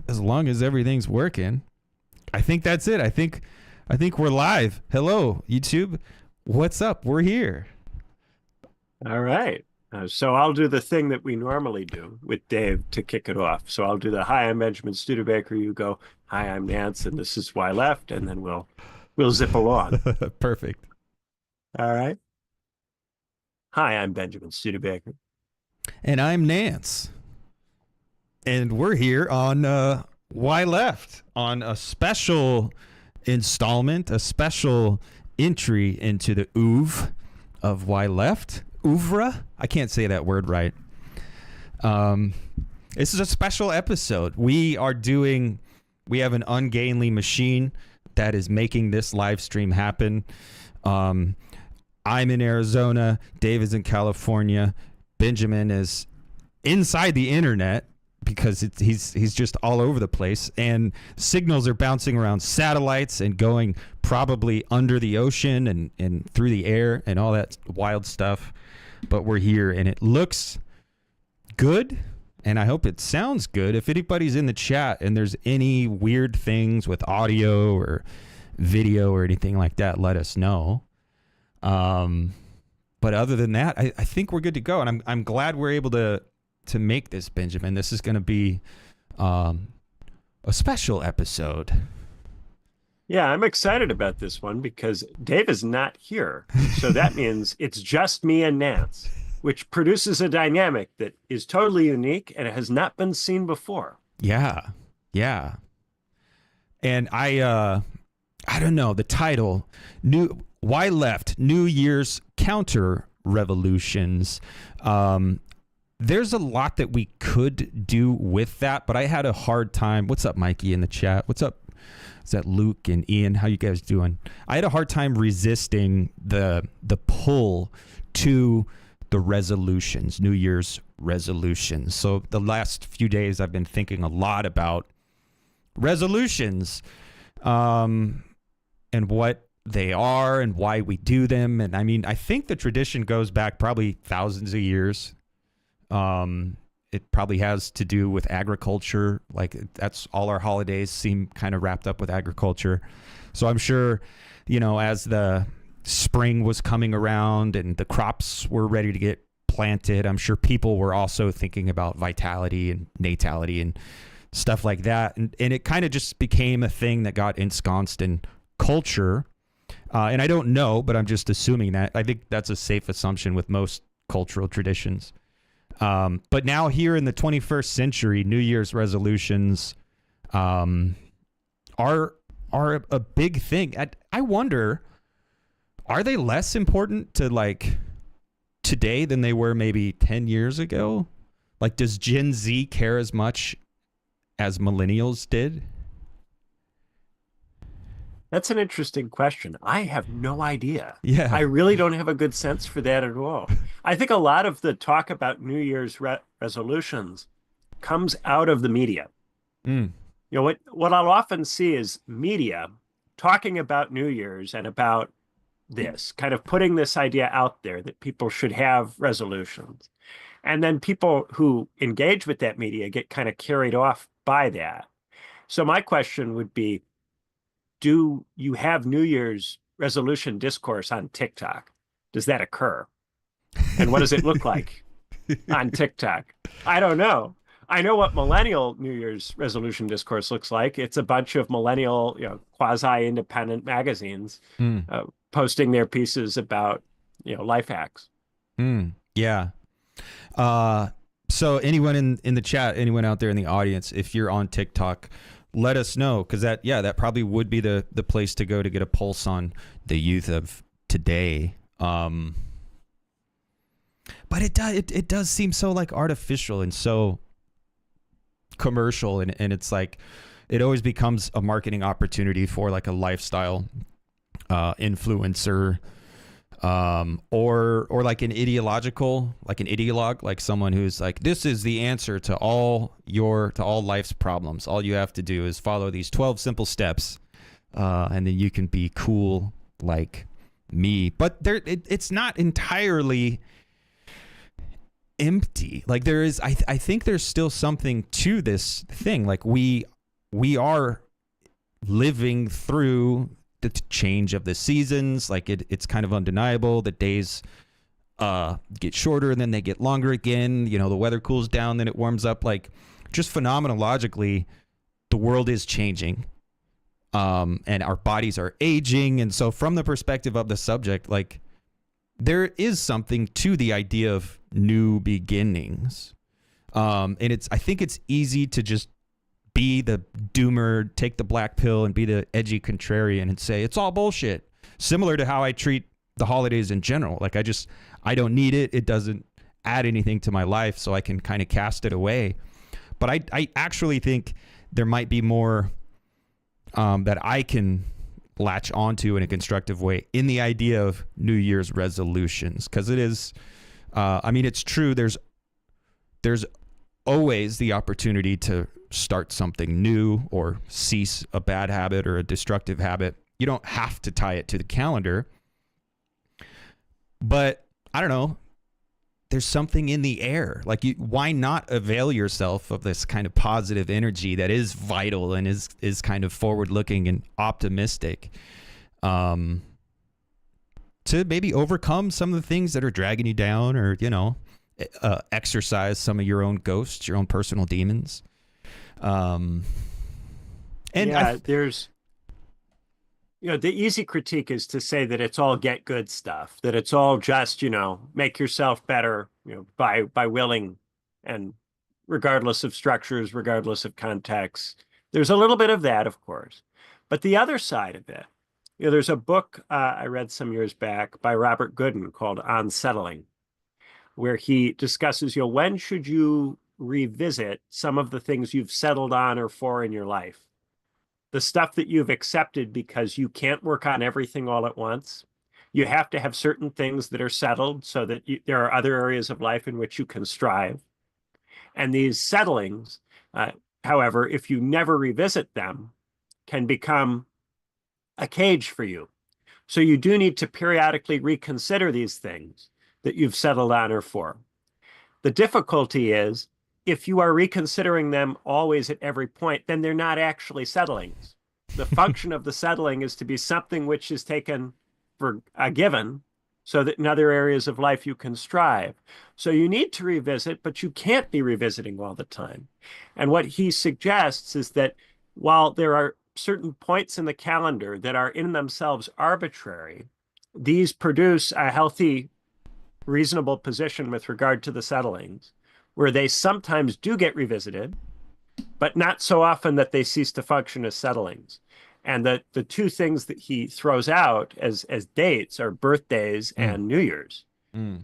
as long as everything's working. I think that's it. I think we're live. Hello, YouTube. What's up? We're here. All right. So I'll do the thing that we normally do with Dave to kick it off. So I'll do the hi, I'm Benjamin Studebaker. You go, hi, I'm Nance, and this is why I left, and then we'll zip along. Perfect. All right. Hi, I'm Benjamin Studebaker. And I'm Nance. And we're here on Why Left, on a special installment, a special entry into the oeuvre of Why Left. Oeuvre? I can't say that word right. This is a special episode. We have an ungainly machine that is making this live stream happen. I'm in Arizona. Dave is in California. Benjamin is inside the internet because he's just all over the place, and signals are bouncing around satellites and going probably under the ocean and through the air and all that wild stuff. But we're here, and it looks good, and I hope it sounds good. If anybody's in the chat and there's any weird things with audio or video or anything like that, let us know. But other than that, I think we're good to go, and I'm glad we're able to make this, Benjamin. This is going to be a special episode. Yeah, I'm excited about this one because Dave is not here. So that means it's just me and Nance, which produces a dynamic that is totally unique and it has not been seen before. Yeah. And I don't know, the title, Why Left? New Year's Counter Revolutions. There's a lot that we could do with that, but I had a hard time. What's up, Mikey, in the chat? What's up? Is that Luke and Ian? How you guys doing? I had a hard time resisting the pull to the resolutions, New Year's resolutions. So the last few days I've been thinking a lot about resolutions and what they are and why we do them. And I mean, I think the tradition goes back probably thousands of years. It probably has to do with agriculture. Like, that's all our holidays seem kind of wrapped up with agriculture. So I'm sure, as the spring was coming around and the crops were ready to get planted, I'm sure people were also thinking about vitality and natality and stuff like that. And it kind of just became a thing that got ensconced in culture. And I don't know, but I'm just assuming that. I think that's a safe assumption with most cultural traditions. But now here in the 21st century, New Year's resolutions are a big thing. I wonder, are they less important to like today than they were maybe 10 years ago? Like, does Gen Z care as much as millennials did? That's an interesting question. I have no idea. Yeah. I really don't have a good sense for that at all. I think a lot of the talk about New Year's resolutions comes out of the media. What I'll often see is media talking about New Year's and about this, kind of putting this idea out there that people should have resolutions. And then people who engage with that media get kind of carried off by that. So my question would be, do you have New Year's resolution discourse on TikTok? Does that occur? And what does it look like on TikTok? I don't know. I know what millennial New Year's resolution discourse looks like. It's a bunch of millennial, quasi-independent magazines posting their pieces about, life hacks. Yeah. So anyone in the chat, anyone out there in the audience, if you're on TikTok, let us know, because that probably would be the place to go to get a pulse on the youth of today. But it does seem so like artificial and so commercial, and it's like it always becomes a marketing opportunity for like a lifestyle influencer, or like an ideologue, like someone who's like, this is the answer to all life's problems. All you have to do is follow these 12 simple steps, and then you can be cool like me. But it's not entirely empty. Like there is, I think there's still something to this thing. Like we we are living through the change of the seasons. Like it's kind of undeniable. The days get shorter and then they get longer again. You know, the weather cools down, then it warms up. Like just phenomenologically, the world is changing. And our bodies are aging. And so from the perspective of the subject, like there is something to the idea of new beginnings. And I think it's easy to just be the doomer, take the black pill and be the edgy contrarian and say, it's all bullshit. Similar to how I treat the holidays in general. Like I don't need it. It doesn't add anything to my life. So I can kind of cast it away. But I actually think there might be more that I can latch onto in a constructive way in the idea of New Year's resolutions. Because it is, I mean, it's true. There's always the opportunity to start something new or cease a bad habit or a destructive habit. You don't have to tie it to the calendar. But I don't know. There's something in the air. Like, why not avail yourself of this kind of positive energy that is vital and is kind of forward-looking and optimistic, to maybe overcome some of the things that are dragging you down, or, you know, exercise some of your own ghosts, your own personal demons. And yeah, there's, you know, the easy critique is to say that it's all get good stuff, that it's all just, you know, make yourself better, you know, by willing, and regardless of structures, regardless of context. There's a little bit of that, of course. But the other side of it, you know, there's a book I read some years back by Robert Gooden called On Settling, where he discusses, you know, when should you revisit some of the things you've settled on or for in your life? The stuff that you've accepted because you can't work on everything all at once. You have to have certain things that are settled so that there are other areas of life in which you can strive. And these settlings, however, if you never revisit them, can become a cage for you. So you do need to periodically reconsider these things that you've settled on or for. The difficulty is, if you are reconsidering them always at every point, then they're not actually settlings. The function of the settling is to be something which is taken for a given, so that in other areas of life you can strive. So you need to revisit, but you can't be revisiting all the time. And what he suggests is that while there are certain points in the calendar that are in themselves arbitrary, these produce a healthy, reasonable position with regard to the settlings, where they sometimes do get revisited, but not so often that they cease to function as settlings. And the two things that he throws out as dates are birthdays and New Year's,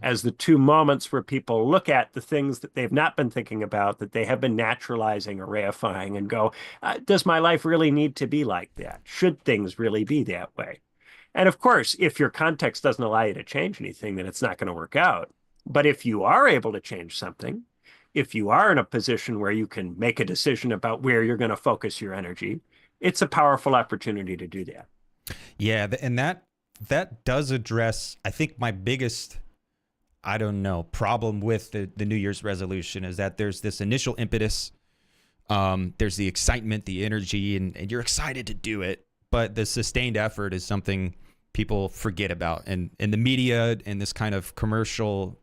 as the two moments where people look at the things that they've not been thinking about, that they have been naturalizing or reifying, and go, does my life really need to be like that? Should things really be that way? And of course, if your context doesn't allow you to change anything, then it's not going to work out. But if you are able to change something, if you are in a position where you can make a decision about where you're going to focus your energy, it's a powerful opportunity to do that. Yeah, and that does address, I think, my biggest, I don't know, problem with the New Year's resolution is that there's this initial impetus. There's the excitement, the energy, and you're excited to do it. But the sustained effort is something people forget about. And in the media and this kind of commercial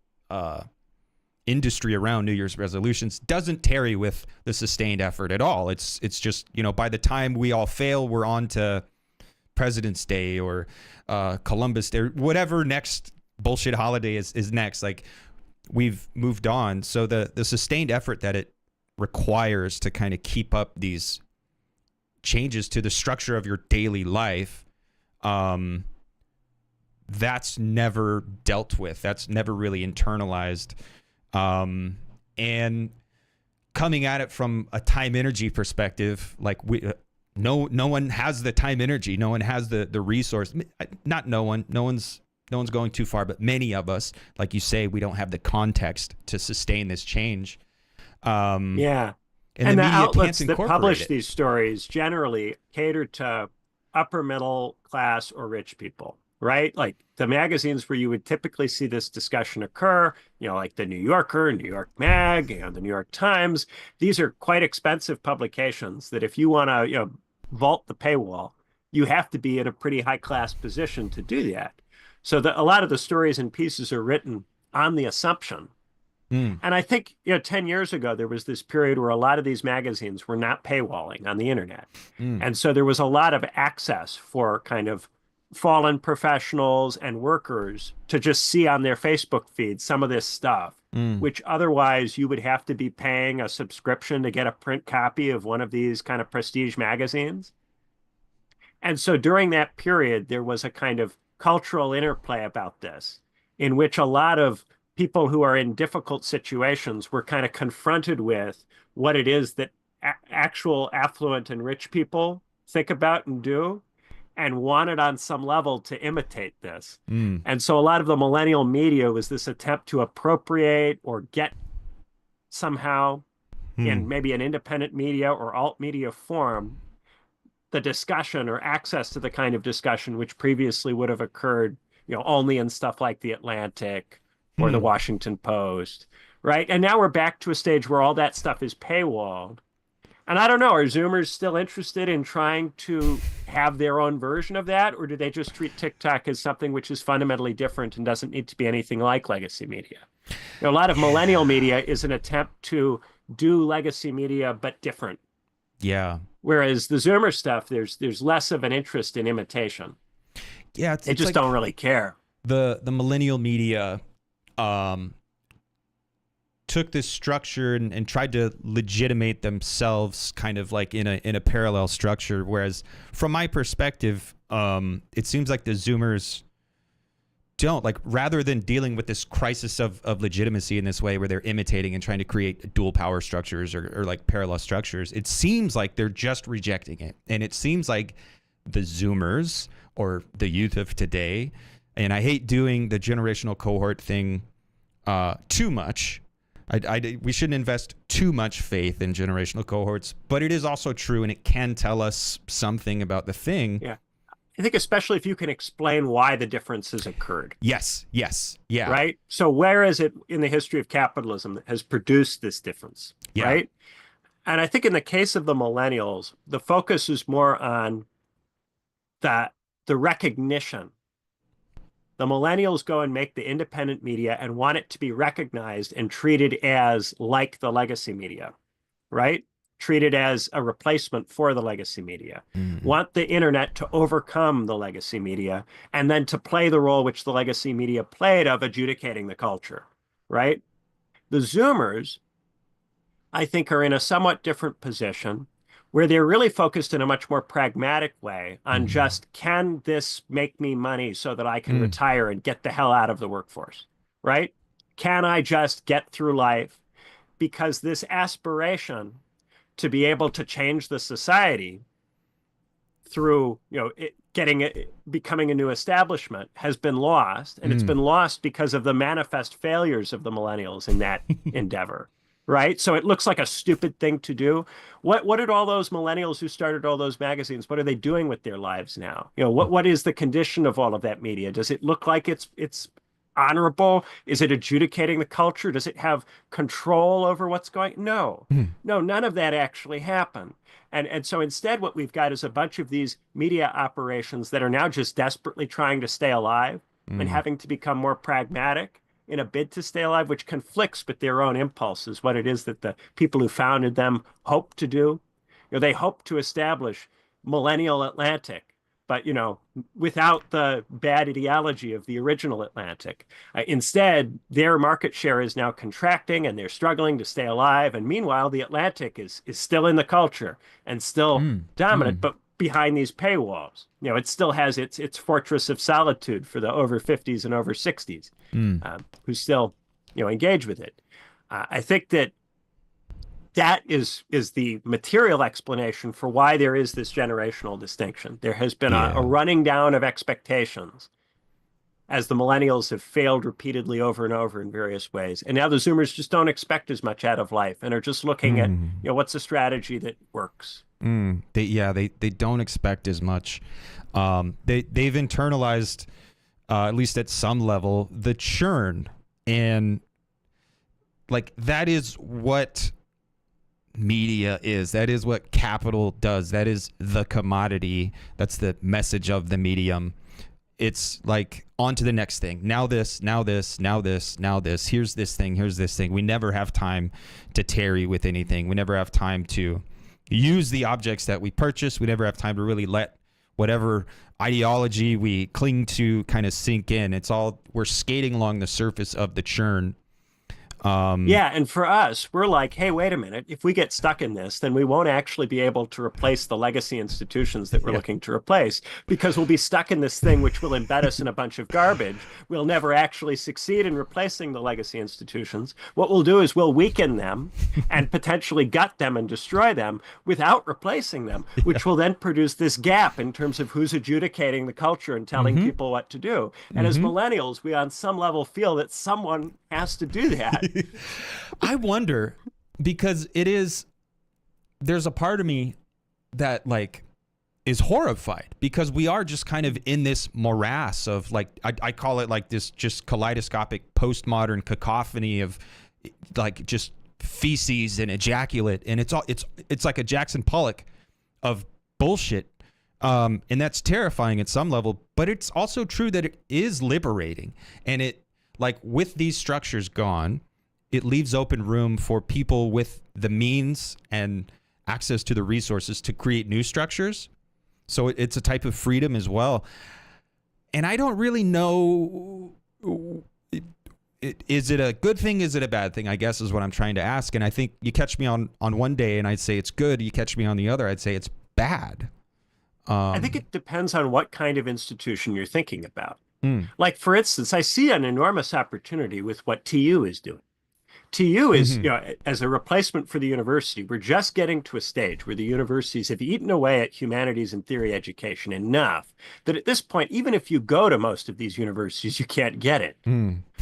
industry around New Year's resolutions doesn't tarry with the sustained effort at all. It's just, you know, by the time we all fail, we're on to President's Day or Columbus Day, or whatever next bullshit holiday is next. Like, we've moved on. So the sustained effort that it requires to kind of keep up these changes to the structure of your daily life, that's never dealt with. That's never really internalized. And coming at it from a time energy perspective, like no one has the time energy. No one has the resource. Not no one. No one's going too far, but many of us, like you say, we don't have the context to sustain this change. Yeah. And the media outlets can't that incorporate publish it. these stories generally cater to upper middle class or rich people. right? Like the magazines where you would typically see this discussion occur, like the New Yorker, New York Mag, the New York Times. These are quite expensive publications that if you want to, vault the paywall, you have to be in a pretty high class position to do that. So a lot of the stories and pieces are written on the assumption. And I think, 10 years ago, there was this period where a lot of these magazines were not paywalling on the internet. And so there was a lot of access for kind of fallen professionals and workers to just see on their Facebook feed some of this stuff, which otherwise you would have to be paying a subscription to get a print copy of one of these kind of prestige magazines. And so during that period, there was a kind of cultural interplay about this, in which a lot of people who are in difficult situations were kind of confronted with what it is that actual affluent and rich people think about and do, and wanted on some level to imitate this. And so a lot of the millennial media was this attempt to appropriate or get somehow in maybe an independent media or alt media form the discussion or access to the kind of discussion which previously would have occurred, only in stuff like the Atlantic or the Washington Post, right? And now we're back to a stage where all that stuff is paywalled. And I don't know, are Zoomers still interested in trying to have their own version of that? Or do they just treat TikTok as something which is fundamentally different and doesn't need to be anything like legacy media? A lot of millennial media is an attempt to do legacy media, but different. Yeah. Whereas the Zoomer stuff, there's less of an interest in imitation. Yeah. They just don't really care. The millennial media took this structure and tried to legitimate themselves kind of like in a parallel structure. Whereas from my perspective, it seems like the Zoomers don't, like, rather than dealing with this crisis of legitimacy in this way where they're imitating and trying to create dual power structures or like parallel structures, it seems like they're just rejecting it. And it seems like the Zoomers or the youth of today, and I hate doing the generational cohort thing too much. We shouldn't invest too much faith in generational cohorts, but it is also true, and it can tell us something about the thing. Yeah. I think especially if you can explain why the differences occurred. Yes. Yeah. Right? So where is it in the history of capitalism that has produced this difference? Yeah. Right? And I think in the case of the millennials, the focus is more on the recognition. The millennials go and make the independent media and want it to be recognized and treated as like the legacy media, right? Treated as a replacement for the legacy media. Want the internet to overcome the legacy media and then to play the role which the legacy media played of adjudicating the culture, right? The Zoomers, I think, are in a somewhat different position where they're really focused in a much more pragmatic way on just, can this make me money so that I can retire and get the hell out of the workforce, right? Can I just get through life? Because this aspiration to be able to change the society through, becoming a new establishment has been lost. And it's been lost because of the manifest failures of the millennials in that endeavor. Right. So it looks like a stupid thing to do. What did all those millennials who started all those magazines, what are they doing with their lives now? What is the condition of all of that media? Does it look like it's honorable? Is it adjudicating the culture? Does it have control over what's going? No, none of that actually happened. And so instead, what we've got is a bunch of these media operations that are now just desperately trying to stay alive and having to become more pragmatic in a bid to stay alive, which conflicts with their own impulses, what it is that the people who founded them hope to do. They hope to establish millennial Atlantic, but, without the bad ideology of the original Atlantic. Instead, their market share is now contracting and they're struggling to stay alive. And meanwhile, the Atlantic is still in the culture and still dominant, but behind these paywalls. It still has its fortress of solitude for the over 50s and over 60s who still, engage with it. I think that is the material explanation for why there is this generational distinction. There has been a running down of expectations as the millennials have failed repeatedly over and over in various ways. And now the Zoomers just don't expect as much out of life and are just looking at, what's a strategy that works. They don't expect as much. They've internalized at least at some level, the churn. And like that is what media is. That is what capital does. That is the commodity. That's the message of the medium. It's like on to the next thing. Now this, now this, now this, now this. Here's this thing. Here's this thing. We never have time to tarry with anything. We never have time to use the objects that we purchase. We never have time to really let whatever ideology we cling to kind of sink in. It's all, we're skating along the surface of the churn. Yeah, and for us, we're like, hey, wait a minute. If we get stuck in this, then we won't actually be able to replace the legacy institutions that we're looking to replace, because we'll be stuck in this thing which will embed us in a bunch of garbage. We'll never actually succeed in replacing the legacy institutions. What we'll do is we'll weaken them and potentially gut them and destroy them without replacing them, which will then produce this gap in terms of who's adjudicating the culture and telling people what to do. And as millennials, we on some level feel that someone has to do that. I wonder, because there's a part of me that like is horrified, because we are just kind of in this morass of like, I call it like this just kaleidoscopic postmodern cacophony of like just feces and ejaculate. And it's like a Jackson Pollock of bullshit. And that's terrifying at some level, but it's also true that it is liberating. And it, like, with these structures gone, it leaves open room for people with the means and access to the resources to create new structures. So it's a type of freedom as well. And I don't really know, is it a good thing? Is it a bad thing? I guess is what I'm trying to ask. And I think you catch me on one day and I'd say it's good. You catch me on the other, I'd say it's bad. I think it depends on what kind of institution you're thinking about. Like, for instance, I see an enormous opportunity with what TU is doing. TU is, as a replacement for the university, we're just getting to a stage where the universities have eaten away at humanities and theory education enough that at this point, even if you go to most of these universities, you can't get it.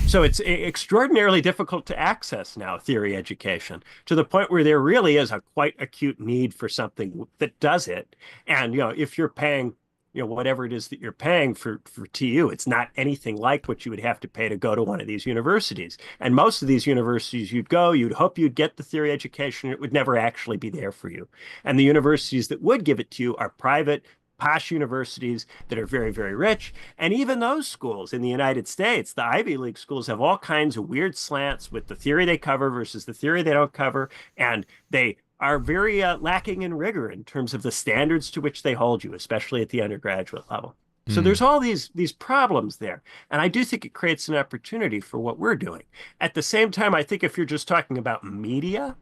So it's extraordinarily difficult to access now, theory education, to the point where there really is a quite acute need for something that does it. And, if you're paying whatever it is that you're paying for TU, it's not anything like what you would have to pay to go to one of these universities. And most of these universities you'd hope you'd get the theory education. It would never actually be there for you. And the universities that would give it to you are private, posh universities that are very, very rich. And even those schools in the United States, the Ivy League schools, have all kinds of weird slants with the theory they cover versus the theory they don't cover. And they are very lacking in rigor in terms of the standards to which they hold you, especially at the undergraduate level. So there's all these problems there. And I do think it creates an opportunity for what we're doing. At the same time, I think if you're just talking about media,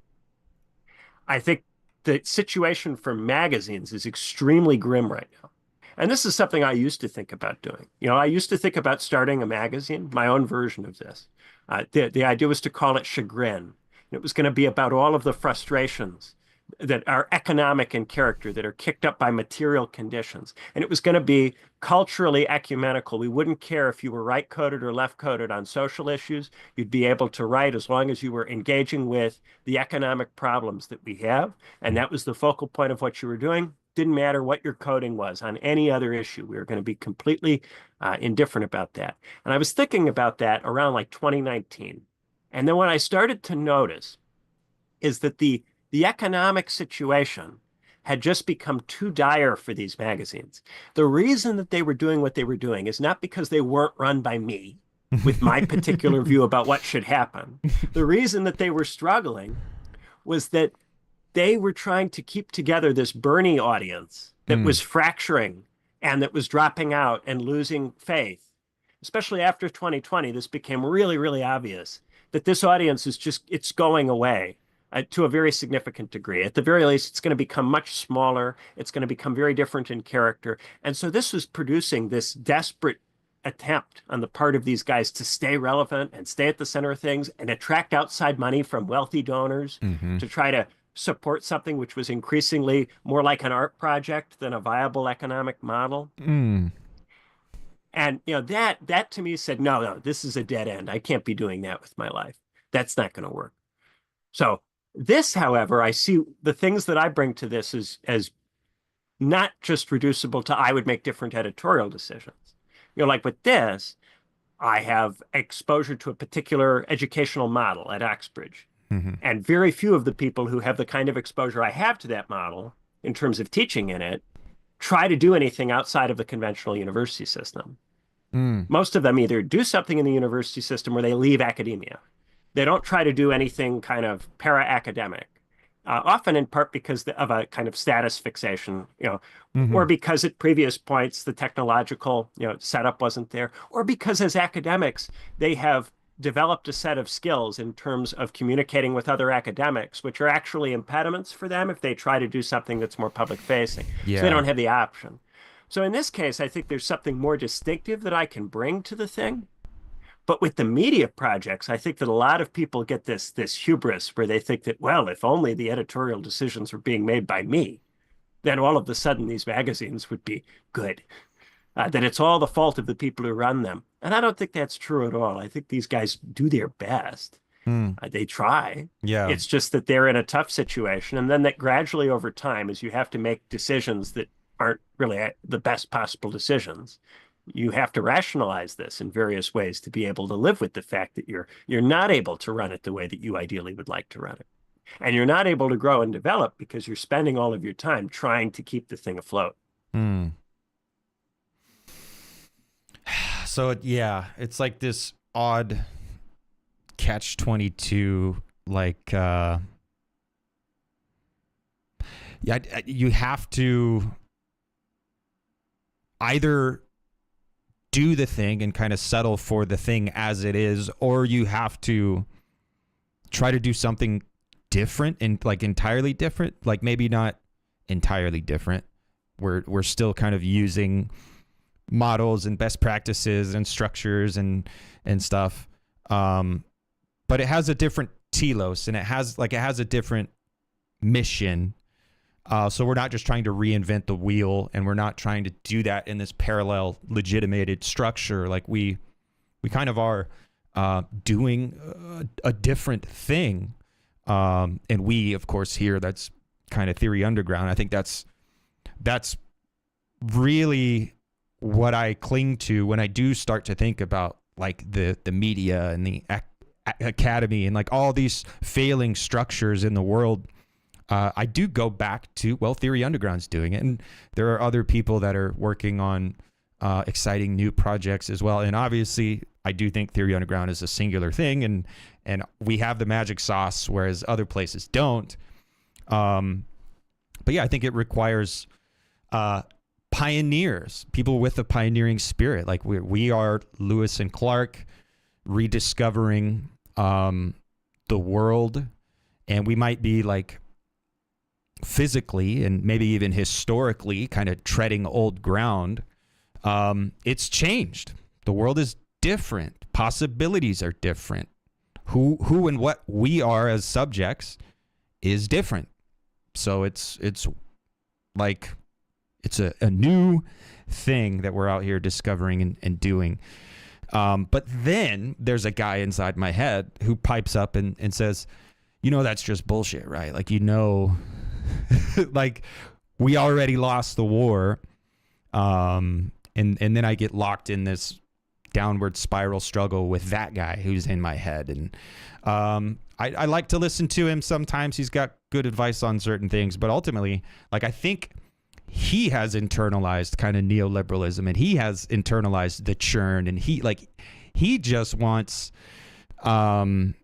I think the situation for magazines is extremely grim right now. And this is something I used to think about doing. I used to think about starting a magazine, my own version of this. The idea was to call it Chagrin. It was going to be about all of the frustrations that are economic in character, that are kicked up by material conditions. And it was going to be culturally ecumenical. We wouldn't care if you were right-coded or left-coded on social issues. You'd be able to write as long as you were engaging with the economic problems that we have. And that was the focal point of what you were doing. Didn't matter what your coding was on any other issue. We were going to be completely indifferent about that. And I was thinking about that around like 2019. And then what I started to notice is that the economic situation had just become too dire for these magazines. The reason that they were doing what they were doing is not because they weren't run by me with my particular view about what should happen. The reason that they were struggling was that they were trying to keep together this Bernie audience that was fracturing and that was dropping out and losing faith. Especially after 2020, this became really, really obvious that this audience is it's going away to a very significant degree. At the very least, it's going to become much smaller. It's going to become very different in character. And so this was producing this desperate attempt on the part of these guys to stay relevant and stay at the center of things and attract outside money from wealthy donors to try to support something which was increasingly more like an art project than a viable economic model. And that to me said, no, this is a dead end. I can't be doing that with my life. That's not going to work. So this, however, I see the things that I bring to this as not just reducible to I would make different editorial decisions. Like with this, I have exposure to a particular educational model at Oxbridge. Hmm. And very few of the people who have the kind of exposure I have to that model in terms of teaching in it try to do anything outside of the conventional university system. Mm. Most of them either do something in the university system or they leave academia. They don't try to do anything kind of para-academic, often in part because of a kind of status fixation, or Hmm. because at previous points the technological, setup wasn't there, or because as academics they have developed a set of skills in terms of communicating with other academics, which are actually impediments for them if they try to do something that's more public facing. So they Yeah. don't have the option. So in this case, I think there's something more distinctive that I can bring to the thing. But with the media projects, I think that a lot of people get this hubris where they think that, well, if only the editorial decisions were being made by me, then all of a sudden these magazines would be good. That it's all the fault of the people who run them. And I don't think that's true at all. I think these guys do their best. Mm. They try. Yeah. It's just that they're in a tough situation. And then that gradually over time, as you have to make decisions that aren't really the best possible decisions, you have to rationalize this in various ways to be able to live with the fact that you're not able to run it the way that you ideally would like to run it. And you're not able to grow and develop because you're spending all of your time trying to keep the thing afloat. Mm. So yeah, it's like this odd catch 22, like yeah, you have to either do the thing and kind of settle for the thing as it is, or you have to try to do something different and like entirely different, like maybe not entirely different. We're still kind of using models and best practices and structures and stuff, but it has a different telos and it has a different mission. So we're not just trying to reinvent the wheel, and we're not trying to do that in this parallel legitimated structure. Like we kind of are doing a different thing. And we, of course, here, that's kind of theory underground. I think that's really what I cling to when I do start to think about like the media and the academy and like all these failing structures in the world. I do go back to, well, Theory Underground's doing it, and there are other people that are working on exciting new projects as well. And obviously, I do think Theory Underground is a singular thing, and we have the magic sauce, whereas other places don't. But yeah, I think it requires pioneers, people with a pioneering spirit. Like we are Lewis and Clark rediscovering the world, and we might be like physically and maybe even historically kind of treading old ground. It's changed. The world is different. Possibilities are different. Who and what we are as subjects is different. So it's like it's a new thing that we're out here discovering and doing. But then there's a guy inside my head who pipes up and says, that's just bullshit, right? Like, like we already lost the war. And then I get locked in this downward spiral struggle with that guy who's in my head. And I like to listen to him. Sometimes he's got good advice on certain things, but ultimately, like, I think he has internalized kind of neoliberalism, and he has internalized the churn, and he just wants to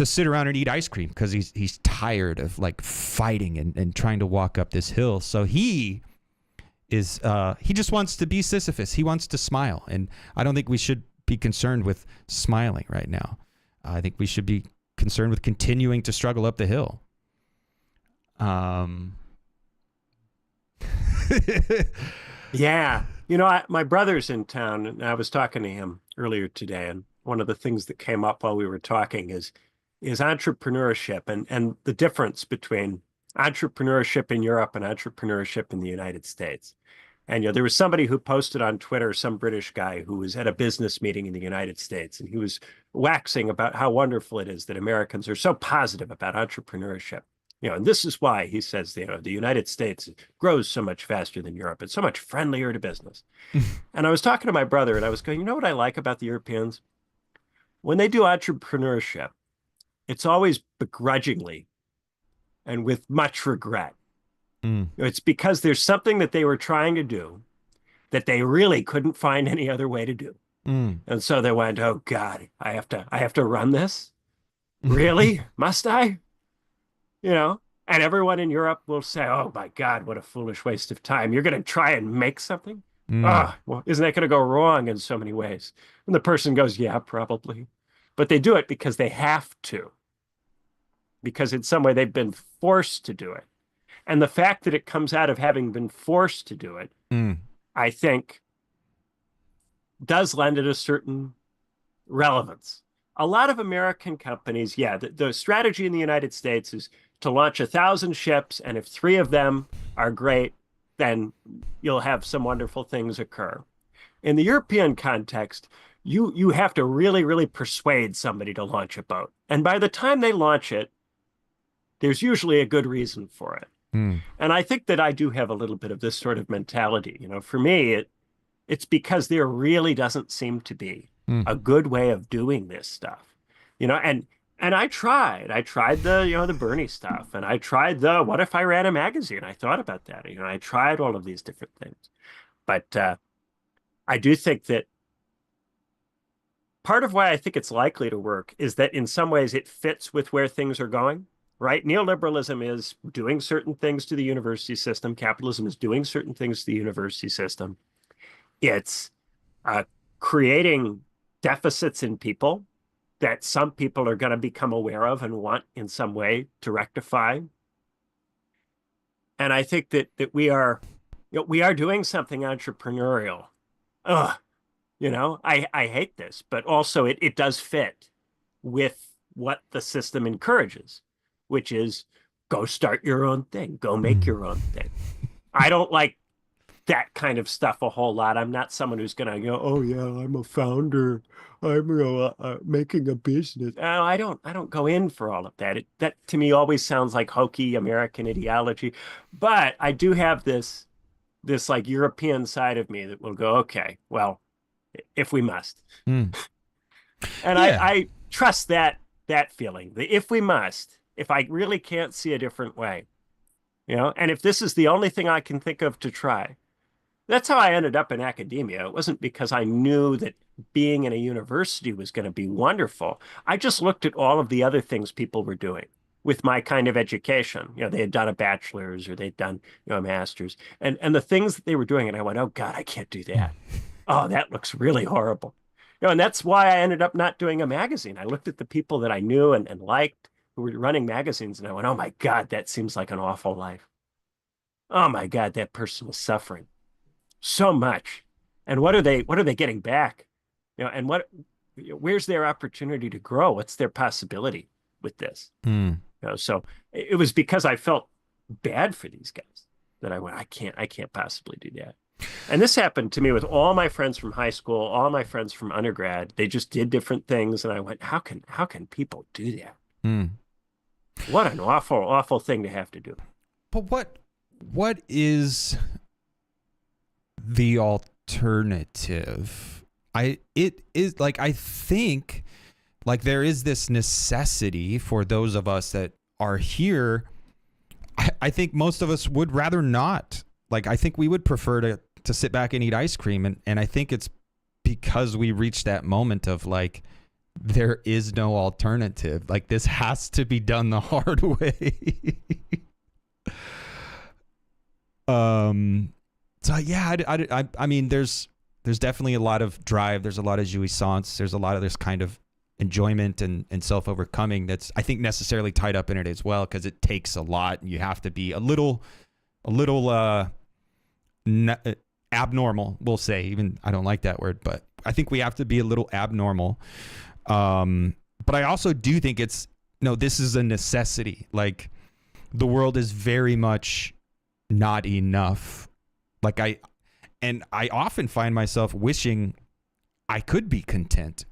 sit around and eat ice cream because he's tired of like fighting and trying to walk up this hill. So he just wants to be Sisyphus. He wants to smile, and I don't think we should be concerned with smiling right now. I think we should be concerned with continuing to struggle up the hill. Yeah. My brother's in town, and I was talking to him earlier today, and one of the things that came up while we were talking is entrepreneurship and the difference between entrepreneurship in Europe and entrepreneurship in the United States. And there was somebody who posted on Twitter, some British guy who was at a business meeting in the United States, and he was waxing about how wonderful it is that Americans are so positive about entrepreneurship. And this is why he says, the United States grows so much faster than Europe. It's so much friendlier to business. And I was talking to my brother and I was going, you know what I like about the Europeans? When they do entrepreneurship, it's always begrudgingly and with much regret. It's because there's something that they were trying to do that they really couldn't find any other way to do. And so they went, oh God, I have to run this? Really? Must I? And everyone in Europe will say, oh my God, what a foolish waste of time. You're going to try and make something? Well, isn't that going to go wrong in so many ways? And the person goes, yeah, probably. But they do it because they have to, because in some way they've been forced to do it. And the fact that it comes out of having been forced to do it, I think, does lend it a certain relevance. A lot of American companies, the strategy in the United States is to launch 1,000 ships, and if 3 of them are great, then you'll have some wonderful things occur. In the European context, you have to really, really persuade somebody to launch a boat. And by the time they launch it, there's usually a good reason for it. And I think that I do have a little bit of this sort of mentality. For me, it's because there really doesn't seem to be a good way of doing this stuff. And I tried the Bernie stuff, and I tried what if I ran a magazine? I thought about that. I tried all of these different things. But I do think that part of why I think it's likely to work is that in some ways it fits with where things are going. Right? Neoliberalism is doing certain things to the university system. Capitalism is doing certain things to the university system. It's creating deficits in people that some people are going to become aware of and want in some way to rectify. And I think that we are doing something entrepreneurial. I hate this, but also it does fit with what the system encourages, which is go start your own thing, go make your own thing. I don't like that kind of stuff a whole lot. I'm not someone who's going to go, oh yeah, I'm a founder. I'm making a business. I don't go in for all of that. That to me always sounds like hokey American ideology. But I do have this like European side of me that will go, okay, well, if we must. And I trust that feeling. The if we must, if I really can't see a different way, and if this is the only thing I can think of to try. That's how I ended up in academia. It wasn't because I knew that being in a university was going to be wonderful. I just looked at all of the other things people were doing with my kind of education. They had done a bachelor's or they'd done, a master's, and the things that they were doing. And I went, oh God, I can't do that. Oh, that looks really horrible. And that's why I ended up not doing a magazine. I looked at the people that I knew and liked who were running magazines, and I went, oh my God, that seems like an awful life. Oh my God, that person was suffering so much. And what are they getting back? And where's their opportunity to grow? What's their possibility with this? So it was because I felt bad for these guys that I went, I can't possibly do that. And this happened to me with all my friends from high school, all my friends from undergrad. They just did different things. And I went, how can people do that? What an awful, awful thing to have to do. But what is the alternative? I think like there is this necessity for those of us that are here. I think most of us would rather not. Like, I think we would prefer to sit back and eat ice cream. And I think it's because we reached that moment of like, there is no alternative. Like, this has to be done the hard way. So yeah, I mean, there's definitely a lot of drive. There's a lot of jouissance. There's a lot of this kind of enjoyment and self-overcoming that's, I think, necessarily tied up in it as well, because it takes a lot. And you have to be a little abnormal, we'll say. Even I don't like that word, but I think we have to be a little abnormal. But I also do think this is a necessity. Like, the world is very much not enough. Like, I often find myself wishing I could be content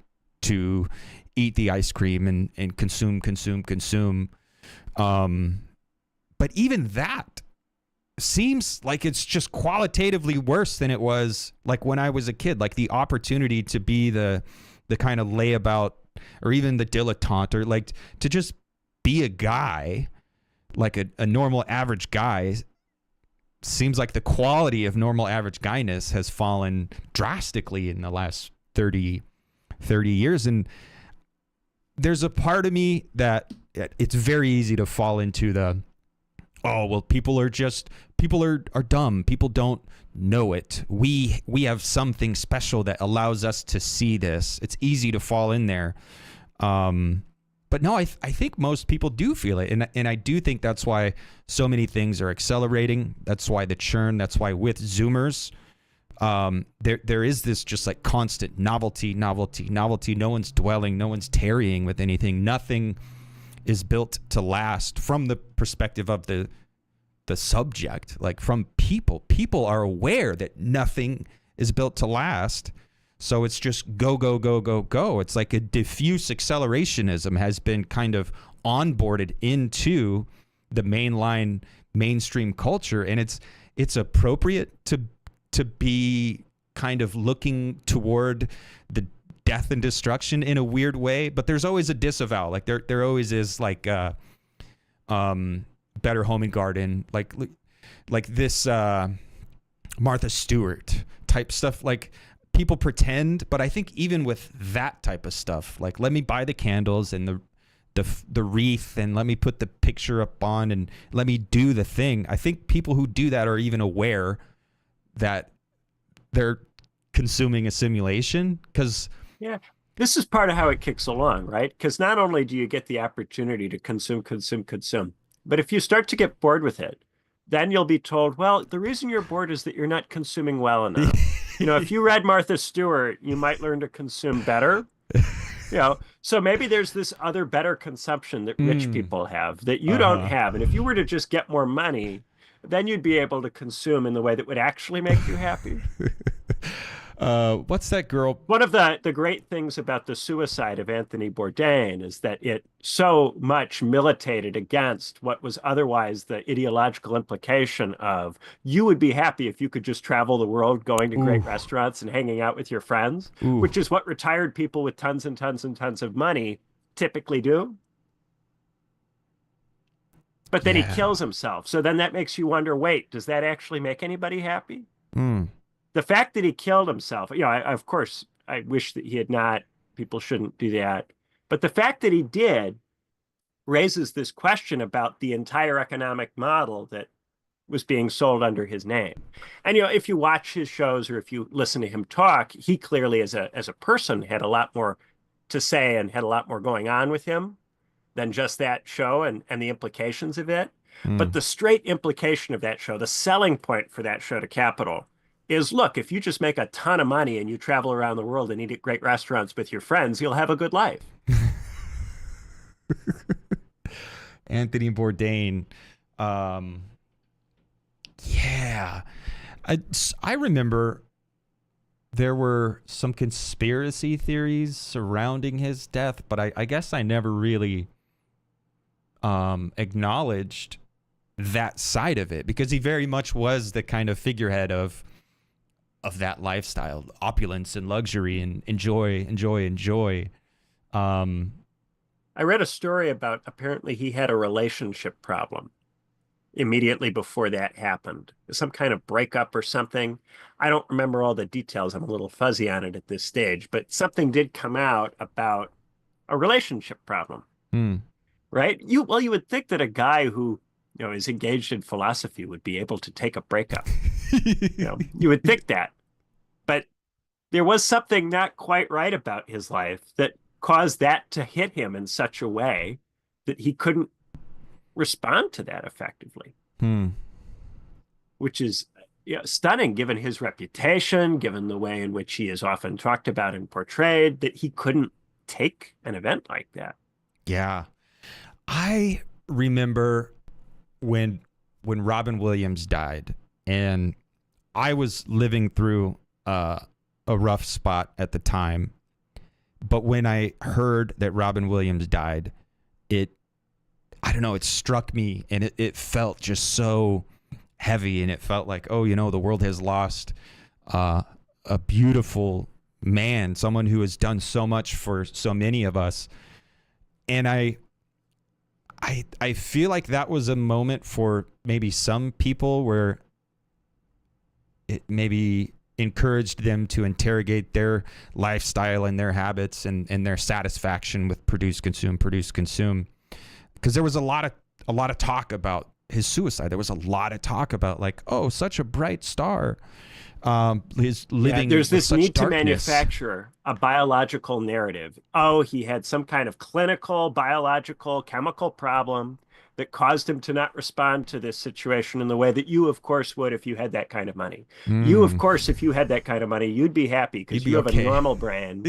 to eat the ice cream and consume. But even that seems like it's just qualitatively worse than it was like when I was a kid. Like the opportunity to be the kind of layabout, or even the dilettante, or like to just be a guy, like a normal average guy, seems like the quality of normal average guyness has fallen drastically in the last 30 years. And there's a part of me that it's very easy to fall into the, oh, well, people are dumb. People don't know it. We have something special that allows us to see this. It's easy to fall in there. But no, I think most people do feel it. And I do think that's why so many things are accelerating. That's why the churn, that's why with Zoomers, there is this just like constant novelty. No one's dwelling, no one's tarrying with anything. Nothing is built to last from the perspective of the subject, like from people. People are aware that nothing is built to last. So it's just go, go, go, go, go. It's like a diffuse accelerationism has been kind of onboarded into the mainstream culture. And it's appropriate to be kind of looking toward the death and destruction in a weird way, but there's always a disavow. Like there always is like Better Home and Garden, like this Martha Stewart type stuff. Like people pretend, but I think even with that type of stuff, like let me buy the candles and the wreath and let me put the picture up on and let me do the thing. I think people who do that are even aware that they're consuming a simulation, because yeah, this is part of how it kicks along, right? Because not only do you get the opportunity to consume, but if you start to get bored with it, then you'll be told, well, the reason you're bored is that you're not consuming well enough. If you read Martha Stewart, you might learn to consume better. So maybe there's this other better consumption that rich people have that you don't have. And if you were to just get more money, then you'd be able to consume in the way that would actually make you happy. What's that girl? One of the great things about the suicide of Anthony Bourdain is that it so much militated against what was otherwise the ideological implication of you would be happy if you could just travel the world going to great restaurants and hanging out with your friends, which is what retired people with tons and tons and tons of money typically do. But then he kills himself. So then that makes you wonder, wait, does that actually make anybody happy? The fact that he killed himself, of course, I wish that he had not. People shouldn't do that. But the fact that he did raises this question about the entire economic model that was being sold under his name. And, if you watch his shows or if you listen to him talk, he clearly as a person had a lot more to say and had a lot more going on with him than just that show and the implications of it. But the straight implication of that show, the selling point for that show to capital, is, look, if you just make a ton of money and you travel around the world and eat at great restaurants with your friends, you'll have a good life. Anthony Bourdain. Yeah. I remember there were some conspiracy theories surrounding his death, but I guess I never really acknowledged that side of it, because he very much was the kind of figurehead of that lifestyle, opulence and luxury and enjoy. I read a story about apparently he had a relationship problem immediately before that happened, some kind of breakup or something. I don't remember all the details. I'm a little fuzzy on it at this stage, but something did come out about a relationship problem, right? You would think that a guy who is engaged in philosophy would be able to take a breakup. You would think that. But there was something not quite right about his life that caused that to hit him in such a way that he couldn't respond to that effectively. Which is stunning given his reputation, given the way in which he is often talked about and portrayed, that he couldn't take an event like that. Yeah. I remember when Robin Williams died, and I was living through a rough spot at the time, but when I heard that Robin Williams died, I don't know, it struck me, and it felt just so heavy, and it felt like, oh, the world has lost a beautiful man, someone who has done so much for so many of us. And I feel like that was a moment for maybe some people where it maybe encouraged them to interrogate their lifestyle and their habits and their satisfaction with produce, consume. Because there was a lot of talk about his suicide. There was a lot of talk about, like, oh, such a bright star. His living. There's this such need darkness. to manufacture a biological narrative. Oh, he had some kind of clinical, biological, chemical problem that caused him to not respond to this situation in the way that you, of course, would if you had that kind of money. You, of course, if you had that kind of money, you'd be happy because you have a normal brain.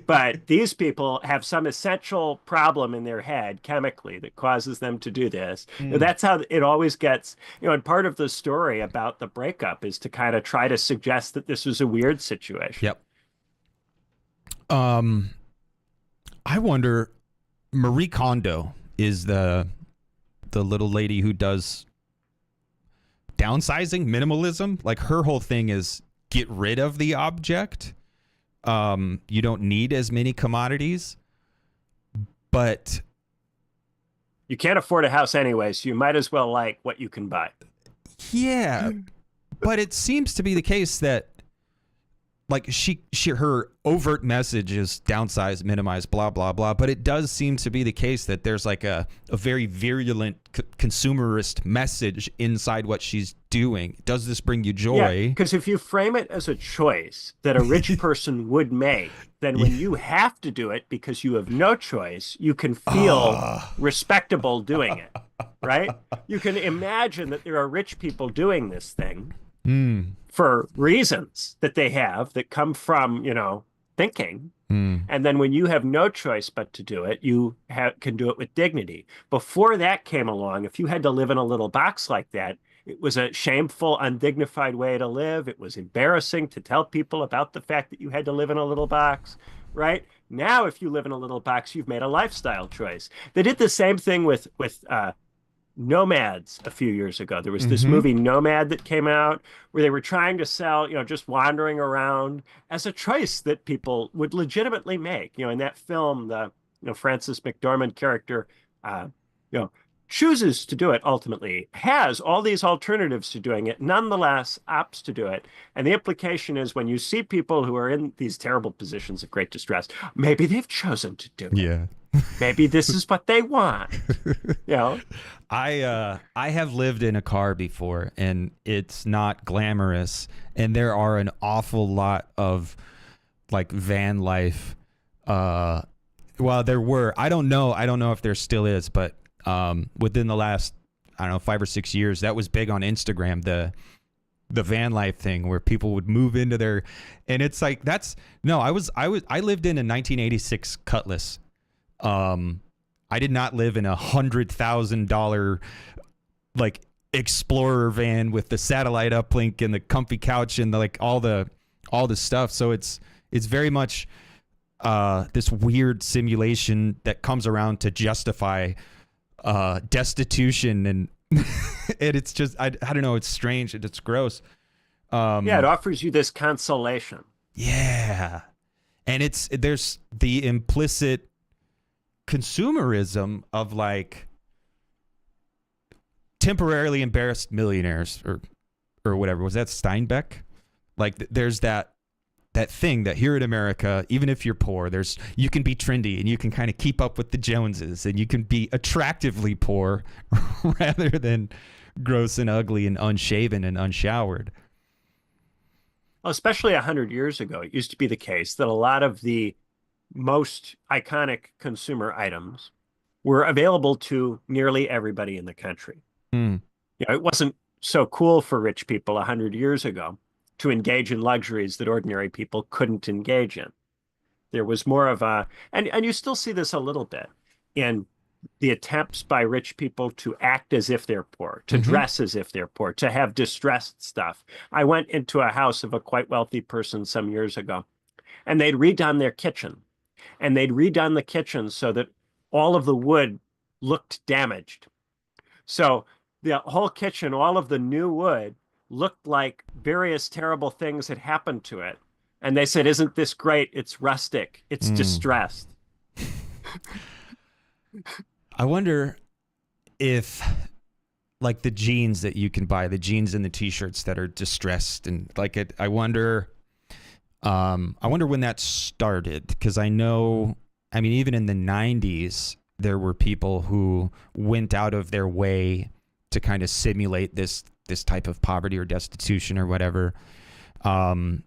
But these people have some essential problem in their head chemically that causes them to do this. That's how it always gets, and part of the story about the breakup is to kind of try to suggest that this was a weird situation. Yep. I wonder, Marie Kondo is the little lady who does downsizing, minimalism. Like, her whole thing is get rid of the object. You don't need as many commodities, but you can't afford a house anyway, so you might as well like what you can buy. Yeah, but it seems to be the case that, like, her overt message is downsize, minimize, blah, blah, blah. But it does seem to be the case that there's like a very virulent consumerist message inside what she's doing. Does this bring you joy? Yeah, because if you frame it as a choice that a rich person would make, then when you have to do it because you have no choice, you can feel respectable doing it, right? You can imagine that there are rich people doing this thing. For reasons that they have that come from, thinking. And then when you have no choice but to do it, you can do it with dignity. Before that came along, if you had to live in a little box like that, it was a shameful, undignified way to live. It was embarrassing to tell people about the fact that you had to live in a little box, right? Now, if you live in a little box, you've made a lifestyle choice. They did the same thing with Nomads a few years ago. There was this movie Nomad that came out where they were trying to sell, just wandering around as a choice that people would legitimately make. In that film, the Frances McDormand character, chooses to do it ultimately, has all these alternatives to doing it, nonetheless opts to do it. And the implication is when you see people who are in these terrible positions of great distress, maybe they've chosen to do it. Yeah. Maybe this is what they want. I have lived in a car before, and it's not glamorous, and there are an awful lot of like van life. Well, there were. I don't know if there still is, but within the last, I don't know, 5 or 6 years, that was big on Instagram, the van life thing where people would move into their, and it's like, I lived in a 1986 Cutlass. I did not live in $100,000 like Explorer van with the satellite uplink and the comfy couch and all the stuff. So it's very much this weird simulation that comes around to justify destitution, and and it's just I don't know, it's strange and it's gross. It offers you this consolation. Yeah, and there's the implicit consumerism of like temporarily embarrassed millionaires or whatever. Was that Steinbeck? Like there's that thing that here in America, even if you're poor, you can be trendy and you can kind of keep up with the Joneses and you can be attractively poor rather than gross and ugly and unshaven and unshowered. Especially 100 years ago, it used to be the case that a lot of the most iconic consumer items were available to nearly everybody in the country. It wasn't so cool for rich people 100 years ago to engage in luxuries that ordinary people couldn't engage in. There was more of and you still see this a little bit in the attempts by rich people to act as if they're poor, to dress as if they're poor, to have distressed stuff. I went into a house of a quite wealthy person some years ago, and they'd redone their kitchen. And they'd redone the kitchen so that all of the wood looked damaged. So the whole kitchen, all of the new wood looked like various terrible things had happened to it. And they said, "Isn't this great? It's rustic. It's distressed." I wonder if like the jeans that you can buy, the jeans and the t-shirts that are distressed and like it, I wonder when that started, because I know, I mean, even in the 90s, there were people who went out of their way to kind of simulate this type of poverty or destitution or whatever. The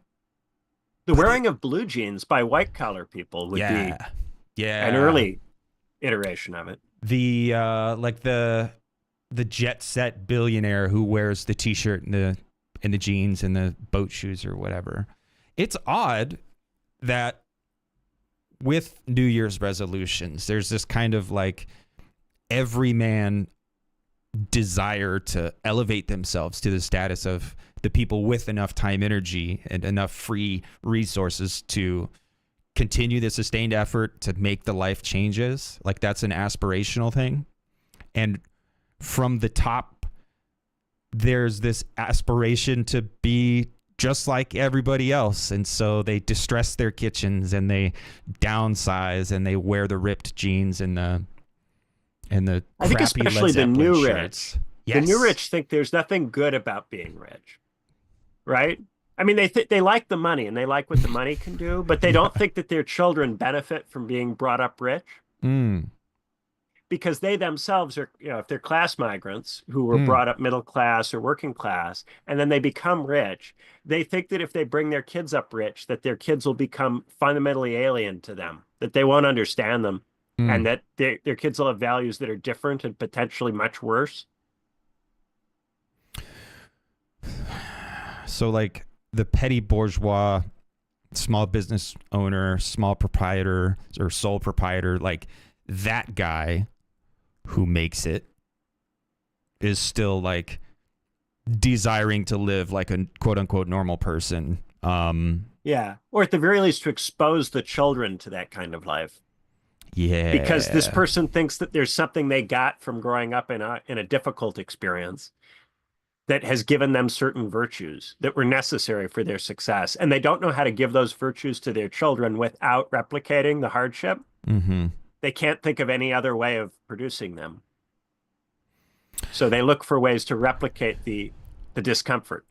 wearing of blue jeans by white collar people would be an early iteration of it. The like the jet set billionaire who wears the t-shirt and the jeans and the boat shoes or whatever. It's odd that with New Year's resolutions, there's this kind of like everyman desire to elevate themselves to the status of the people with enough time, energy, and enough free resources to continue the sustained effort to make the life changes. Like that's an aspirational thing. And from the top, there's this aspiration to be just like everybody else. And so they distress their kitchens and they downsize and they wear the ripped jeans and the I think especially the new rich. Yes. The new rich think there's nothing good about being rich, right? I mean, they like the money and they like what the money can do, but they don't think that their children benefit from being brought up rich. Because they themselves are, you know, if they're class migrants who were brought up middle class or working class, and then they become rich, they think that if they bring their kids up rich, that their kids will become fundamentally alien to them, that they won't understand them, and that their kids will have values that are different and potentially much worse. So like the petty bourgeois, small business owner, small proprietor or sole proprietor, like that guy who makes it is still like desiring to live like a quote unquote normal person. Yeah. Or at the very least to expose the children to that kind of life. Yeah. Because this person thinks that there's something they got from growing up in a difficult experience that has given them certain virtues that were necessary for their success. And they don't know how to give those virtues to their children without replicating the hardship. They can't think of any other way of producing them. So they look for ways to replicate the discomfort.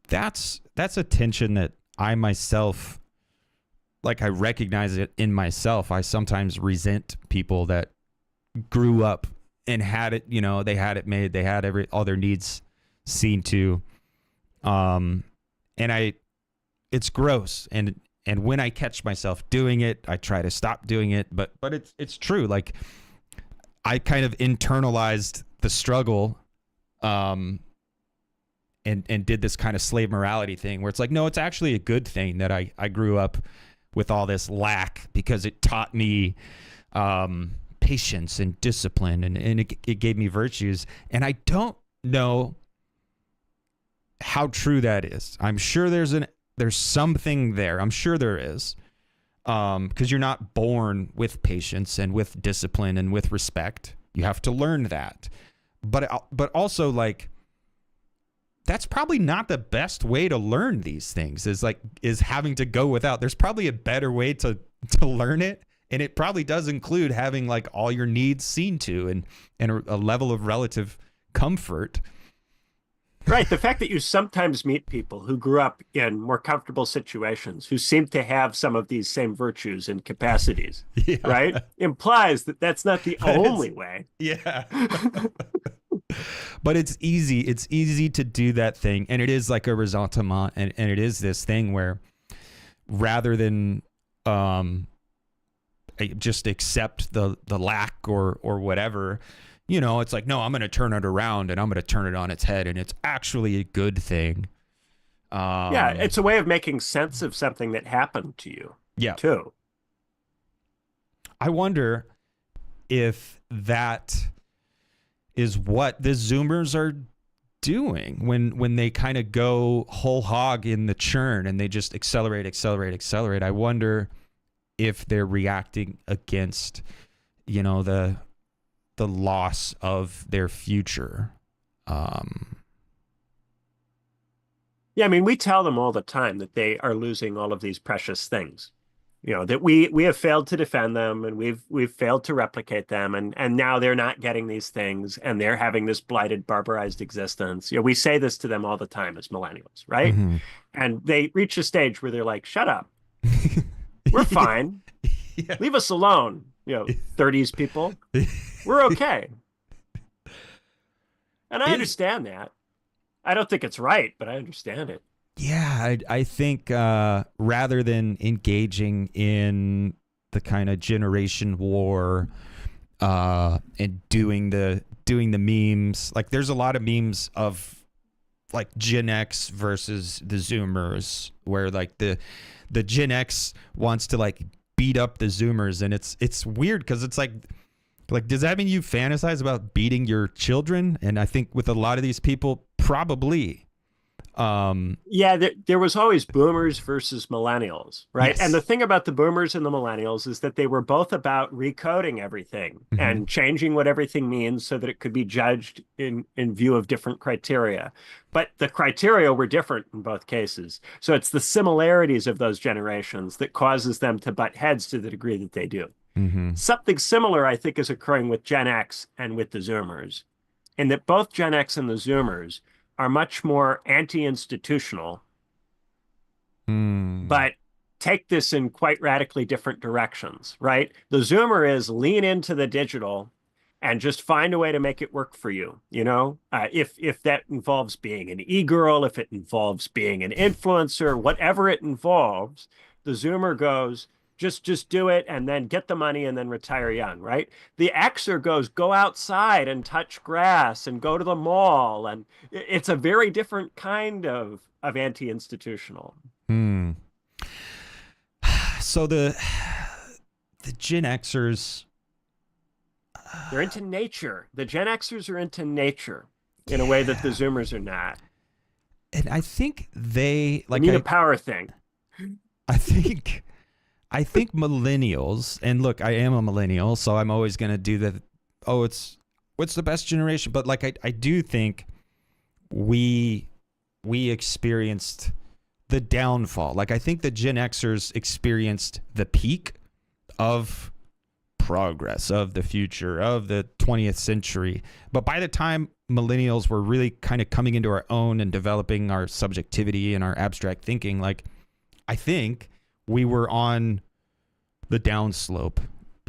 That's a tension that I myself, like I recognize it in myself. I sometimes resent people that grew up and had it, you know, they had it made, they had all their needs seen to. It's gross. And when I catch myself doing it, I try to stop doing it. But it's true. Like I kind of internalized the struggle, and did this kind of slave morality thing where it's like, no, it's actually a good thing that I grew up with all this lack because it taught me patience and discipline and it gave me virtues. And I don't know how true that is. I'm sure there's something there. I'm sure there is. Because you're not born with patience and with discipline and with respect. You have to learn that. But also like that's probably not the best way to learn these things is having to go without. There's probably a better way to learn it. And it probably does include having like all your needs seen to and a level of relative comfort. Right. The fact that you sometimes meet people who grew up in more comfortable situations who seem to have some of these same virtues and capacities, right, implies that that's not the only way. Yeah. But it's easy. It's easy to do that thing. And it is like a ressentiment. And it is this thing where rather than just accept the lack or whatever, you know, it's like, no, I'm going to turn it around and I'm going to turn it on its head. And it's actually a good thing. Yeah, it's a way of making sense of something that happened to you. Yeah. Too. I wonder if that is what the Zoomers are doing when they kind of go whole hog in the churn and they just accelerate. I wonder if they're reacting against, you know, the the loss of their future. Yeah, I mean, we tell them all the time that they are losing all of these precious things. That we have failed to defend them, and we've failed to replicate them, and now they're not getting these things, and they're having this blighted, barbarized existence. We say this to them all the time as millennials, right? Mm-hmm. And they reach a stage where they're like, "Shut up, we're fine, Yeah. leave us alone." 30s people, we're okay. And I understand that. I don't think it's right, but I understand it. Yeah, I think rather than engaging in the kind of generation war and doing the memes, like there's a lot of memes of like Gen X versus the Zoomers, where like the Gen X wants to like beat up the Zoomers, and it's weird because it's like does that mean you fantasize about beating your children? And I think with a lot of these people, probably. Yeah, there was always boomers versus millennials, right? Yes. And the thing about the boomers and the millennials is that they were both about recoding everything and changing what everything means so that it could be judged in view of different criteria. But the criteria were different in both cases. So it's the similarities of those generations that causes them to butt heads to the degree that they do. Something similar, I think, is occurring with Gen X and with the Zoomers, in that both Gen X and the Zoomers are much more anti-institutional, but take this in quite radically different directions, right? The Zoomer is lean into the digital and just find a way to make it work for you. If that involves being an e-girl, if it involves being an influencer, whatever it involves, the Zoomer goes, just do it and then get the money and then retire young, right? The Xer goes, go outside and touch grass and go to the mall. And it's a very different kind of anti-institutional. So the Gen Xers, they're into nature. The Gen Xers are into nature in a way that the Zoomers are not. And I think they like need a power thing. I think millennials, and look, I am a millennial, so I'm always going to do the, what's the best generation? But like, I do think we experienced the downfall. Like, I think the Gen Xers experienced the peak of progress, of the future, of the 20th century. But by the time millennials were really kind of coming into our own and developing our subjectivity and our abstract thinking, like, I think we were on the downslope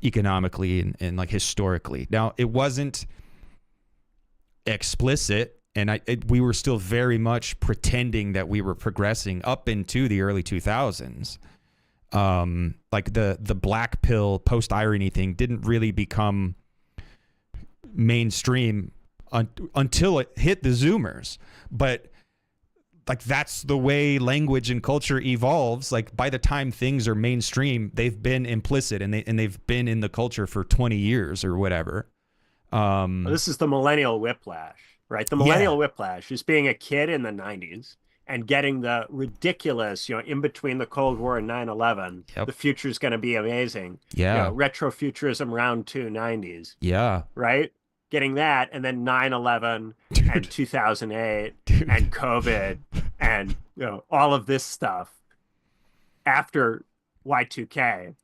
economically and like historically. Now, it wasn't explicit, and we were still very much pretending that we were progressing up into the early 2000s. Like the black pill post-irony thing didn't really become mainstream until it hit the Zoomers. But like, that's the way language and culture evolves. Like, by the time things are mainstream, they've been implicit and they've been in the culture for 20 years or whatever. This is the millennial whiplash, right? The millennial whiplash is being a kid in the 90s and getting the ridiculous, in between the Cold War and 9/11, the future is going to be amazing. Yeah. Retrofuturism round 2 90s. Yeah. Right? Getting that, and then 9/11 and 2008 and COVID and all of this stuff after Y2K.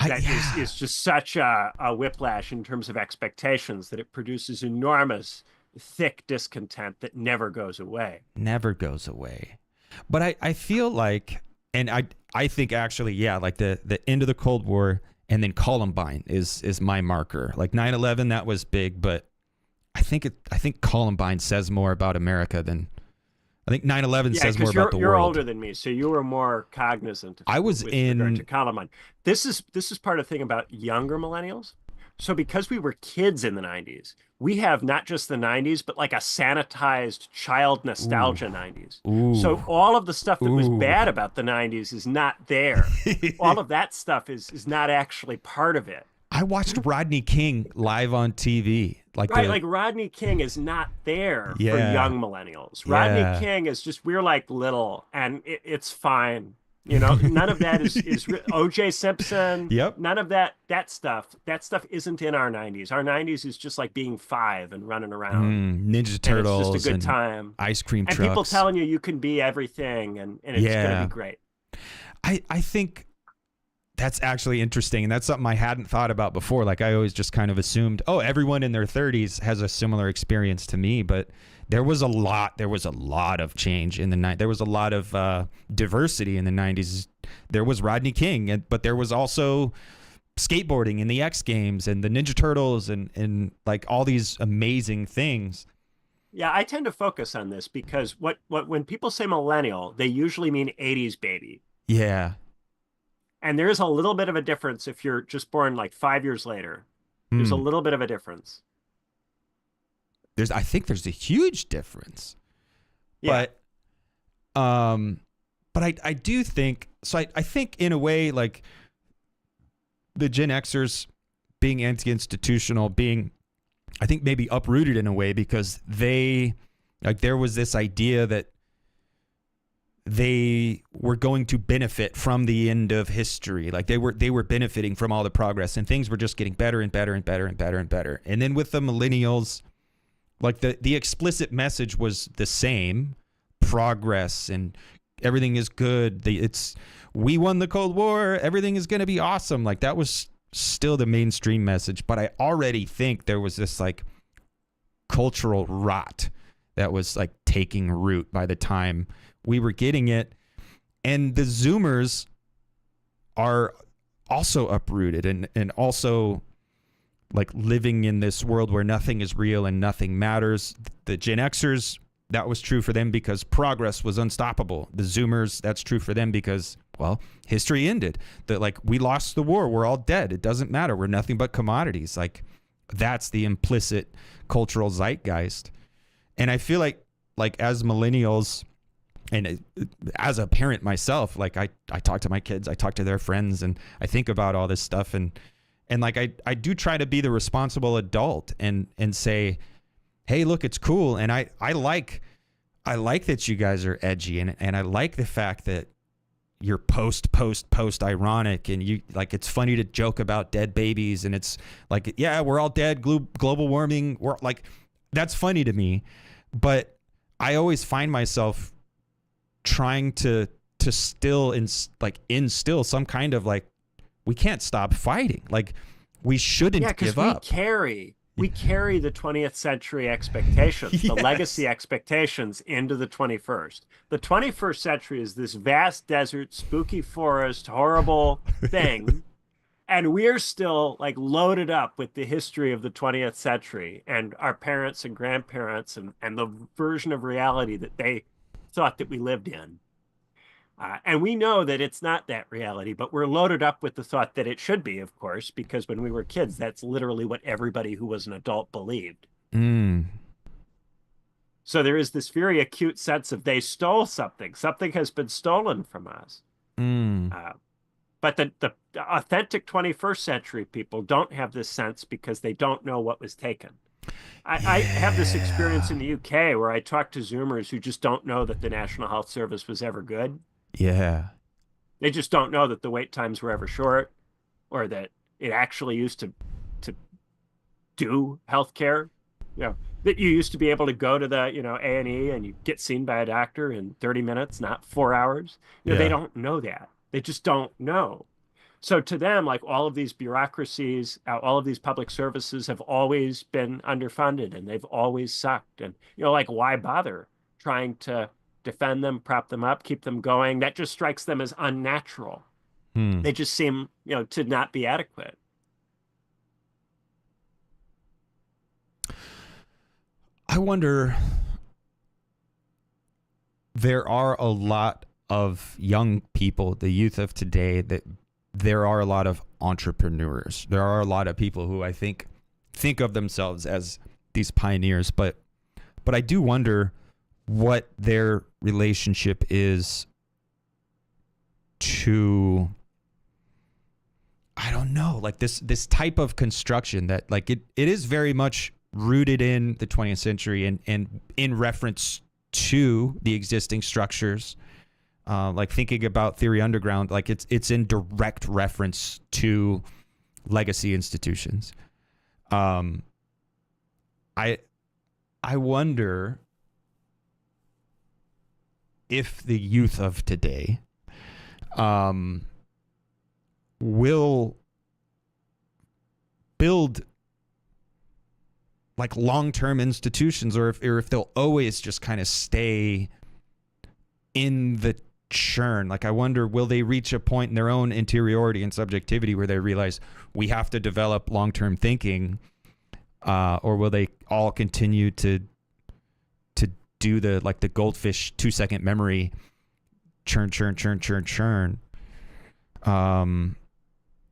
That is just such a whiplash in terms of expectations that it produces enormous, thick discontent that never goes away. Never goes away. But I feel like, and I think actually, like the end of the Cold War and then Columbine is my marker. Like 9/11, that was big, but I think Columbine says more about America than I think 9/11 says more about the world. You're older than me, so you were more cognizant. I was in to Columbine. This is part of the thing about younger millennials. So because we were kids in the 90s, we have not just the 90s, but like a sanitized child nostalgia 90s. So all of the stuff that was bad about the 90s is not there. All of that stuff is not actually part of it. I watched Rodney King live on TV. Like Rodney King is not there for young millennials. Rodney King is just, we're like little, and it's fine. None of that is OJ Simpson. Yep. None of that stuff. That stuff isn't in our 90s. Our 90s is just like being 5 and running around. Ninja And it's Turtles just a good and time. ice cream And trucks. people telling you can be everything and it's going to be great. I think that's actually interesting. And that's something I hadn't thought about before. Like I always just kind of assumed, oh, everyone in their 30s has a similar experience to me. But there was a lot of change in the 90s. There was a lot of diversity in the 90s. There was Rodney King, but there was also skateboarding and the X Games and the Ninja Turtles and like all these amazing things. Yeah, I tend to focus on this because when people say millennial, they usually mean 80s baby. Yeah. And there is a little bit of a difference if you're just born like 5 years later. There's a little bit of a difference. I think there's a huge difference. Yeah. But I do think, so I think in a way, like the Gen Xers being anti-institutional, being, I think maybe uprooted in a way because there was this idea that they were going to benefit from the end of history. Like they were benefiting from all the progress and things were just getting better and better and better and better and better. And then with the millennials, like the explicit message was the same, progress and everything is good. We won the Cold War. Everything is going to be awesome. Like that was still the mainstream message. But I already think there was this like cultural rot that was like taking root by the time we were getting it. And the Zoomers are also uprooted and also like living in this world where nothing is real and nothing matters. The Gen Xers, that was true for them because progress was unstoppable. The Zoomers, that's true for them because, well, history ended. We lost the war. We're all dead. It doesn't matter. We're nothing but commodities. Like that's the implicit cultural zeitgeist. And I feel like as millennials and as a parent myself, like I talk to my kids, I talk to their friends and I think about all this stuff. And like, I do try to be the responsible adult and say, hey, look, it's cool. And I like that you guys are edgy. And I like the fact that you're post ironic and you like, it's funny to joke about dead babies. And it's like, yeah, we're all dead. Global warming. We're like, that's funny to me. But I always find myself trying to still instill some kind of like, we can't stop fighting. Like we shouldn't give up. We carry the 20th century expectations, the legacy expectations into the 21st. The 21st century is this vast desert, spooky forest, horrible thing. And we're still like loaded up with the history of the 20th century and our parents and grandparents and the version of reality that they thought that we lived in. And we know that it's not that reality, but we're loaded up with the thought that it should be, of course, because when we were kids, that's literally what everybody who was an adult believed. So there is this very acute sense of they stole something. Something has been stolen from us. But the authentic 21st century people don't have this sense because they don't know what was taken. I have this experience in the UK where I talk to Zoomers who just don't know that the National Health Service was ever good. Yeah. They just don't know that the wait times were ever short or that it actually used to do healthcare. That you used to be able to go to the, A&E and you get seen by a doctor in 30 minutes, not 4 hours. They don't know that. They just don't know. So to them, like all of these bureaucracies, all of these public services have always been underfunded and they've always sucked. And, like why bother trying to defend them, prop them up, keep them going? That just strikes them as unnatural. They just seem, to not be adequate. I wonder, there are a lot of young people, the youth of today, that there are a lot of entrepreneurs. There are a lot of people who I think of themselves as these pioneers, but I do wonder what their relationship is to, I don't know, like this type of construction that like it is very much rooted in the 20th century and in reference to the existing structures. like thinking about Theory Underground, like it's in direct reference to legacy institutions. I wonder if the youth of today will build like long-term institutions, or if they'll always just kind of stay in the churn. Like, I wonder, will they reach a point in their own interiority and subjectivity where they realize we have to develop long-term thinking, or will they all continue to do the goldfish 2-second memory churn?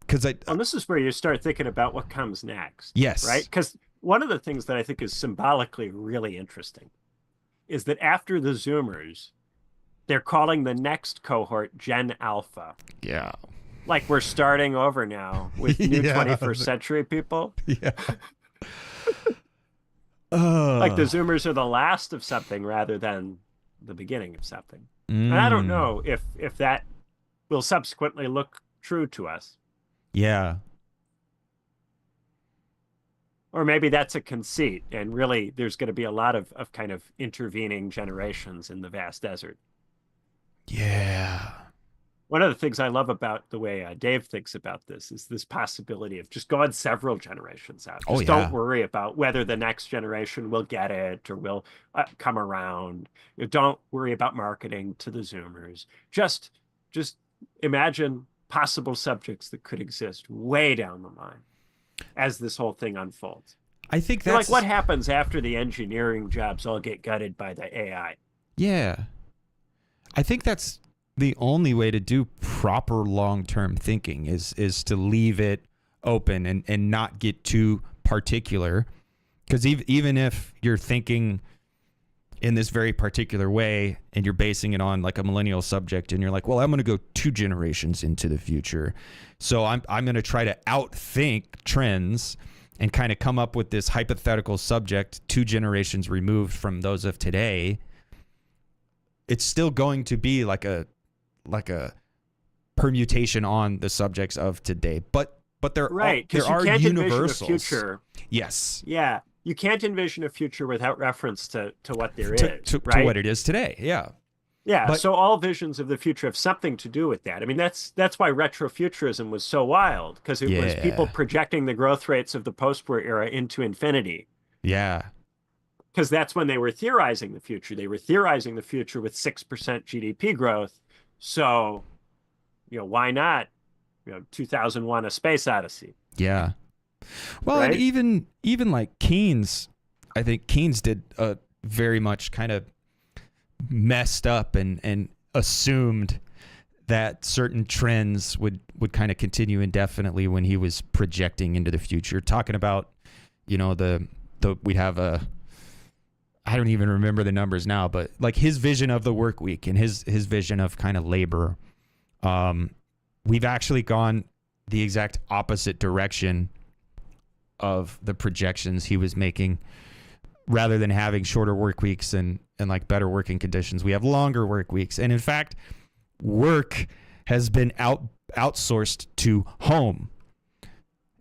Because and this is where you start thinking about what comes next. Yes. Right? Because one of the things that I think is symbolically really interesting is that after the Zoomers, they're calling the next cohort Gen Alpha. Yeah. Like, we're starting over now with new 21st century people. Yeah. Like, the Zoomers are the last of something rather than the beginning of something. And I don't know if that will subsequently look true to us. Yeah. Or maybe that's a conceit, and really there's going to be a lot of kind of intervening generations in the vast desert. Yeah. One of the things I love about the way Dave thinks about this is this possibility of just going several generations out. Just don't worry about whether the next generation will get it or will come around. Don't worry about marketing to the Zoomers. Just imagine possible subjects that could exist way down the line as this whole thing unfolds. I think that's like, what happens after the engineering jobs all get gutted by the AI? Yeah. I think that's the only way to do proper long-term thinking is to leave it open and not get too particular. Because even if you're thinking in this very particular way and you're basing it on like a millennial subject and you're like, well, I'm going to go 2 generations into the future. So I'm going to try to outthink trends and kind of come up with this hypothetical subject 2 generations removed from those of today. It's still going to be like a permutation on the subjects of today, but there right, there are can't universals. Envision a future. Yes. Yeah, you can't envision a future without reference to what there is, to what it is today. Yeah. Yeah. But, so all visions of the future have something to do with that. I mean, that's why retrofuturism was so wild, because it was people projecting the growth rates of the post-war era into infinity. Yeah. Because that's when they were theorizing the future. They were theorizing the future with 6% GDP growth. So, why not, 2001: A Space Odyssey? Yeah. Well, right? and even like Keynes, I think Keynes did a very much kind of messed up and assumed that certain trends would kind of continue indefinitely when he was projecting into the future, talking about, we'd have I don't even remember the numbers now, but like his vision of the work week and his vision of kind of labor, we've actually gone the exact opposite direction of the projections he was making. Rather than having shorter work weeks and like better working conditions, we have longer work weeks. And in fact, work has been outsourced to home.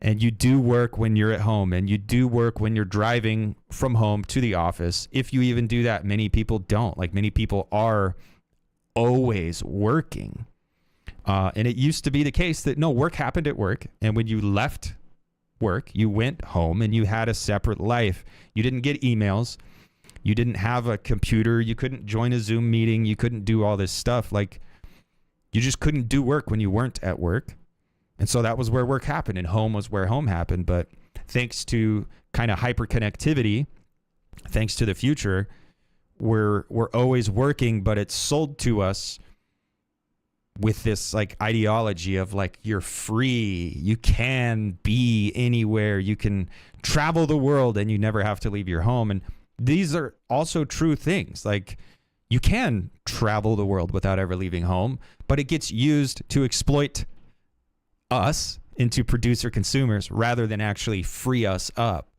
And you do work when you're at home, and you do work when you're driving from home to the office. If you even do that, many people don't. Like, many people are always working. And it used to be the case that, no, work happened at work. And when you left work, you went home and you had a separate life. You didn't get emails. You didn't have a computer. You couldn't join a Zoom meeting. You couldn't do all this stuff. Like, you just couldn't do work when you weren't at work. And so that was where work happened, and home was where home happened. But thanks to kind of hyperconnectivity, thanks to the future, we're always working, but it's sold to us with this like ideology of like, you're free, you can be anywhere, you can travel the world, and you never have to leave your home. And these are also true things. Like, you can travel the world without ever leaving home, but it gets used to exploit us into producer consumers rather than actually free us up.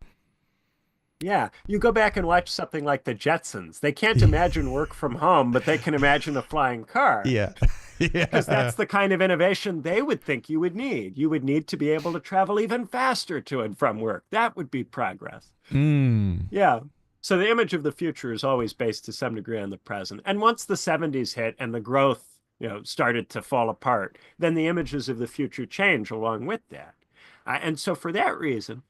Yeah, you go back and watch something like the Jetsons. They can't imagine work from home, but they can imagine a flying car. Yeah. Because Yeah. that's the kind of innovation they would think you would need. You would need to be able to travel even faster to and from work. That would be progress. Mm. Yeah. So the image of the future is always based to some degree on the present. And once the 70s hit and the growth, started to fall apart, then the images of the future change along with that. And so for that reason,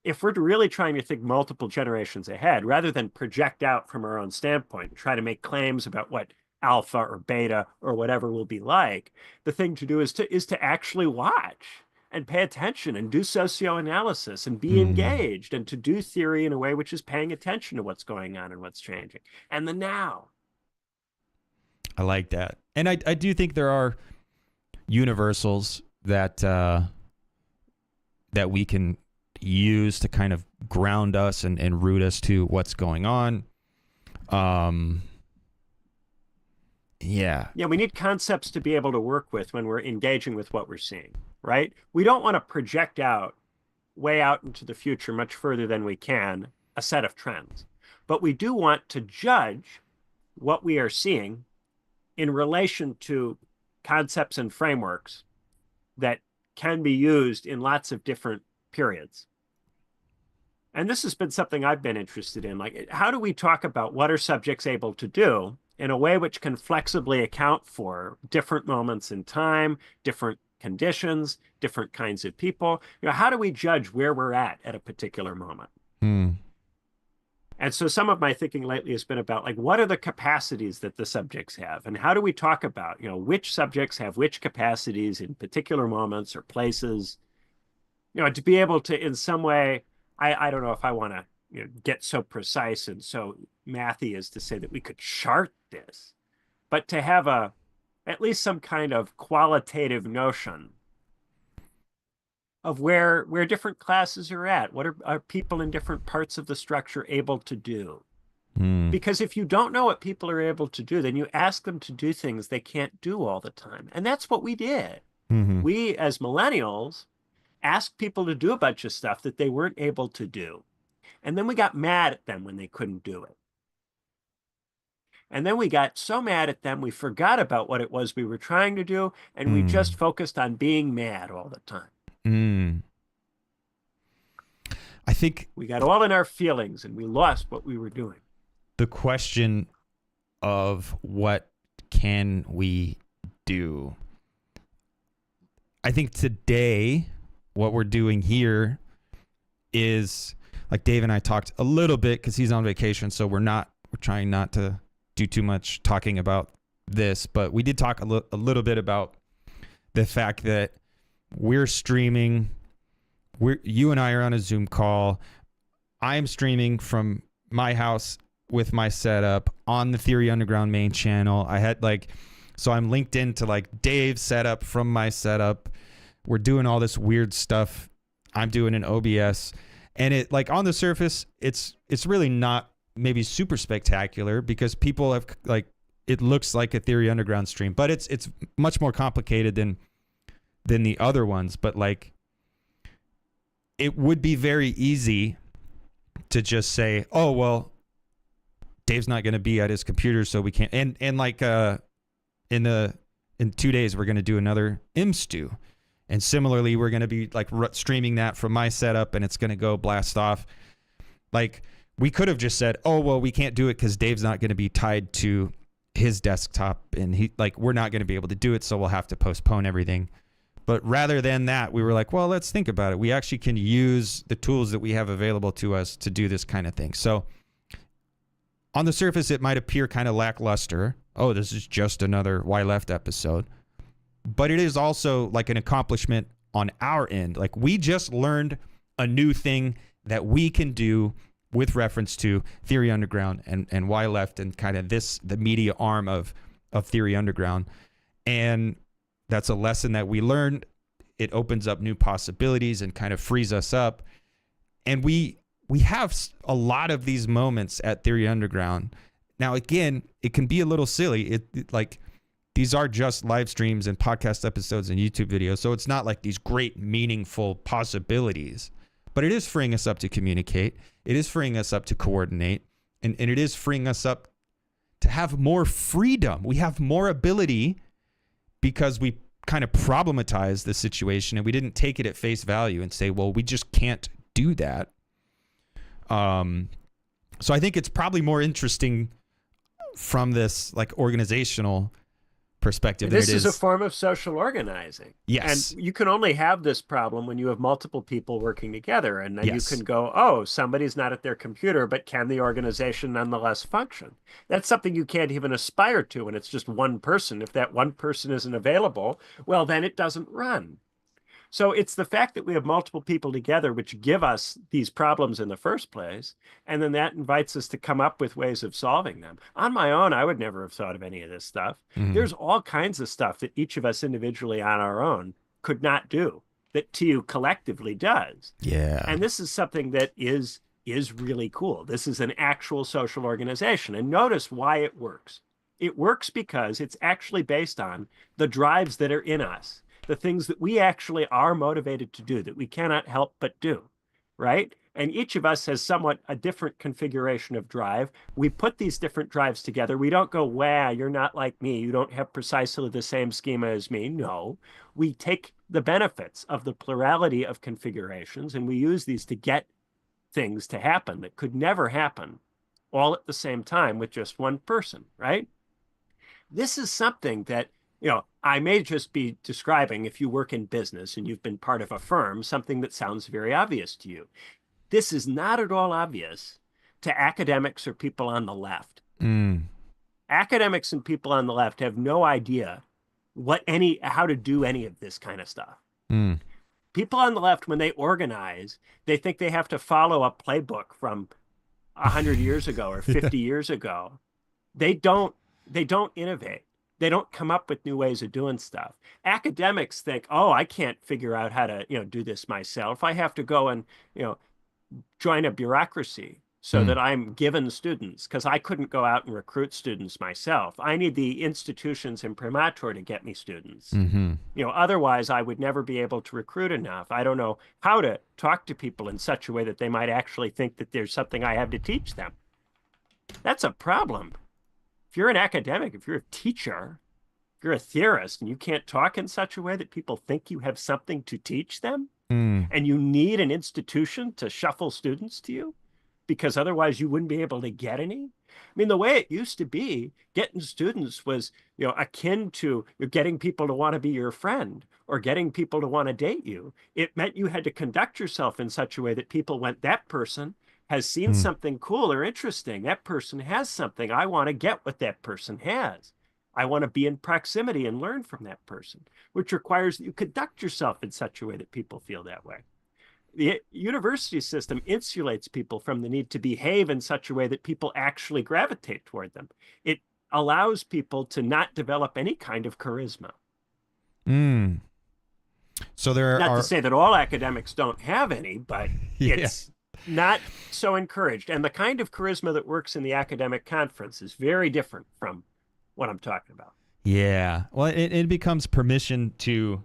if we're really trying to think multiple generations ahead, rather than project out from our own standpoint, try to make claims about what alpha or beta or whatever will be like, the thing to do is to actually watch and pay attention and do socioanalysis and be Mm. engaged and to do theory in a way which is paying attention to what's going on and what's changing. And the now. I like that. And I do think there are universals that that we can use to kind of ground us and root us to what's going on. Yeah. Yeah, we need concepts to be able to work with when we're engaging with what we're seeing, right? We don't want to project out way out into the future much further than we can a set of trends. But we do want to judge what we are seeing in relation to concepts and frameworks that can be used in lots of different periods. And this has been something I've been interested in. Like, how do we talk about what are subjects able to do in a way which can flexibly account for different moments in time, different conditions, different kinds of people? How do we judge where we're at a particular moment? Mm. And so some of my thinking lately has been about, like, what are the capacities that the subjects have? And how do we talk about, which subjects have which capacities in particular moments or places? To be able to, in some way, I don't know if I want to get so precise and so mathy as to say that we could chart this, but to have at least some kind of qualitative notion of where different classes are at. What are people in different parts of the structure able to do? Mm. Because if you don't know what people are able to do, then you ask them to do things they can't do all the time. And that's what we did. Mm-hmm. We, as millennials, asked people to do a bunch of stuff that they weren't able to do. And then we got mad at them when they couldn't do it. And then we got so mad at them, we forgot about what it was we were trying to do, and we just focused on being mad all the time. Mm. I think we got all in our feelings and we lost what we were doing. The question of what can we do? I think today, what we're doing here is, like Dave and I talked a little bit because he's on vacation, so we're trying not to do too much talking about this, but we did talk a little bit about the fact that we're streaming. You and I are on a Zoom call. I am streaming from my house with my setup on the Theory Underground main channel. So I'm linked into Dave's setup from my setup. We're doing all this weird stuff. I'm doing an OBS, and it on the surface, it's really not maybe super spectacular because people have it looks like a Theory Underground stream, but it's much more complicated than the other ones. But it would be very easy to just say, oh, well, Dave's not going to be at his computer, so we can't. And in 2 days, we're going to do another IMSTU. And similarly, we're going to be streaming that from my setup, and it's going to go blast off. We could have just said, oh, well, we can't do it because Dave's not going to be tied to his desktop, and we're not going to be able to do it, so we'll have to postpone everything. But rather than that, we were like, well, let's think about it. We actually can use the tools that we have available to us to do this kind of thing. So on the surface, it might appear kind of lackluster. Oh, this is just another Why Left episode. But it is also an accomplishment on our end. We just learned a new thing that we can do with reference to Theory Underground and Why Left and kind of the media arm of Theory Underground. And that's a lesson that we learned. It opens up new possibilities and kind of frees us up. And we have a lot of these moments at Theory Underground. Now, again, it can be a little silly. These are just live streams and podcast episodes and YouTube videos. So it's not these great, meaningful possibilities. but it is freeing us up to communicate. It is freeing us up to coordinate, and it is freeing us up to have more freedom. We have more ability because we kind of problematize the situation and we didn't take it at face value and say, well, we just can't do that. So I think it's probably more interesting from this like organizational perspective. This is a form of social organizing. Yes. And you can only have this problem when you have multiple people working together. And then Yes. you can go, oh, somebody's not at their computer, but can the organization nonetheless function? That's something you can't even aspire to when it's just one person. If that one person isn't available, well, then it doesn't run. So it's the fact that we have multiple people together which give us these problems in the first place, and then that invites us to come up with ways of solving them. On my own, I would never have thought of any of this stuff. Mhm. There's all kinds of stuff that each of us individually on our own could not do that TU collectively does. Yeah. And this is something that is really cool. This is an actual social organization. And notice why it works. It works because it's actually based on the drives that are in us, the things that we actually are motivated to do, that we cannot help but do, right? And each of us has somewhat a different configuration of drive. We put these different drives together. We don't go, wow, you're not like me. You don't have precisely the same schema as me. No, we take the benefits of the plurality of configurations and we use these to get things to happen that could never happen all at the same time with just one person, right? This is something that, I may just be describing, if you work in business and you've been part of a firm, something that sounds very obvious to you. This is not at all obvious to academics or people on the left. Academics and people on the left have no idea how to do any of this kind of stuff. People on the left, when they organize, they think they have to follow a playbook from 100 years ago or 50 years ago. They don't innovate. They don't come up with new ways of doing stuff. Academics think, oh, I can't figure out how to, do this myself. I have to go and, join a bureaucracy so that I'm given students, because I couldn't go out and recruit students myself. I need the institutions imprimatur to get me students. Otherwise I would never be able to recruit enough. I don't know how to talk to people in such a way that they might actually think that there's something I have to teach them. That's a problem. If you're an academic, if you're a teacher, if you're a theorist, and you can't talk in such a way that people think you have something to teach them, and you need an institution to shuffle students to you, because otherwise you wouldn't be able to get any. I mean, the way it used to be, getting students was, akin to getting people to want to be your friend or getting people to want to date you. It meant you had to conduct yourself in such a way that people went, that person has seen something cool or interesting. That person has something. I want to get what that person has. I want to be in proximity and learn from that person, which requires that you conduct yourself in such a way that people feel that way. The university system insulates people from the need to behave in such a way that people actually gravitate toward them. It allows people to not develop any kind of charisma. So there not are... to say that all academics don't have any, but it's not so encouraged. And the kind of charisma that works in the academic conference is very different from what I'm talking about. Yeah. Well, it becomes permission to...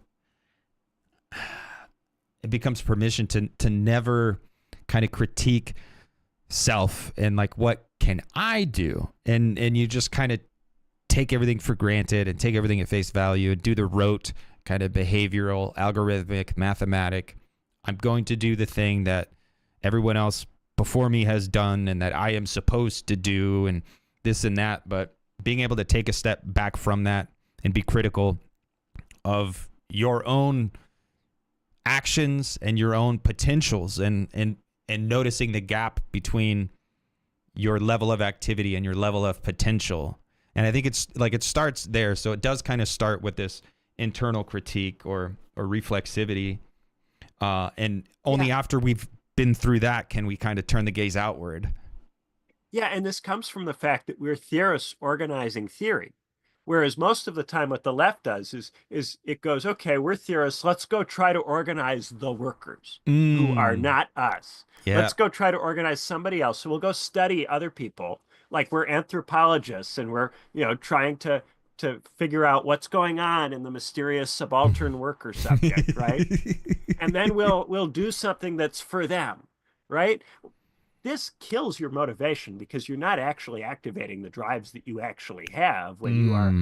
It becomes permission to never kind of critique self and like, what can I do? And you just kind of take everything for granted and take everything at face value and do the rote kind of behavioral, algorithmic, mathematic. I'm going to do the thing that everyone else before me has done and that I am supposed to do and this and that. But being able to take a step back from that and be critical of your own actions and your own potentials and noticing the gap between your level of activity and your level of potential. And I think it's like it starts there. So it does kind of start with this internal critique or reflexivity. And only after we've been through that can we kind of turn the gaze outward. Yeah, and this comes from the fact that we're theorists organizing theory. Whereas most of the time what the left does is it goes, okay, we're theorists, let's go try to organize the workers who are not us. Yeah. Let's go try to organize somebody else. So we'll go study other people, like we're anthropologists and we're, trying to to figure out what's going on in the mysterious subaltern worker subject, right? And then we'll do something that's for them, right? This kills your motivation because you're not actually activating the drives that you actually have when you are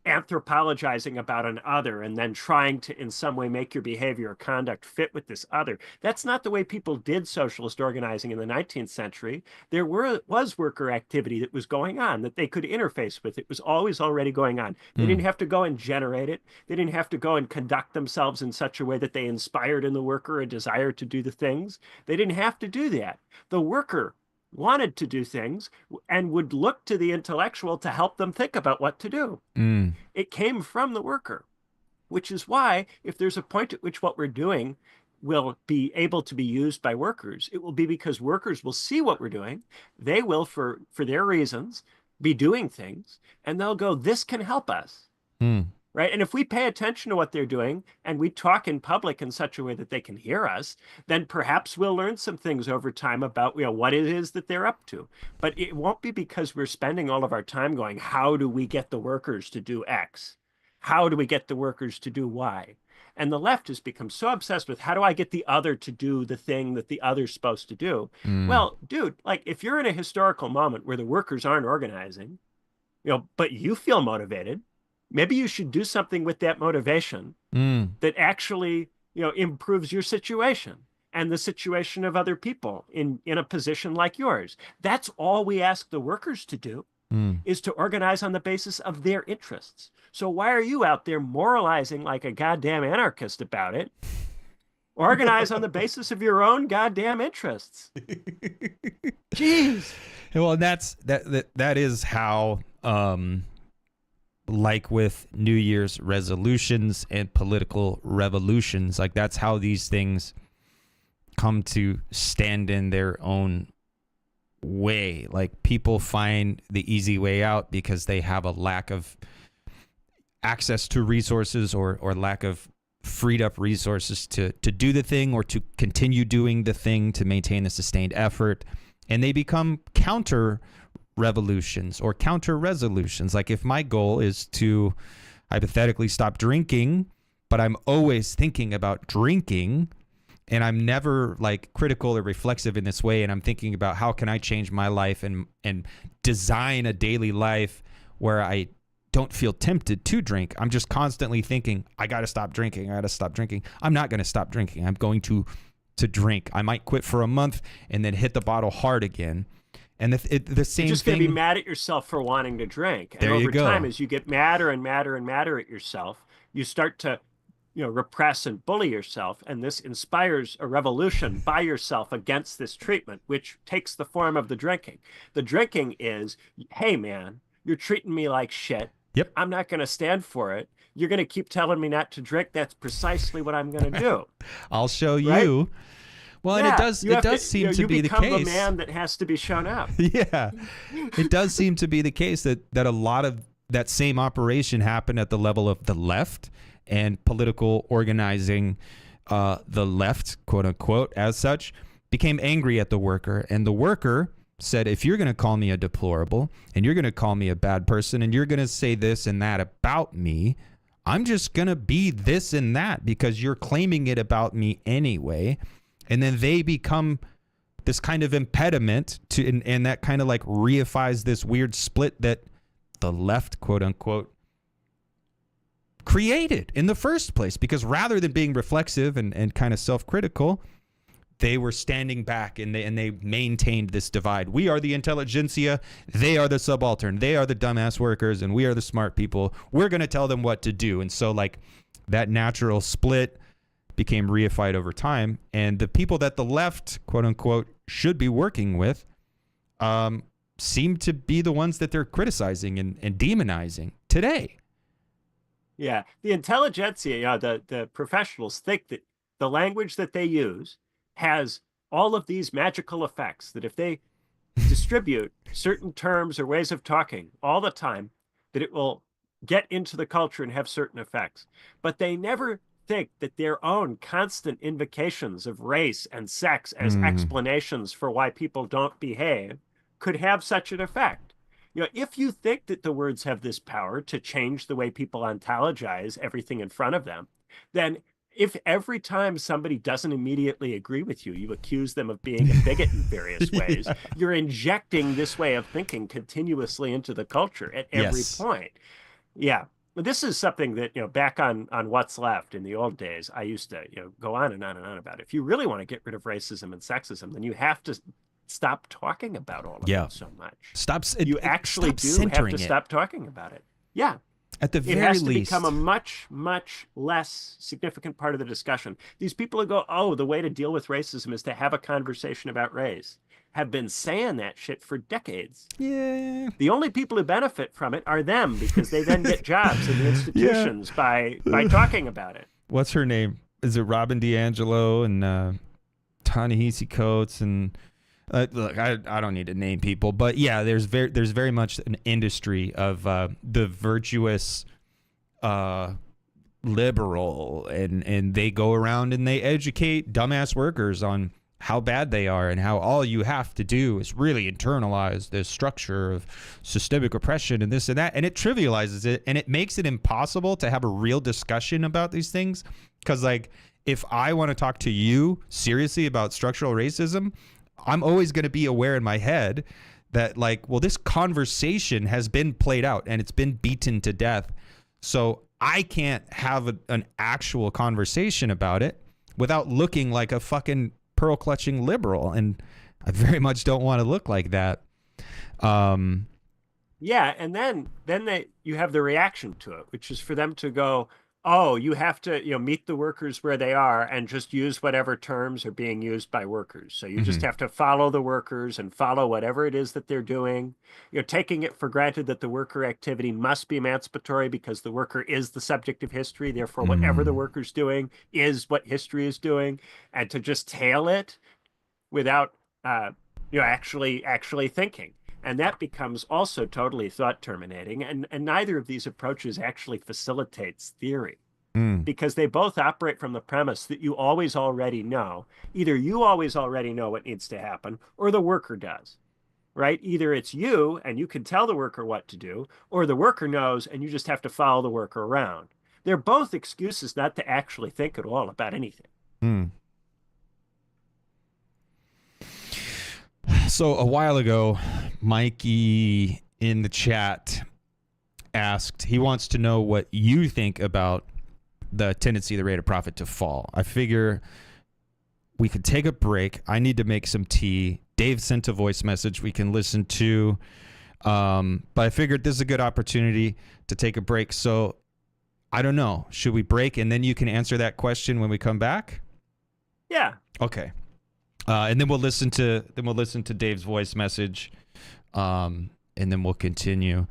anthropologizing about an other and then trying to in some way make your behavior or conduct fit with this other. That's not the way people did socialist organizing in the 19th century. There was worker activity that was going on that they could interface with. It was always already going on. They didn't have to go and generate it. They didn't have to go and conduct themselves in such a way that they inspired in the worker a desire to do the things. They didn't have to do that. The worker wanted to do things and would look to the intellectual to help them think about what to do. It came from the worker, which is why if there's a point at which what we're doing will be able to be used by workers, it will be because workers will see what we're doing. They will, for their reasons, be doing things, and they'll go, this can help us. Right? And if we pay attention to what they're doing and we talk in public in such a way that they can hear us, then perhaps we'll learn some things over time about what it is that they're up to. But it won't be because we're spending all of our time going, how do we get the workers to do X? How do we get the workers to do Y? And the left has become so obsessed with how do I get the other to do the thing that the other's supposed to do? Well, dude, like if you're in a historical moment where the workers aren't organizing, but you feel motivated, maybe you should do something with that motivation that actually, improves your situation and the situation of other people in a position like yours. That's all we ask the workers to do, is to organize on the basis of their interests. So why are you out there moralizing like a goddamn anarchist about it? Organize on the basis of your own goddamn interests. Jeez. Well, that is how like with New Year's resolutions and political revolutions, like that's how these things come to stand in their own way. Like people find the easy way out because they have a lack of access to resources or lack of freed up resources to do the thing or to continue doing the thing to maintain a sustained effort. And they become counter revolutions or counter resolutions. Like if my goal is to hypothetically stop drinking, but I'm always thinking about drinking and I'm never like critical or reflexive in this way, and I'm thinking about how can I change my life and design a daily life where I don't feel tempted to drink. I'm just constantly thinking, I got to stop drinking. I got to stop drinking. I'm not going to stop drinking. I'm going to drink. I might quit for a month and then hit the bottle hard again. And the same thing. You're just going to be mad at yourself for wanting to drink. And there you over go. time, as you get madder and madder and madder at yourself, you start to repress and bully yourself. And this inspires a revolution by yourself against this treatment, which takes the form of the drinking. The drinking is, hey, man, you're treating me like shit. Yep. I'm not going to stand for it. You're going to keep telling me not to drink. That's precisely what I'm going to do. I'll show right? you. Well, yeah, and it does seem to be the case. You become the man that has to be shown up. Yeah. It does seem to be the case that a lot of that same operation happened at the level of the left and political organizing. The left, quote unquote, as such, became angry at the worker, and the worker said, if you're going to call me a deplorable and you're going to call me a bad person and you're going to say this and that about me, I'm just going to be this and that because you're claiming it about me anyway. And then they become this kind of impediment to, and that kind of like reifies this weird split that the left, quote unquote, created in the first place. Because rather than being reflexive and kind of self-critical, they were standing back and they maintained this divide. We are the intelligentsia. They are the subaltern. They are the dumbass workers, and we are the smart people. We're going to tell them what to do. And so like that natural split became reified over time. And the people that the left, quote unquote, should be working with seem to be the ones that they're criticizing and demonizing today. Yeah. The intelligentsia, the professionals think that the language that they use has all of these magical effects, that if they distribute certain terms or ways of talking all the time, that it will get into the culture and have certain effects. But they never think that their own constant invocations of race and sex as explanations for why people don't behave could have such an effect. if you think that the words have this power to change the way people ontologize everything in front of them, then if every time somebody doesn't immediately agree with you, you accuse them of being a bigot in various ways, you're injecting this way of thinking continuously into the culture at every point. Yeah. This is something that, back on What's Left in the old days, I used to, go on and on and on about. If you really want to get rid of racism and sexism, then you have to stop talking about all of it so much. You actually do have to stop talking about it. Yeah. At the very least, it has to become a much, much less significant part of the discussion. These people who go, oh, the way to deal with racism is to have a conversation about race, have been saying that shit for decades. Yeah. The only people who benefit from it are them, because they then get jobs in the institutions by talking about it. What's her name? Is it Robin DiAngelo and Ta-Nehisi Coates and look, I don't need to name people, but yeah, there's very much an industry of the virtuous liberal, and they go around and they educate dumbass workers on how bad they are and how all you have to do is really internalize this structure of systemic oppression and this and that, and it trivializes it, and it makes it impossible to have a real discussion about these things. Because like, if I want to talk to you seriously about structural racism, I'm always going to be aware in my head that like, well, this conversation has been played out and it's been beaten to death. So I can't have an actual conversation about it without looking like a fucking pearl clutching liberal. And I very much don't want to look like that. Yeah. And then you have the reaction to it, which is for them to go, oh, you have to, meet the workers where they are and just use whatever terms are being used by workers. So you just have to follow the workers and follow whatever it is that they're doing. You're taking it for granted that the worker activity must be emancipatory because the worker is the subject of history. Therefore, whatever the worker's doing is what history is doing. And to just tail it without, actually thinking. And that becomes also totally thought terminating. And neither of these approaches actually facilitates theory, because they both operate from the premise that you always already know. Either you always already know what needs to happen, or the worker does, right? Either it's you and you can tell the worker what to do, or the worker knows and you just have to follow the worker around. They're both excuses not to actually think at all about anything. So a while ago, Mikey in the chat asked, he wants to know what you think about the tendency of the rate of profit to fall. I figure we could take a break. I need to make some tea. Dave sent a voice message we can listen to. But I figured this is a good opportunity to take a break. So I don't know. Should we break and then you can answer that question when we come back? Yeah. Okay. And then we'll listen to Dave's voice message, and then we'll continue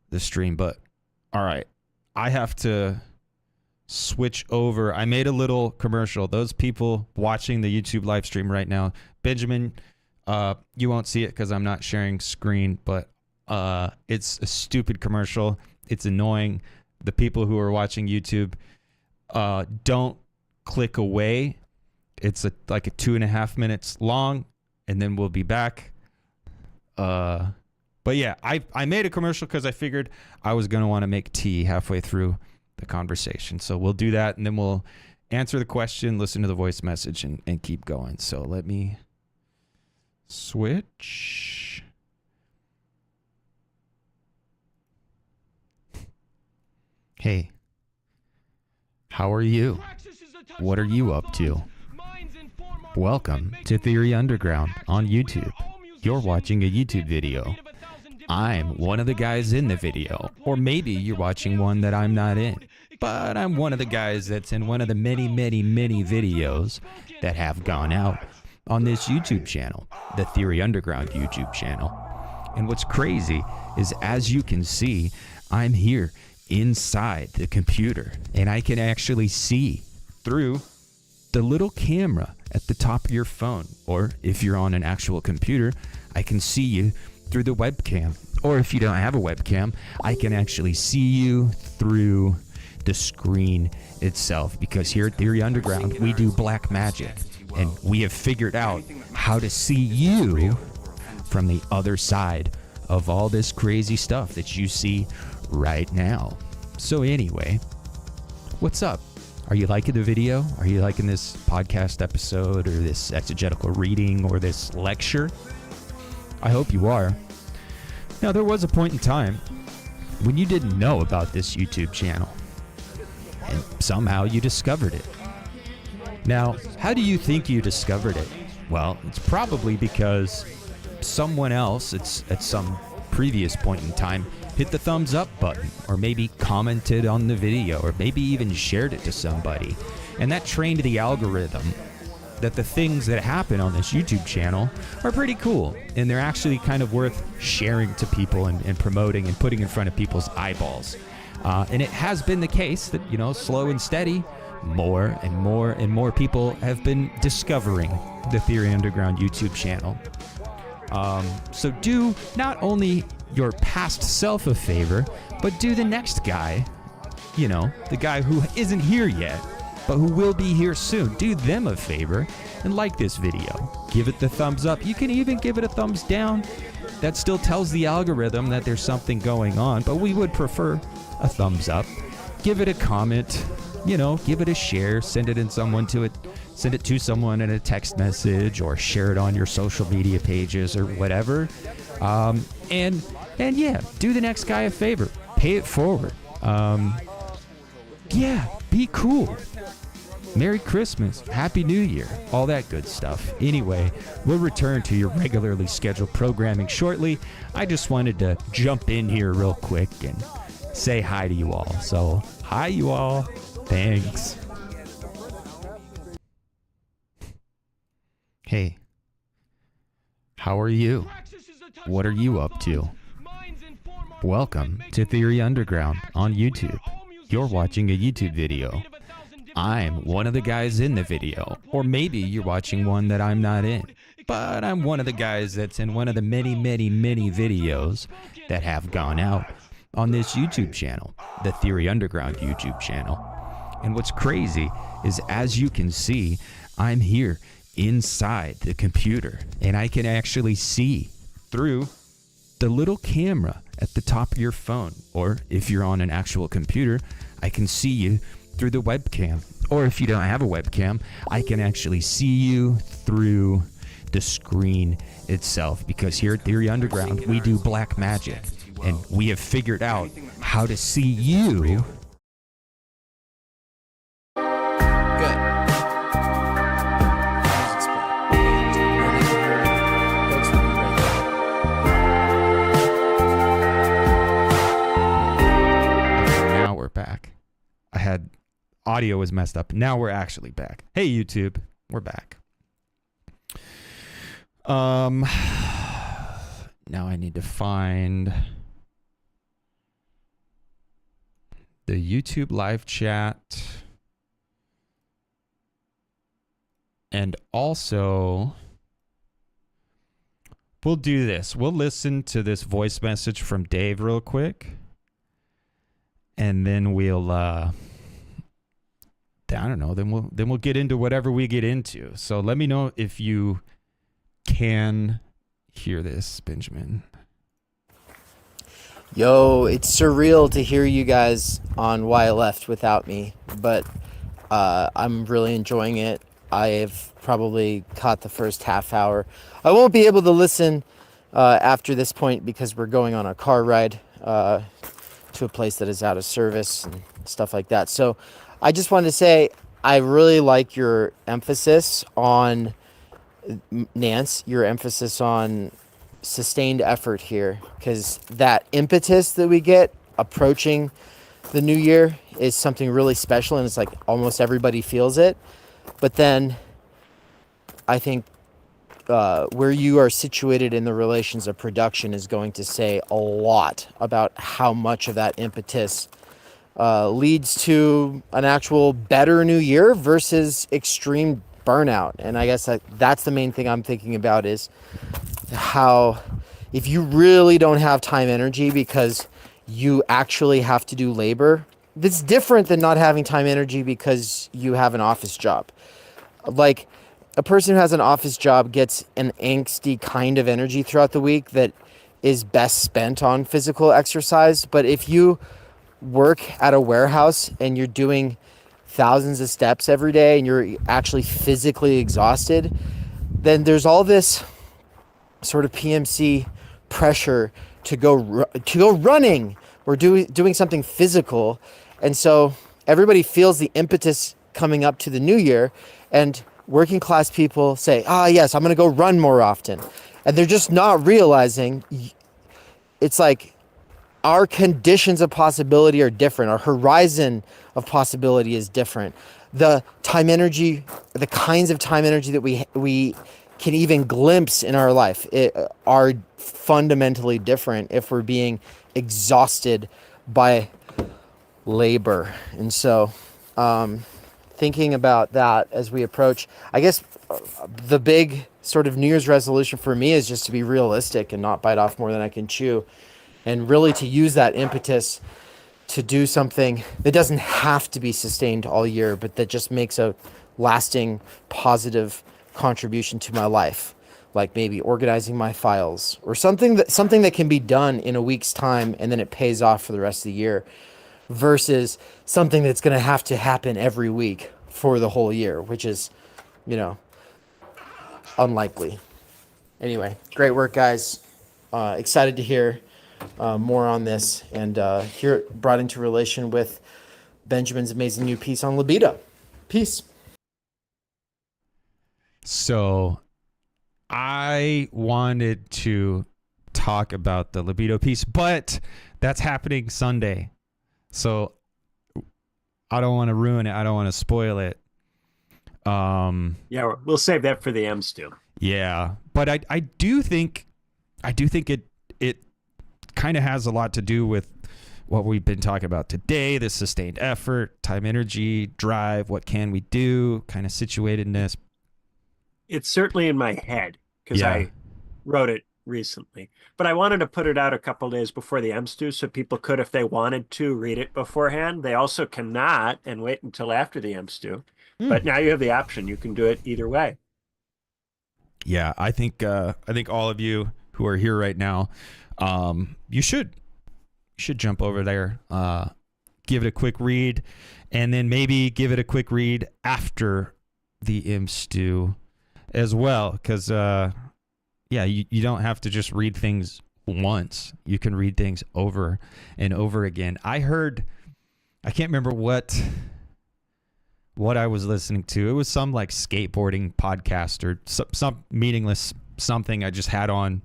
the stream. But all right, I have to switch over. I made a little commercial. Those people watching the YouTube live stream right now, Benjamin, you won't see it because I'm not sharing screen, but it's a stupid commercial. It's annoying. The people who are watching YouTube, don't click away. It's like a 2.5 minutes long, and then we'll be back. But yeah, I made a commercial because I figured I was going to want to make tea halfway through the conversation. So we'll do that, and then we'll answer the question, listen to the voice message, and keep going. So let me switch. Hey, how are you? What are you up to? Welcome to Theory Underground on YouTube. You're watching a YouTube video. I'm one of the guys in the video, or maybe you're watching one that I'm not in, but I'm one of the guys that's in one of the many, many, many videos that have gone out on this YouTube channel, the Theory Underground YouTube channel. And what's crazy is, as you can see, I'm here inside the computer, and I can actually see through the little camera at the top of your phone, or if you're on an actual computer, I can see you through the webcam. Or if you don't have a webcam, I can actually see you through the screen itself, because here at Theory Underground, we do black magic, and we have figured out how to see you from the other side of all this crazy stuff that you see right now. So anyway, what's up? Are you liking the video? Are you liking this podcast episode or this exegetical reading or this lecture? I hope you are. Now, there was a point in time when you didn't know about this YouTube channel, and somehow you discovered it. Now, how do you think you discovered it? Well, it's probably because someone else at some previous point in time hit the thumbs up button, or maybe commented on the video, or maybe even shared it to somebody. And that trained the algorithm that the things that happen on this YouTube channel are pretty cool, and they're actually kind of worth sharing to people and promoting and putting in front of people's eyeballs. And it has been the case that, slow and steady, more and more and more people have been discovering the Theory Underground YouTube channel. So do not only your past self a favor, but do the next guy, the guy who isn't here yet, but who will be here soon. Do them a favor and like this video. Give it the thumbs up. You can even give it a thumbs down. That still tells the algorithm that there's something going on, but we would prefer a thumbs up. Give it a comment, give it a share, send it to someone in a text message, or share it on your social media pages or whatever. And yeah, do the next guy a favor. Pay it forward. Yeah, be cool. Merry Christmas, Happy New Year, all that good stuff. Anyway, we'll return to your regularly scheduled programming shortly. I just wanted to jump in here real quick and say hi to you all. So, hi you all. Thanks. Hey, how are you? What are you up to? Welcome to Theory Underground on YouTube. You're watching a YouTube video. I'm one of the guys in the video, or maybe you're watching one that I'm not in, but I'm one of the guys that's in one of the many, many, many videos that have gone out on this YouTube channel, the Theory Underground YouTube channel. And what's crazy is, as you can see, I'm here inside the computer, and I can actually see through the little camera at the top of your phone, or if you're on an actual computer, I can see you through the webcam. Or if you don't have a webcam, I can actually see you through the screen itself, because here at Theory Underground, we do black magic, and we have figured out how to see you. Back. Audio was messed up. Now we're actually back. Hey YouTube, we're back. Now I need to find the YouTube live chat, and also we'll do this. We'll listen to this voice message from Dave real quick. And then we'll, I don't know. Then we'll get into whatever we get into. So let me know if you can hear this, Benjamin. Yo, it's surreal to hear you guys on Why I Left without me, but I'm really enjoying it. I've probably caught the first half hour. I won't be able to listen after this point because we're going on a car ride to a place that is out of service and stuff like that. So I just wanted to say I really like your emphasis on, Nance, your emphasis on sustained effort here, because that impetus that we get approaching the new year is something really special, and it's like almost everybody feels it. But then I think where you are situated in the relations of production is going to say a lot about how much of that impetus leads to an actual better new year versus extreme burnout. And I guess that's the main thing I'm thinking about, is how if you really don't have time energy because you actually have to do labor, that's different than not having time energy because you have an office job. Like, a person who has an office job gets an angsty kind of energy throughout the week that is best spent on physical exercise. But if you work at a warehouse and you're doing thousands of steps every day and you're actually physically exhausted, then there's all this sort of PMC pressure to go running or doing something physical. And so everybody feels the impetus coming up to the new year, and working class people say, yes, I'm going to go run more often. And they're just not realizing it's like our conditions of possibility are different. Our horizon of possibility is different. The time energy, the kinds of time energy that we can even glimpse in our life are fundamentally different if we're being exhausted by labor. And so thinking about that as we approach, I guess the big sort of New Year's resolution for me is just to be realistic and not bite off more than I can chew, and really to use that impetus to do something that doesn't have to be sustained all year, but that just makes a lasting positive contribution to my life, like maybe organizing my files or something that can be done in a week's time and then it pays off for the rest of the year, versus something that's going to have to happen every week for the whole year, which is, unlikely. Anyway, great work, guys. Excited to hear more on this and hear it brought into relation with Benjamin's amazing new piece on libido. Peace. So I wanted to talk about the libido piece, but that's happening Sunday. So I don't want to ruin it. I don't want to spoil it. Yeah, we'll save that for the M's too. Yeah, but I do think it kind of has a lot to do with what we've been talking about today, the sustained effort, time, energy, drive, what can we do, kind of situatedness. It's certainly in my head because I wrote it recently, but I wanted to put it out a couple days before the M's do, so people could, if they wanted to, read it beforehand. They also cannot and wait until after the M's do. But now you have the option. You can do it either way. Yeah, I think all of you who are here right now, you should jump over there, give it a quick read, and then maybe give it a quick read after the IMSTU as well, because you don't have to just read things once. You can read things over and over again. I can't remember what I was listening to. It was some like skateboarding podcast or some meaningless something I just had on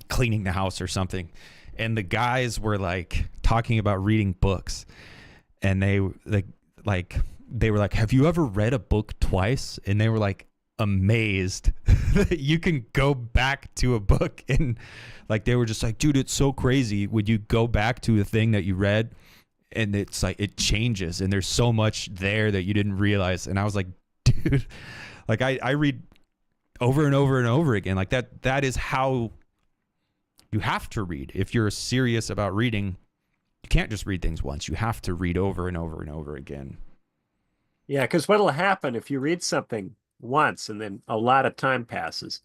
cleaning the house or something. And the guys were like talking about reading books, and they were like, have you ever read a book twice? And they were like amazed that you can go back to a book, and like they were just like, dude, it's so crazy. Would you go back to a thing that you read? And it's like, it changes, and there's so much there that you didn't realize. And I was like, dude, like I read over and over and over again. Like that is how you have to read. If you're serious about reading, you can't just read things once. You have to read over and over and over again. Yeah, because what'll happen if you read something once and then a lot of time passes,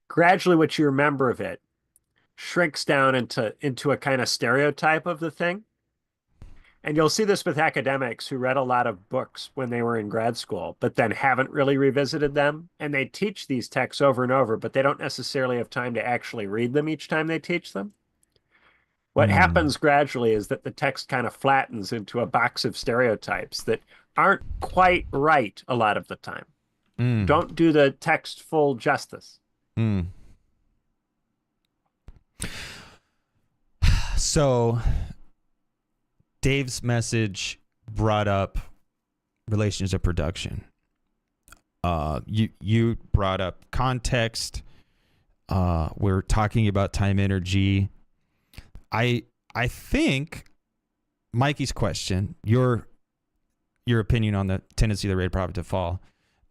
gradually what you remember of it shrinks down into a kind of stereotype of the thing. And you'll see this with academics who read a lot of books when they were in grad school, but then haven't really revisited them. And they teach these texts over and over, but they don't necessarily have time to actually read them each time they teach them. What happens gradually is that the text kind of flattens into a box of stereotypes that aren't quite right a lot of the time. Don't do the text full justice. So Dave's message brought up relations of production. You brought up context. We're talking about time, energy. I think Mikey's question, your opinion on the tendency of the rate of profit to fall.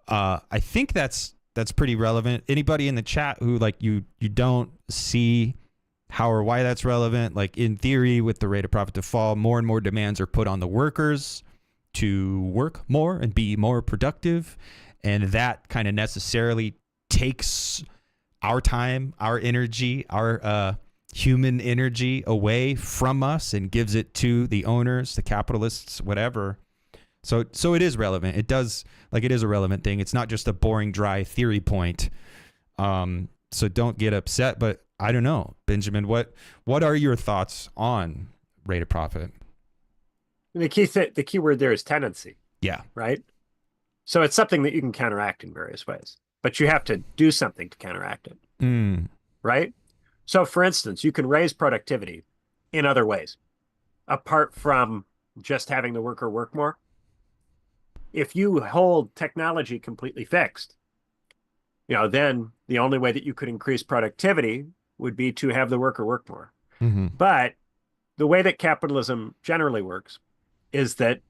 I think that's pretty relevant. Anybody in the chat who like you don't see how or why that's relevant? Like in theory, with the rate of profit to fall, more and more demands are put on the workers to work more and be more productive, and that kind of necessarily takes our time, our energy, our human energy away from us and gives it to the owners, the capitalists, whatever. So it is relevant. It does, like, it is a relevant thing. It's not just a boring, dry theory point. So don't get upset. But I don't know, Benjamin, what are your thoughts on rate of profit? The key word there is tendency. Yeah. Right. So it's something that you can counteract in various ways, but you have to do something to counteract it. Right. So, for instance, you can raise productivity in other ways, apart from just having the worker work more. If you hold technology completely fixed, then the only way that you could increase productivity would be to have the worker work more. But the way that capitalism generally works is that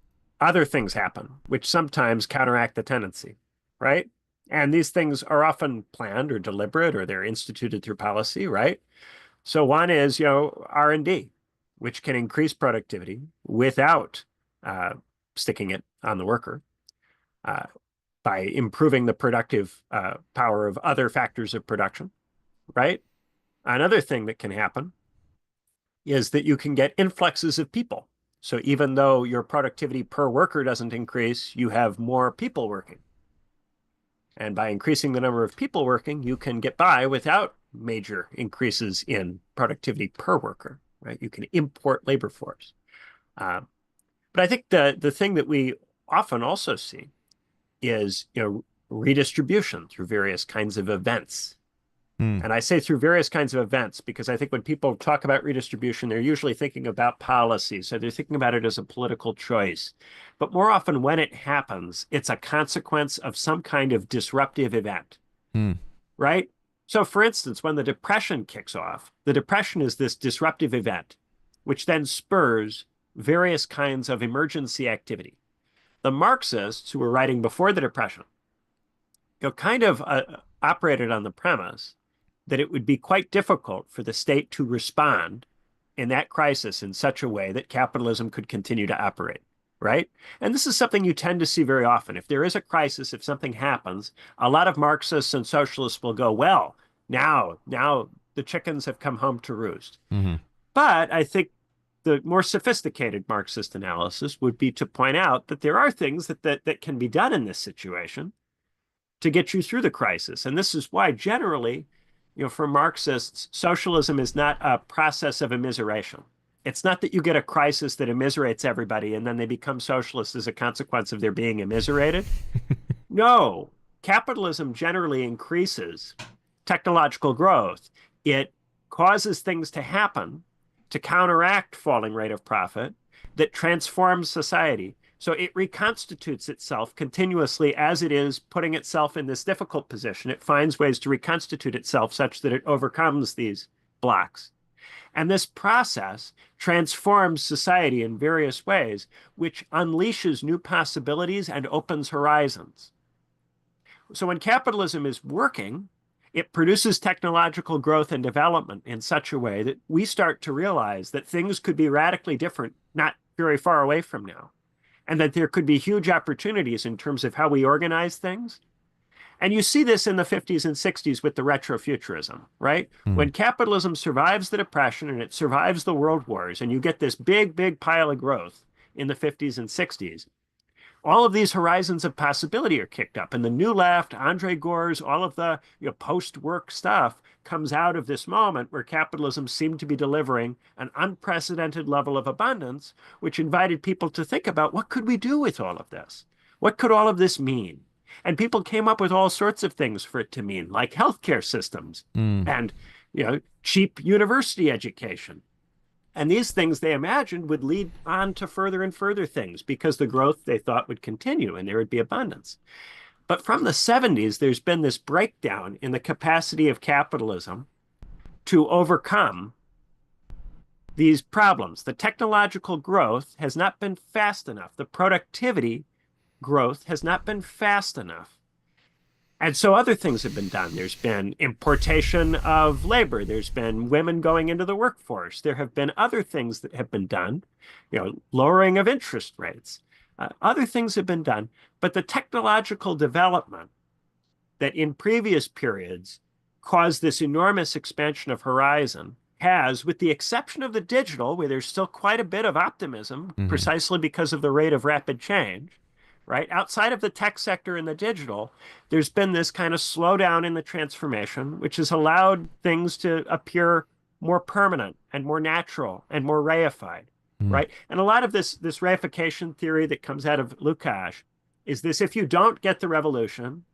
other things happen, which sometimes counteract the tendency, right? And these things are often planned or deliberate, or they're instituted through policy, right? So one is, R&D, which can increase productivity without sticking it on the worker by improving the productive power of other factors of production, right? Another thing that can happen is that you can get influxes of people. So even though your productivity per worker doesn't increase, you have more people working. And by increasing the number of people working, you can get by without major increases in productivity per worker, right? You can import labor force. But I think the thing that we often also see is, redistribution through various kinds of events. And I say through various kinds of events because I think when people talk about redistribution, they're usually thinking about policy. So they're thinking about it as a political choice. But more often when it happens, it's a consequence of some kind of disruptive event, right? So for instance, when the Depression kicks off, the Depression is this disruptive event, which then spurs various kinds of emergency activity. The Marxists who were writing before the Depression, kind of operated on the premise that it would be quite difficult for the state to respond in that crisis in such a way that capitalism could continue to operate, right? And this is something you tend to see very often. If there is a crisis, if something happens, a lot of Marxists and socialists will go, well, now the chickens have come home to roost. But I think the more sophisticated Marxist analysis would be to point out that there are things that can be done in this situation to get you through the crisis. And this is why generally, for Marxists, socialism is not a process of immiseration. It's not that you get a crisis that immiserates everybody and then they become socialists as a consequence of their being immiserated. No, capitalism generally increases technological growth. It causes things to happen to counteract falling rate of profit that transforms society. So it reconstitutes itself continuously as it is putting itself in this difficult position. It finds ways to reconstitute itself such that it overcomes these blocks. And this process transforms society in various ways, which unleashes new possibilities and opens horizons. So when capitalism is working, it produces technological growth and development in such a way that we start to realize that things could be radically different, not very far away from now. And that there could be huge opportunities in terms of how we organize things. And you see this in the 50s and 60s with the retrofuturism, right? When capitalism survives the Depression and it survives the world wars, and you get this big pile of growth in the 50s and 60s, all of these horizons of possibility are kicked up. And the New Left, Andre Gore's, all of the post-work stuff comes out of this moment where capitalism seemed to be delivering an unprecedented level of abundance, which invited people to think about what could we do with all of this? What could all of this mean? And people came up with all sorts of things for it to mean, like healthcare systems and cheap university education. And these things they imagined would lead on to further and further things because the growth they thought would continue and there would be abundance. But from the 70s, there's been this breakdown in the capacity of capitalism to overcome these problems. The technological growth has not been fast enough. The productivity growth has not been fast enough. And so other things have been done. There's been importation of labor. There's been women going into the workforce. There have been other things that have been done, lowering of interest rates. Other things have been done. But the technological development that in previous periods caused this enormous expansion of horizon has, with the exception of the digital, where there's still quite a bit of optimism, precisely because of the rate of rapid change, right? Outside of the tech sector and the digital, there's been this kind of slowdown in the transformation, which has allowed things to appear more permanent and more natural and more reified, right? And a lot of this reification theory that comes out of Lukács is this: if you don't get the revolution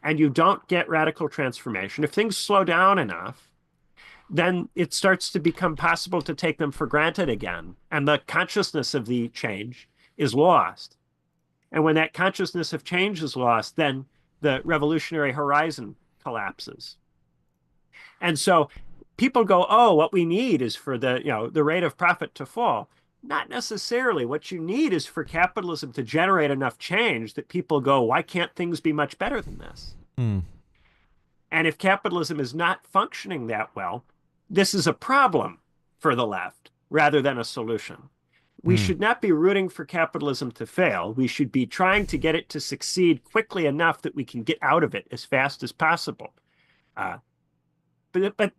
and you don't get radical transformation, if things slow down enough, then it starts to become possible to take them for granted again. And the consciousness of the change is lost. And when that consciousness of change is lost, then the revolutionary horizon collapses. And so people go, oh, what we need is for the rate of profit to fall. Not necessarily. What you need is for capitalism to generate enough change that people go, why can't things be much better than this? And if capitalism is not functioning that well, this is a problem for the left rather than a solution. We should not be rooting for capitalism to fail. We should be trying to get it to succeed quickly enough that we can get out of it as fast as possible. But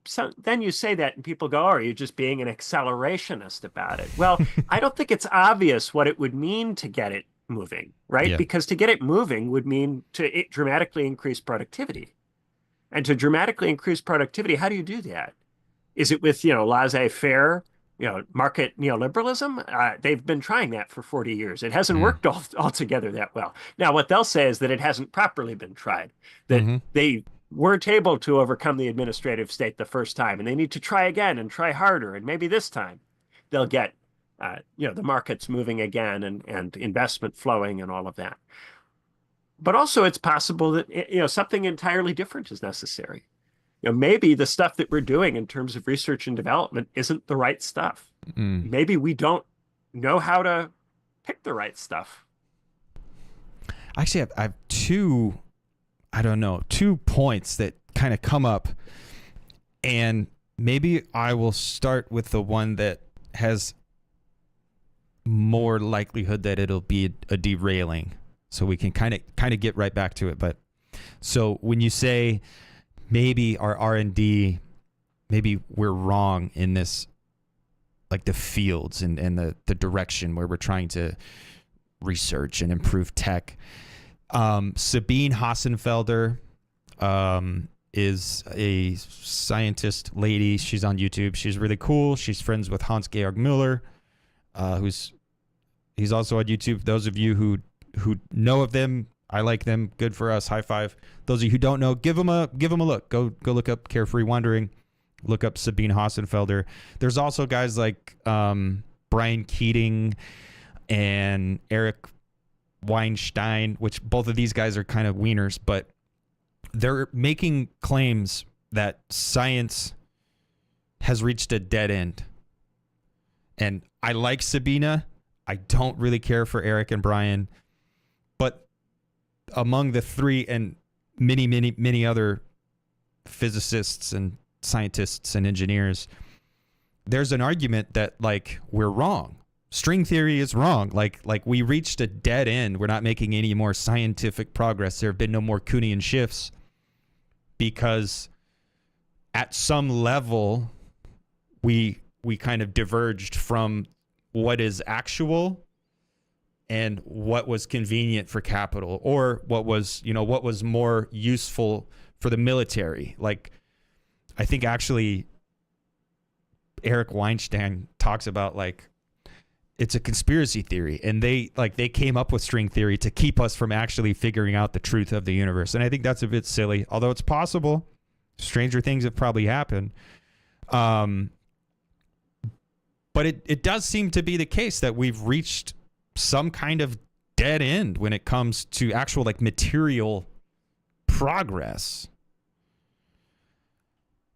so then you say that and people go, oh, are you just being an accelerationist about it? Well, I don't think it's obvious what it would mean to get it moving, right? Yeah. Because to get it moving would mean to dramatically increase productivity. And to dramatically increase productivity, how do you do that? Is it with, laissez-faire, market neoliberalism? They've been trying that for 40 years. It hasn't worked altogether that well. Now, what they'll say is that it hasn't properly been tried, that they weren't able to overcome the administrative state the first time, and they need to try again and try harder. And maybe this time they'll get, the markets moving again and investment flowing and all of that. But also it's possible that, something entirely different is necessary. Maybe the stuff that we're doing in terms of research and development isn't the right stuff. Maybe we don't know how to pick the right stuff. Actually, I have two points that kind of come up, and maybe I will start with the one that has more likelihood that it'll be a derailing, so we can kind of get right back to it. But so when you say maybe our R&D, maybe we're wrong in this, like the fields and the direction where we're trying to research and improve tech. Sabine Hassenfelder is a scientist lady. She's on YouTube. She's really cool. She's friends with Hans-Georg Müller, he's also on YouTube. Those of you who know of them, I like them. Good for us. High five. Those of you who don't know, give them a look. Go look up Carefree Wandering. Look up Sabine Hassenfelder. There's also guys like Brian Keating and Eric Weinstein, which both of these guys are kind of wieners, but they're making claims that science has reached a dead end. And I like Sabina. I don't really care for Eric and Brian. But among the three and many other physicists and scientists and engineers, there's an argument that, like, we're wrong. String theory is wrong. Like we reached a dead end. We're not making any more scientific progress. There have been no more Kuhnian shifts because at some level we kind of diverged from what is actual and what was convenient for capital, or what was more useful for the military. Like, I think actually Eric Weinstein talks about, like, it's a conspiracy theory, and they came up with string theory to keep us from actually figuring out the truth of the universe. And I think that's a bit silly, although it's possible. Stranger things have probably happened. But it does seem to be the case that we've reached some kind of dead end when it comes to actual, like, material progress.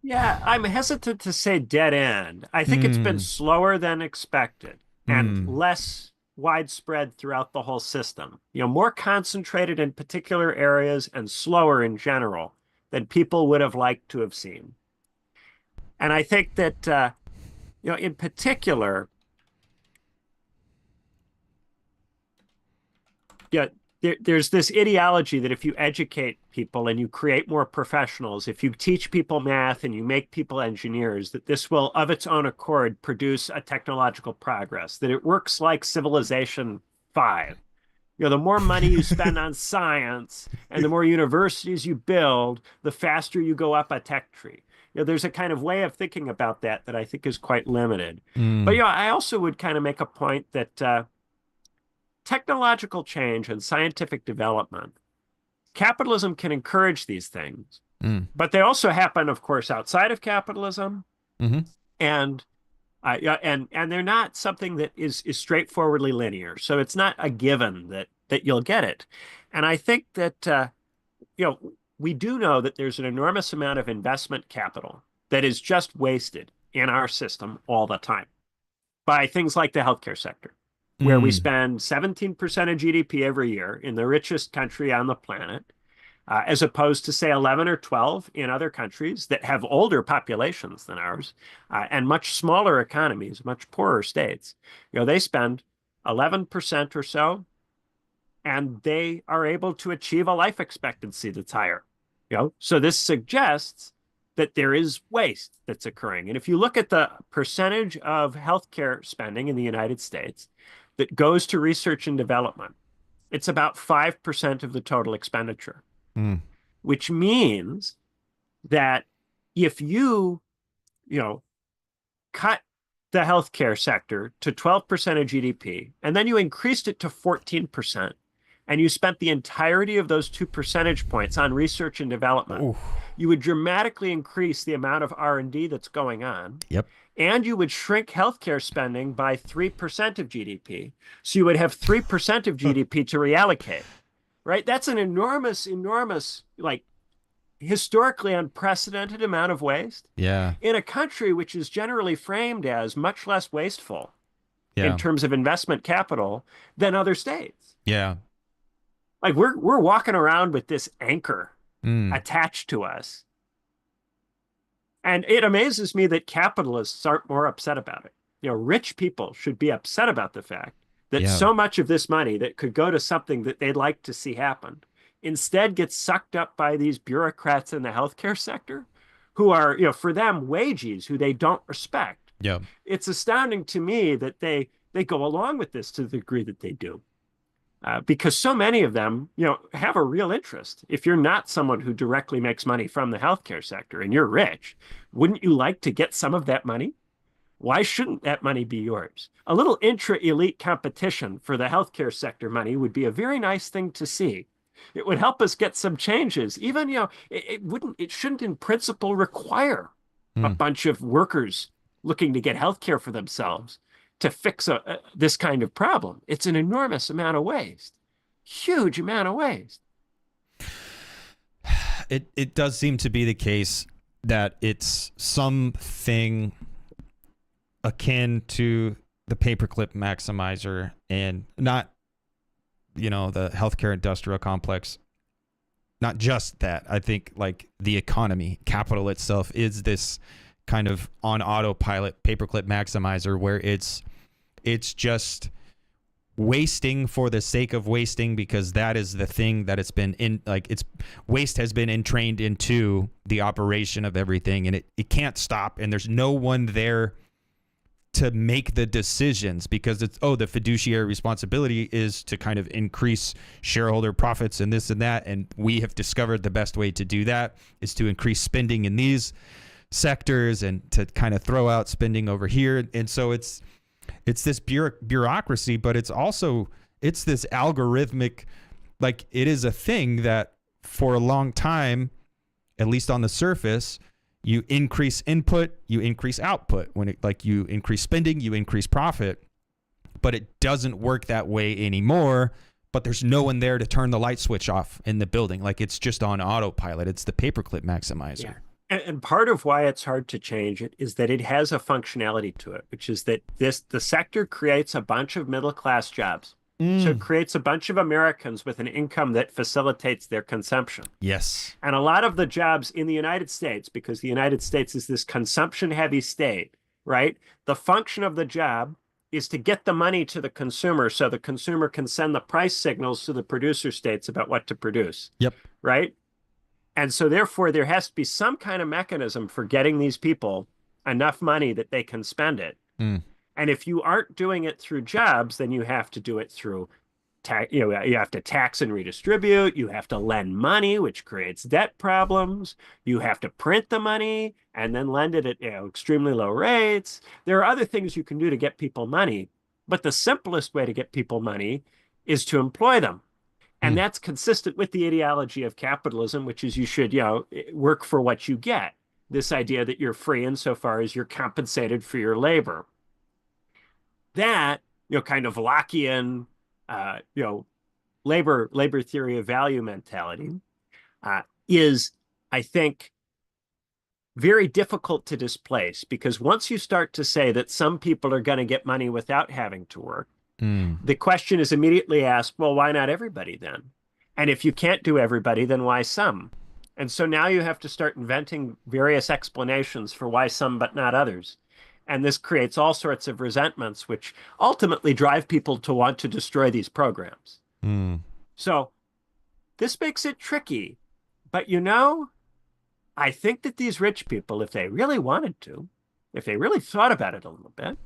Yeah, I'm hesitant to say dead end. I think it's been slower than expected and less widespread throughout the whole system. More concentrated in particular areas and slower in general than people would have liked to have seen. And I think that, in particular, there's this ideology that if you educate people and you create more professionals, if you teach people math and you make people engineers, that this will, of its own accord, produce a technological progress, that it works like Civilization 5. The more money you spend on science and the more universities you build, the faster you go up a tech tree. There's a kind of way of thinking about that I think is quite limited. But, I also would kind of make a point that technological change and scientific development, capitalism can encourage these things, but they also happen, of course, outside of capitalism, and they're not something that is straightforwardly linear. So it's not a given that you'll get it. And I think that we do know that there's an enormous amount of investment capital that is just wasted in our system all the time by things like the healthcare sector, where we spend 17% of GDP every year in the richest country on the planet, as opposed to, say, 11 or 12 in other countries that have older populations than ours, and much smaller economies, much poorer states. They spend 11% or so, and they are able to achieve a life expectancy that's higher. So this suggests that there is waste that's occurring. And if you look at the percentage of healthcare spending in the United States that goes to research and development, it's about 5% of the total expenditure, which means that if you cut the healthcare sector to 12% of GDP, and then you increased it to 14%, and you spent the entirety of those 2 percentage points on research and development, you would dramatically increase the amount of R&D that's going on. Yep. And you would shrink healthcare spending by 3% of GDP. So you would have 3% of GDP to reallocate, right? That's an enormous, like historically unprecedented amount of waste. Yeah. In a country which is generally framed as much less wasteful in terms of investment capital than other states. Yeah. Like we're walking around with this anchor attached to us. And it amazes me that capitalists aren't more upset about it. Rich people should be upset about the fact that so much of this money that could go to something that they'd like to see happen instead gets sucked up by these bureaucrats in the healthcare sector who are, for them, wages who they don't respect. Yeah. It's astounding to me that they go along with this to the degree that they do. Because so many of them, have a real interest. If you're not someone who directly makes money from the healthcare sector and you're rich, wouldn't you like to get some of that money? Why shouldn't that money be yours? A little intra-elite competition for the healthcare sector money would be a very nice thing to see. It would help us get some changes. Even, it shouldn't in principle require a bunch of workers looking to get healthcare for themselves to fix this kind of problem. It's an enormous amount of waste, huge amount of waste. It does seem to be the case that it's something akin to the paperclip maximizer and not, the healthcare industrial complex. Not just that. I think like the economy, capital itself is this kind of on autopilot paperclip maximizer where it's just wasting for the sake of wasting because that is the thing that it's been in, like waste has been entrained into the operation of everything, and it can't stop, and there's no one there to make the decisions because it's the fiduciary responsibility is to kind of increase shareholder profits and this and that, and we have discovered the best way to do that is to increase spending in these sectors and to kind of throw out spending over here. And so it's this bureaucracy, but it's this algorithmic, like it is a thing that for a long time, at least on the surface, you increase input, you increase output. When you increase spending, you increase profit, but it doesn't work that way anymore. But there's no one there to turn the light switch off in the building. Like it's just on autopilot. It's the paperclip maximizer. Yeah. And part of why it's hard to change it is that it has a functionality to it, which is that the sector creates a bunch of middle-class jobs. So it creates a bunch of Americans with an income that facilitates their consumption. Yes. And a lot of the jobs in the United States, because the United States is this consumption-heavy state, right? The function of the job is to get the money to the consumer so the consumer can send the price signals to the producer states about what to produce. Yep. Right? And so therefore there has to be some kind of mechanism for getting these people enough money that they can spend it. Mm. And if you aren't doing it through jobs, then you have to do it through you have to tax and redistribute. You have to lend money, which creates debt problems. You have to print the money and then lend it at extremely low rates. There are other things you can do to get people money, but the simplest way to get people money is to employ them. And that's consistent with the ideology of capitalism, which is you should, work for what you get. This idea that you're free insofar as you're compensated for your labor. That, kind of Lockean, labor theory of value mentality is, I think, very difficult to displace, because once you start to say that some people are going to get money without having to work, the question is immediately asked, well, why not everybody then? And if you can't do everybody, then why some? And so now you have to start inventing various explanations for why some but not others. And this creates all sorts of resentments, which ultimately drive people to want to destroy these programs. So this makes it tricky. But I think that these rich people, if they really wanted to, if they really thought about it a little bit,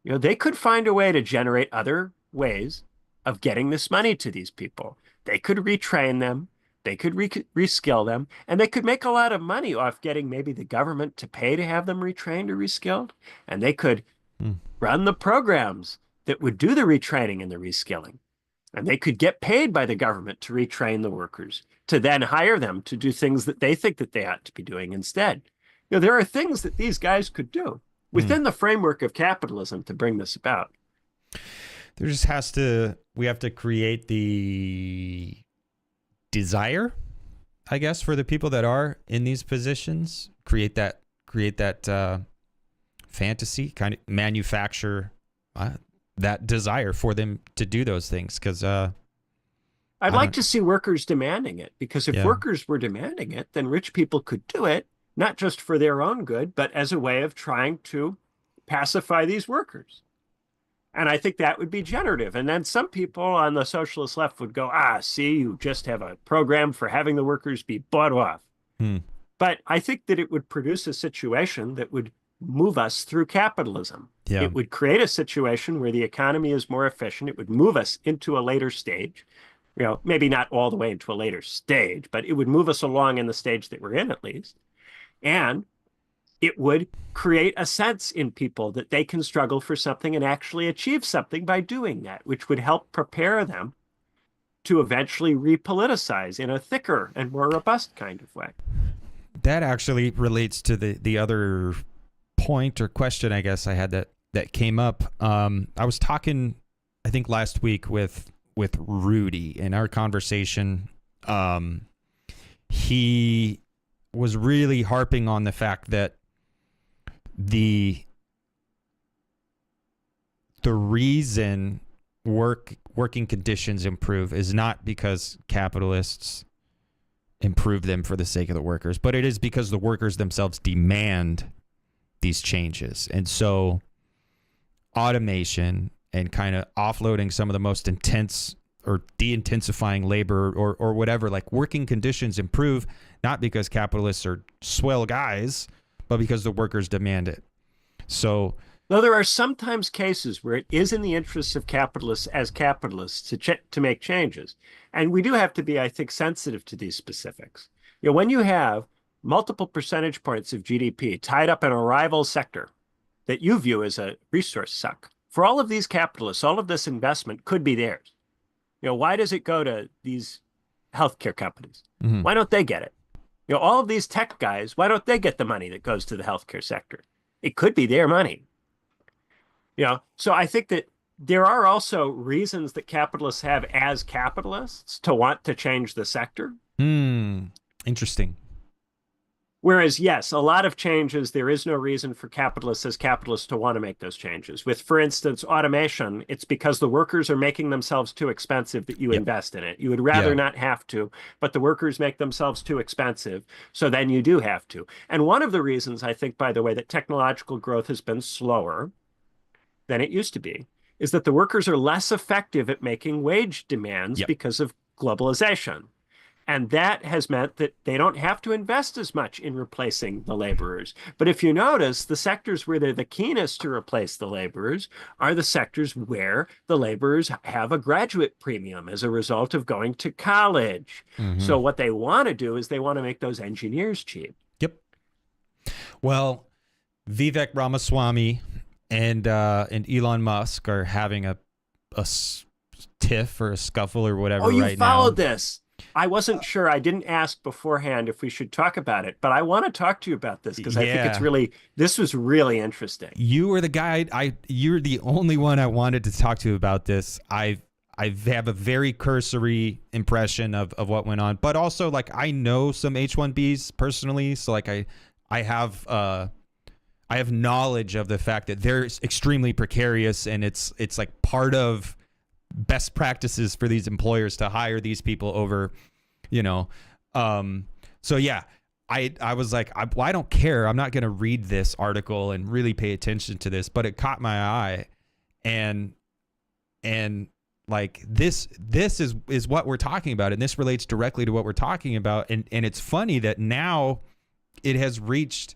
they could find a way to generate other ways of getting this money to these people. They could retrain them. They could reskill them, and they could make a lot of money off getting maybe the government to pay to have them retrained or reskilled. And they could run the programs that would do the retraining and the reskilling. And they could get paid by the government to retrain the workers, to then hire them to do things that they think that they ought to be doing instead. There are things that these guys could do within the framework of capitalism to bring this about. We have to create the desire, I guess, for the people that are in these positions, create that fantasy, kind of manufacture that desire for them to do those things. Because I'd like to see workers demanding it, because if workers were demanding it, then rich people could do it, not just for their own good, but as a way of trying to pacify these workers. And I think that would be generative. And then some people on the socialist left would go, see, you just have a program for having the workers be bought off. But I think that it would produce a situation that would move us through capitalism. Yeah. It would create a situation where the economy is more efficient. It would move us into a later stage, maybe not all the way into a later stage, but it would move us along in the stage that we're in at least. And it would create a sense in people that they can struggle for something and actually achieve something by doing that, which would help prepare them to eventually repoliticize in a thicker and more robust kind of way. That actually relates to the other point or question, I guess, I had that came up. I was talking, I think last week with Rudy in our conversation. He was really harping on the fact that the reason working conditions improve is not because capitalists improve them for the sake of the workers, but it is because the workers themselves demand these changes. And so automation and kind of offloading some of the most intense or de-intensifying labor or whatever, like working conditions improve, not because capitalists are swell guys, but because the workers demand it. So, though there are sometimes cases where it is in the interests of capitalists as capitalists to make changes. And we do have to be, I think, sensitive to these specifics. When you have multiple percentage points of GDP tied up in a rival sector that you view as a resource suck, for all of these capitalists, all of this investment could be theirs. Why does it go to these healthcare companies? Why don't they get it? All of these tech guys, why don't they get the money that goes to the healthcare sector? It could be their money. So I think that there are also reasons that capitalists have as capitalists to want to change the sector. Interesting. Whereas, yes, a lot of changes, there is no reason for capitalists as capitalists to want to make those changes. With, for instance, automation, it's because the workers are making themselves too expensive that you invest in it. You would rather not have to, but the workers make themselves too expensive, so then you do have to. And one of the reasons, I think, by the way, that technological growth has been slower than it used to be is that the workers are less effective at making wage demands Yep. because of globalization. And that has meant that they don't have to invest as much in replacing the laborers. But if you notice, the sectors where they're the keenest to replace the laborers are the sectors where the laborers have a graduate premium as a result of going to college. So what they want to do is they want to make those engineers cheap. Yep. Well, Vivek Ramaswamy and Elon Musk are having a tiff or a scuffle or whatever. Oh, you right followed now. this. I wasn't sure. I didn't ask beforehand if we should talk about it, but I want to talk to you about this because I think it's really, this was really interesting. You were the guy. You're the only one I wanted to talk to about this. I have a very cursory impression of what went on, but also like I know some H-1Bs personally, so like I have knowledge of the fact that they're extremely precarious, and it's like part of best practices for these employers to hire these people over, so yeah, I was like, I don't care. I'm not going to read this article and really pay attention to this, but it caught my eye, and like this is what we're talking about, and this relates directly to what we're talking about, and it's funny that now it has reached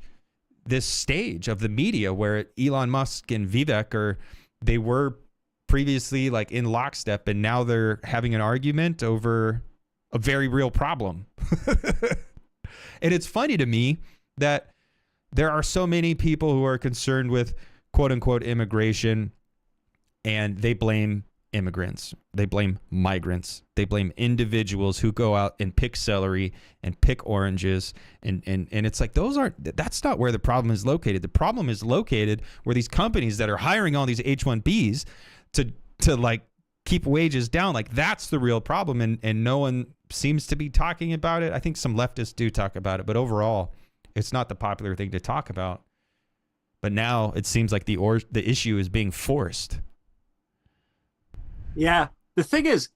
this stage of the media where Elon Musk and Vivek they were previously like in lockstep, and now they're having an argument over a very real problem. And it's funny to me that there are so many people who are concerned with quote unquote immigration, and they blame immigrants, they blame migrants, they blame individuals who go out and pick celery and pick oranges, and it's like that's not where the problem is located. The problem is located where these companies that are hiring all these H-1Bs to like keep wages down, like that's the real problem, and no one seems to be talking about it. I think some leftists do talk about it, but overall it's not the popular thing to talk about. But now it seems like the issue is being forced. Yeah. The thing is,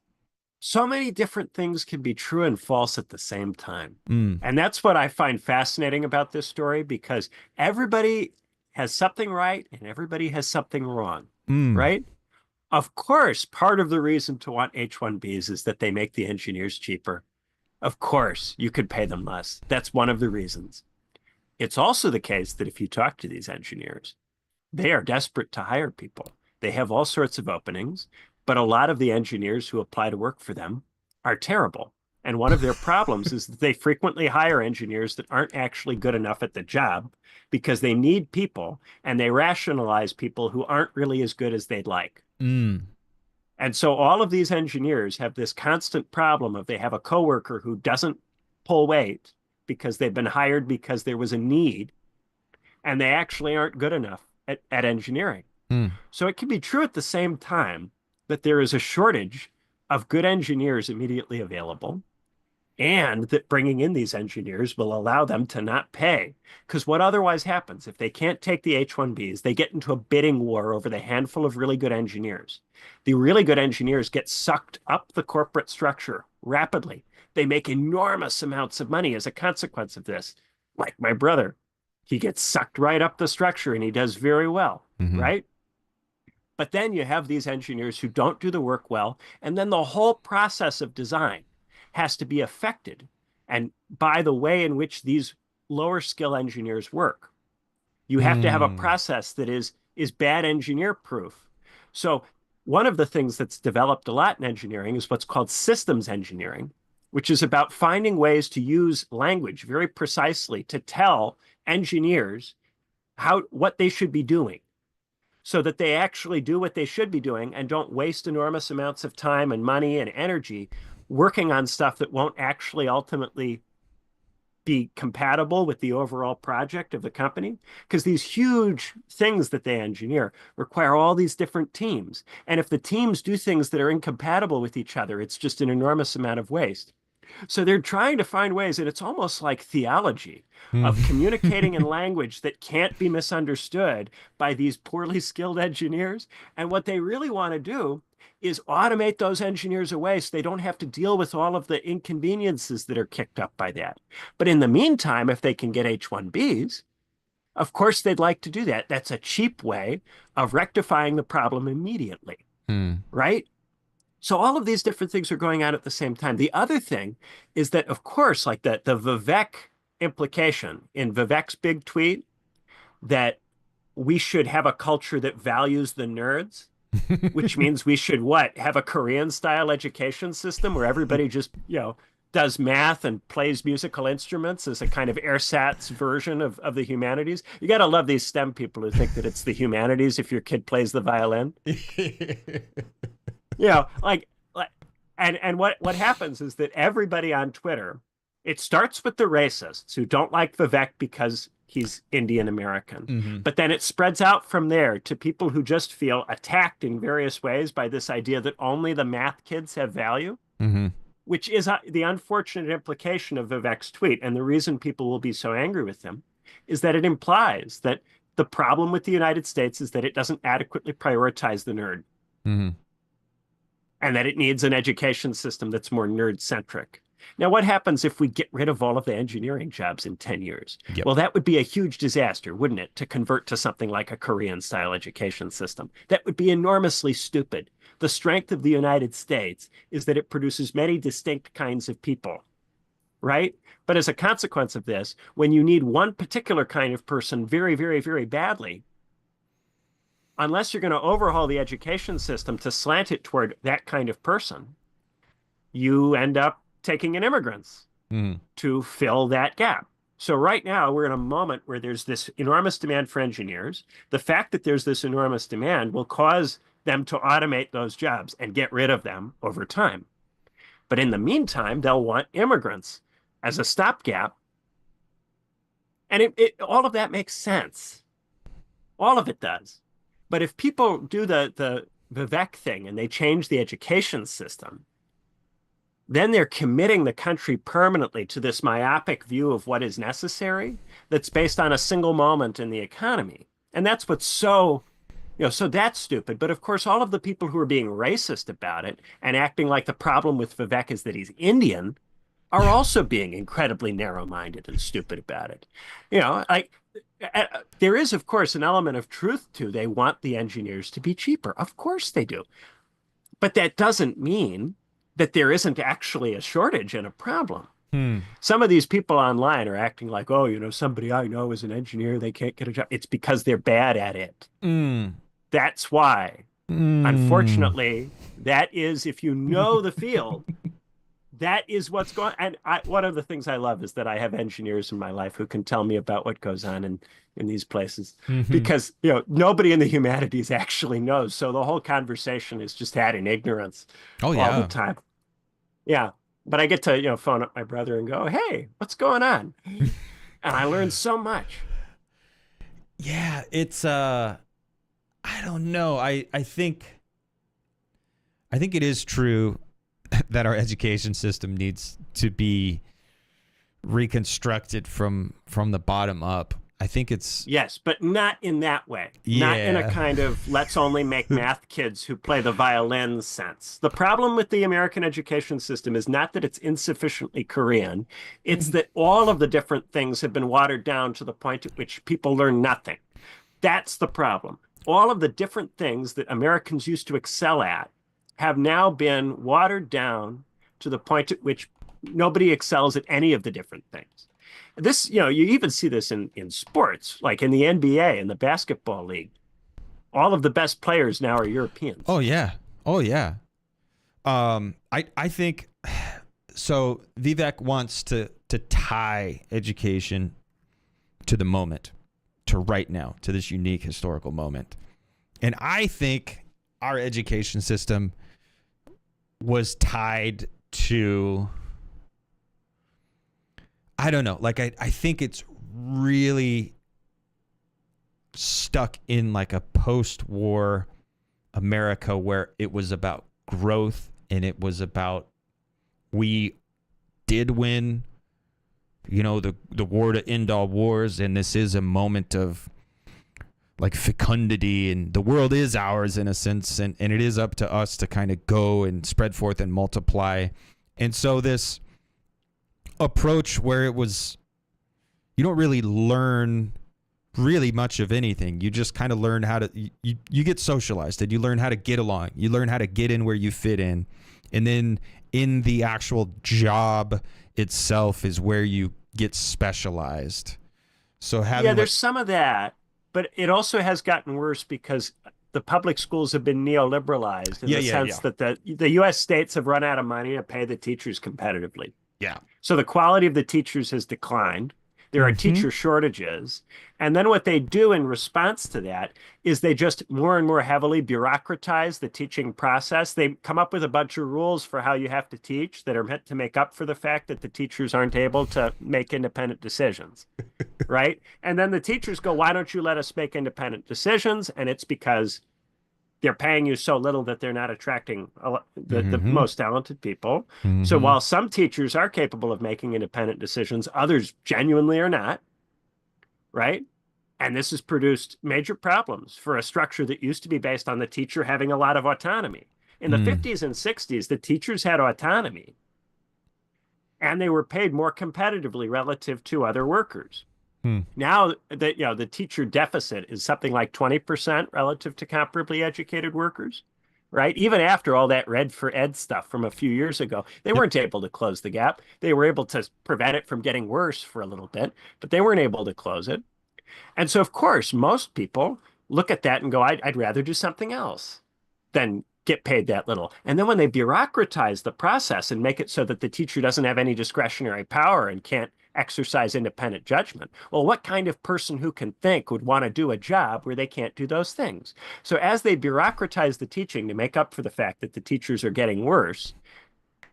so many different things can be true and false at the same time. And that's what I find fascinating about this story, because everybody has something right and everybody has something wrong, right? Of course, part of the reason to want H-1Bs is that they make the engineers cheaper. Of course, you could pay them less. That's one of the reasons. It's also the case that if you talk to these engineers, they are desperate to hire people. They have all sorts of openings, but a lot of the engineers who apply to work for them are terrible. And one of their problems is that they frequently hire engineers that aren't actually good enough at the job because they need people, and they rationalize people who aren't really as good as they'd like. And so all of these engineers have this constant problem of they have a coworker who doesn't pull weight because they've been hired because there was a need, and they actually aren't good enough at engineering. So it can be true at the same time that there is a shortage of good engineers immediately available, and that bringing in these engineers will allow them to not pay. Because what otherwise happens, if they can't take the H-1Bs, they get into a bidding war over the handful of really good engineers. The really good engineers get sucked up the corporate structure rapidly. They make enormous amounts of money as a consequence of this. Like my brother, he gets sucked right up the structure and he does very well, right? But then you have these engineers who don't do the work well, and then the whole process of design has to be affected and by the way in which these lower skill engineers work. You have to have a process that is bad engineer proof. So one of the things that's developed a lot in engineering is what's called systems engineering, which is about finding ways to use language very precisely to tell engineers what they should be doing, so that they actually do what they should be doing and don't waste enormous amounts of time and money and energy working on stuff that won't actually ultimately be compatible with the overall project of the company. Because these huge things that they engineer require all these different teams. And if the teams do things that are incompatible with each other, it's just an enormous amount of waste. So they're trying to find ways, and it's almost like theology of communicating in language that can't be misunderstood by these poorly skilled engineers. And what they really want to do is automate those engineers away so they don't have to deal with all of the inconveniences that are kicked up by that. But in the meantime, if they can get H-1Bs, Of course, they'd like to do that. That's a cheap way of rectifying the problem immediately, right? So all of these different things are going on at the same time. The other thing is that, of course, like the Vivek implication in Vivek's big tweet that we should have a culture that values the nerds, which means we should what? Have a Korean style education system where everybody just, does math and plays musical instruments as a kind of ersatz version of the humanities. You got to love these STEM people who think that it's the humanities if your kid plays the violin. Like and what happens is that everybody on Twitter, it starts with the racists who don't like Vivek because he's Indian American. But then it spreads out from there to people who just feel attacked in various ways by this idea that only the math kids have value, which is the unfortunate implication of Vivek's tweet. And the reason people will be so angry with him is that it implies that the problem with the United States is that it doesn't adequately prioritize the nerd. And that it needs an education system that's more nerd-centric. Now, what happens if we get rid of all of the engineering jobs in 10 years? Yep. Well, that would be a huge disaster, wouldn't it, to convert to something like a Korean-style education system? That would be enormously stupid. The strength of the United States is that it produces many distinct kinds of people, right? But as a consequence of this, when you need one particular kind of person very, very, very badly, unless you're going to overhaul the education system to slant it toward that kind of person, you end up taking in immigrants to fill that gap. So right now, we're in a moment where there's this enormous demand for engineers. The fact that there's this enormous demand will cause them to automate those jobs and get rid of them over time. But in the meantime, they'll want immigrants as a stopgap. And all of that makes sense. All of it does. But if people do the Vivek thing and they change the education system, then they're committing the country permanently to this myopic view of what is necessary that's based on a single moment in the economy. And that's what's so that's stupid. But of course, all of the people who are being racist about it and acting like the problem with Vivek is that he's Indian are also being incredibly narrow-minded and stupid about it. There is, of course, an element of truth to they want the engineers to be cheaper. Of course they do. But that doesn't mean that there isn't actually a shortage and a problem. Some of these people online are acting like, somebody I know is an engineer, they can't get a job. It's because they're bad at it. That's why. Unfortunately, that is, if you know the field, that is what's going on. And one of the things I love is that I have engineers in my life who can tell me about what goes on in these places because, nobody in the humanities actually knows. So the whole conversation is just had in ignorance all the time. Yeah. But I get to, phone up my brother and go, hey, what's going on? And I learned so much. Yeah, it's, I don't know. I think it is true that our education system needs to be reconstructed from the bottom up. I think it's... Yes, but not in that way. Yeah. Not in a kind of let's only make math kids who play the violin sense. The problem with the American education system is not that it's insufficiently Korean. It's that all of the different things have been watered down to the point at which people learn nothing. That's the problem. All of the different things that Americans used to excel at have now been watered down to the point at which nobody excels at any of the different things. This, you even see this in sports, like in the NBA and the basketball league. All of the best players now are Europeans. Oh, yeah. I think, so Vivek wants to tie education to the moment, to right now, to this unique historical moment. And I think our education system was tied to... I don't know. Like, I think it's really stuck in like a post-war America where it was about growth and it was about we did win, the war to end all wars. And this is a moment of like fecundity and the world is ours in a sense. And it is up to us to kind of go and spread forth and multiply. And so this approach where it was, you don't really learn really much of anything. You just kind of learn how to, you get socialized, and you learn how to get along. You learn how to get in where you fit in. And then in the actual job itself is where you get specialized. So having there's some of that, but it also has gotten worse because the public schools have been neoliberalized in the sense that the U.S. states have run out of money to pay the teachers competitively. Yeah. So the quality of the teachers has declined. There are teacher shortages. And then what they do in response to that is they just more and more heavily bureaucratize the teaching process. They come up with a bunch of rules for how you have to teach that are meant to make up for the fact that the teachers aren't able to make independent decisions, right? And then the teachers go, why don't you let us make independent decisions? And it's because they're paying you so little that they're not attracting the most talented people. So while some teachers are capable of making independent decisions, others genuinely are not, right? And this has produced major problems for a structure that used to be based on the teacher having a lot of autonomy. In the 50s and 60s, the teachers had autonomy, and they were paid more competitively relative to other workers. Now that the teacher deficit is something like 20% relative to comparably educated workers, right? Even after all that Red for Ed stuff from a few years ago, they weren't able to close the gap. They were able to prevent it from getting worse for a little bit, but they weren't able to close it. And so, of course, most people look at that and go, I'd rather do something else than get paid that little. And then when they bureaucratize the process and make it so that the teacher doesn't have any discretionary power and can't exercise independent judgment, well, what kind of person who can think would want to do a job where they can't do those things? So as they bureaucratize the teaching to make up for the fact that the teachers are getting worse,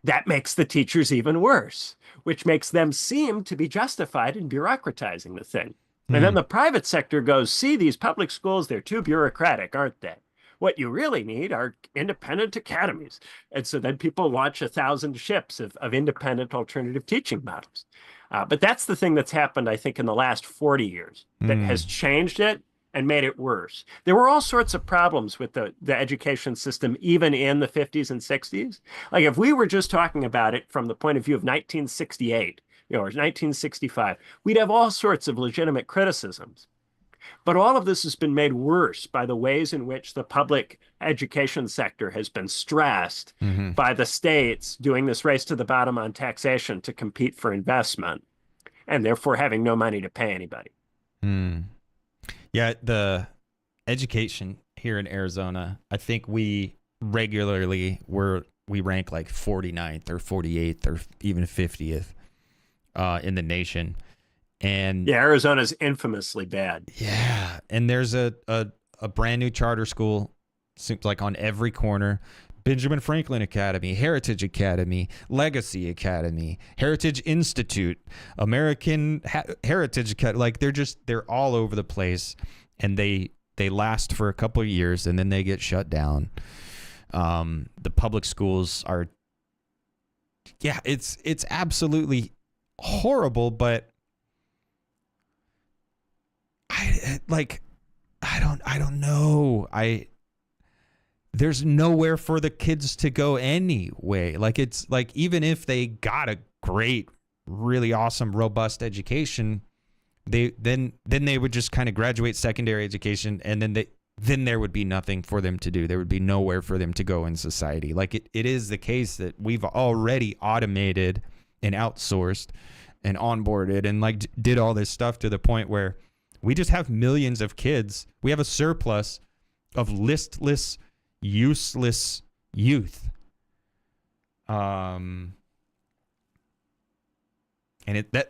that makes the teachers even worse, which makes them seem to be justified in bureaucratizing the thing. And then the private sector goes, see, these public schools, they're too bureaucratic, aren't they? What you really need are independent academies. And so then people launch 1,000 ships of independent alternative teaching models. But that's the thing that's happened, I think, in the last 40 years that has changed it and made it worse. There were all sorts of problems with the education system, even in the 50s and 60s. Like if we were just talking about it from the point of view of 1968, or 1965, we'd have all sorts of legitimate criticisms. But all of this has been made worse by the ways in which the public education sector has been stressed by the states doing this race to the bottom on taxation to compete for investment, and therefore having no money to pay anybody. Yeah, the education here in Arizona, I think we regularly we rank like 49th or 48th or even 50th in the nation. And yeah, Arizona's infamously bad. Yeah, and there's a brand new charter school, seems like on every corner. Benjamin Franklin Academy, Heritage Academy, Legacy Academy, Heritage Institute, American Heritage Academy. Like they're all over the place, and they last for a couple of years and then they get shut down. The public schools are, it's absolutely horrible, but I don't know. There's nowhere for the kids to go anyway. Like it's like, even if they got a great, really awesome, robust education, they would just kind of graduate secondary education, and then there would be nothing for them to do. There would be nowhere for them to go in society. Like it is the case that we've already automated and outsourced and onboarded and like did all this stuff to the point where we just have millions of kids. We have a surplus of listless, useless youth. And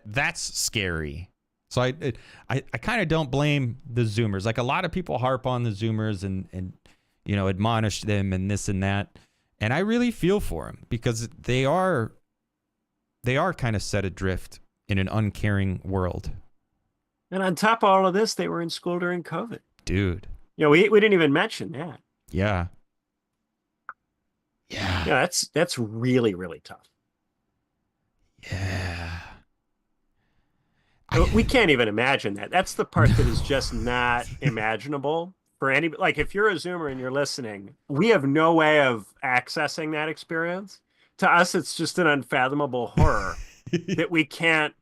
that's scary. So I kind of don't blame the Zoomers. Like a lot of people harp on the Zoomers and admonish them and this and that. And I really feel for them because they are kind of set adrift in an uncaring world. And on top of all of this, they were in school during COVID. Dude. We didn't even mention that. Yeah. Yeah. Yeah, that's really, really tough. Yeah. We can't even imagine that. That's the part that is just not imaginable for any. Like if you're a Zoomer and you're listening, we have no way of accessing that experience. To us, it's just an unfathomable horror that we can't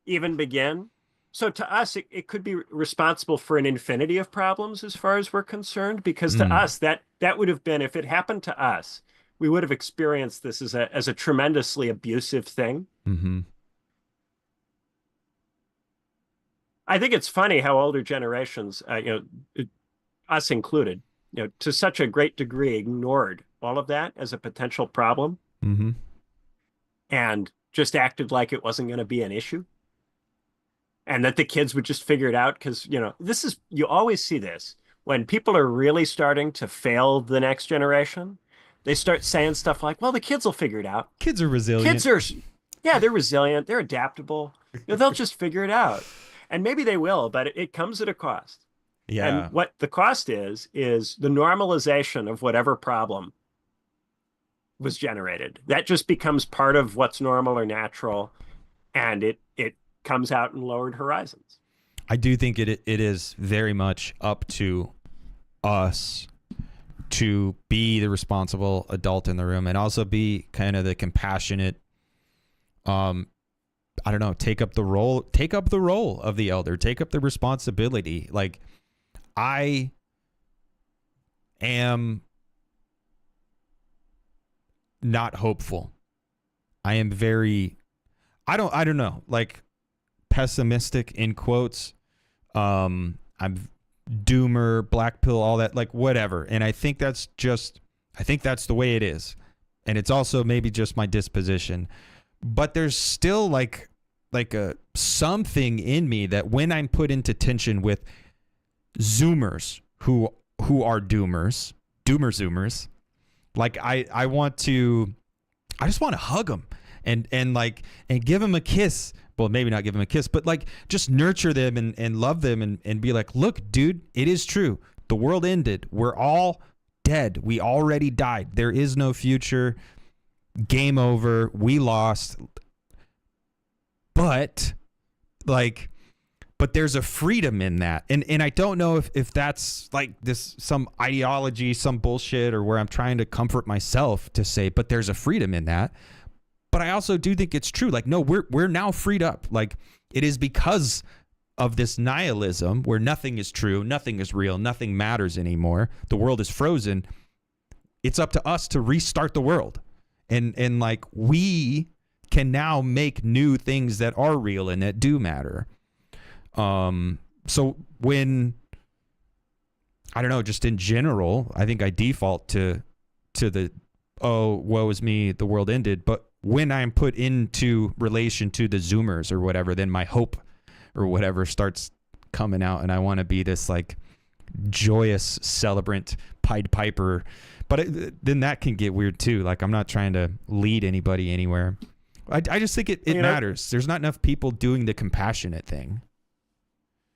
even begin So to us, it could be responsible for an infinity of problems as far as we're concerned, because to us, that would have been, if it happened to us, we would have experienced this as a tremendously abusive thing. Mm-hmm. I think it's funny how older generations, us included, to such a great degree ignored all of that as a potential problem Mm-hmm. and just acted like it wasn't going to be an issue. And that the kids would just figure it out because, you always see this when people are really starting to fail the next generation. They start saying stuff like, well, the kids will figure it out. Kids are resilient. They're resilient. They're adaptable. They'll just figure it out. And maybe they will, but it comes at a cost. Yeah. And what the cost is the normalization of whatever problem was generated. That just becomes part of what's normal or natural. And it comes out in lowered horizons. I do think it is very much up to us to be the responsible adult in the room and also be kind of the compassionate, I don't know, take up the role of the elder, take up the responsibility. Like, I am not hopeful. I am very, I don't know, like, pessimistic in quotes. I'm doomer, black pill, all that, like, whatever. And I think that's the way it is. And it's also maybe just my disposition. But there's still like a something in me that when I'm put into tension with Zoomers who are doomers, like I just want to hug them and give them a kiss. Well, maybe not give them a kiss, but like just nurture them and love them and be like, look, dude, it is true. The world ended. We're all dead. We already died. There is no future. Game over. We lost. But there's a freedom in that. And I don't know if that's like this, some ideology, some bullshit, or where I'm trying to comfort myself to say, but there's a freedom in that. But I also do think it's true. Like, no, we're now freed up. Like, it is because of this nihilism where nothing is true, nothing is real, nothing matters anymore. The world is frozen. It's up to us to restart the world. And like, we can now make new things that are real and that do matter. So when, I don't know, just in general, I think I default to the, oh, woe is me, the world ended. But when I'm put into relation to the Zoomers or whatever, then my hope or whatever starts coming out, and I want to be this like joyous celebrant Pied Piper. But then that can get weird too. Like, I'm not trying to lead anybody anywhere. I just think it matters. There's not enough people doing the compassionate thing.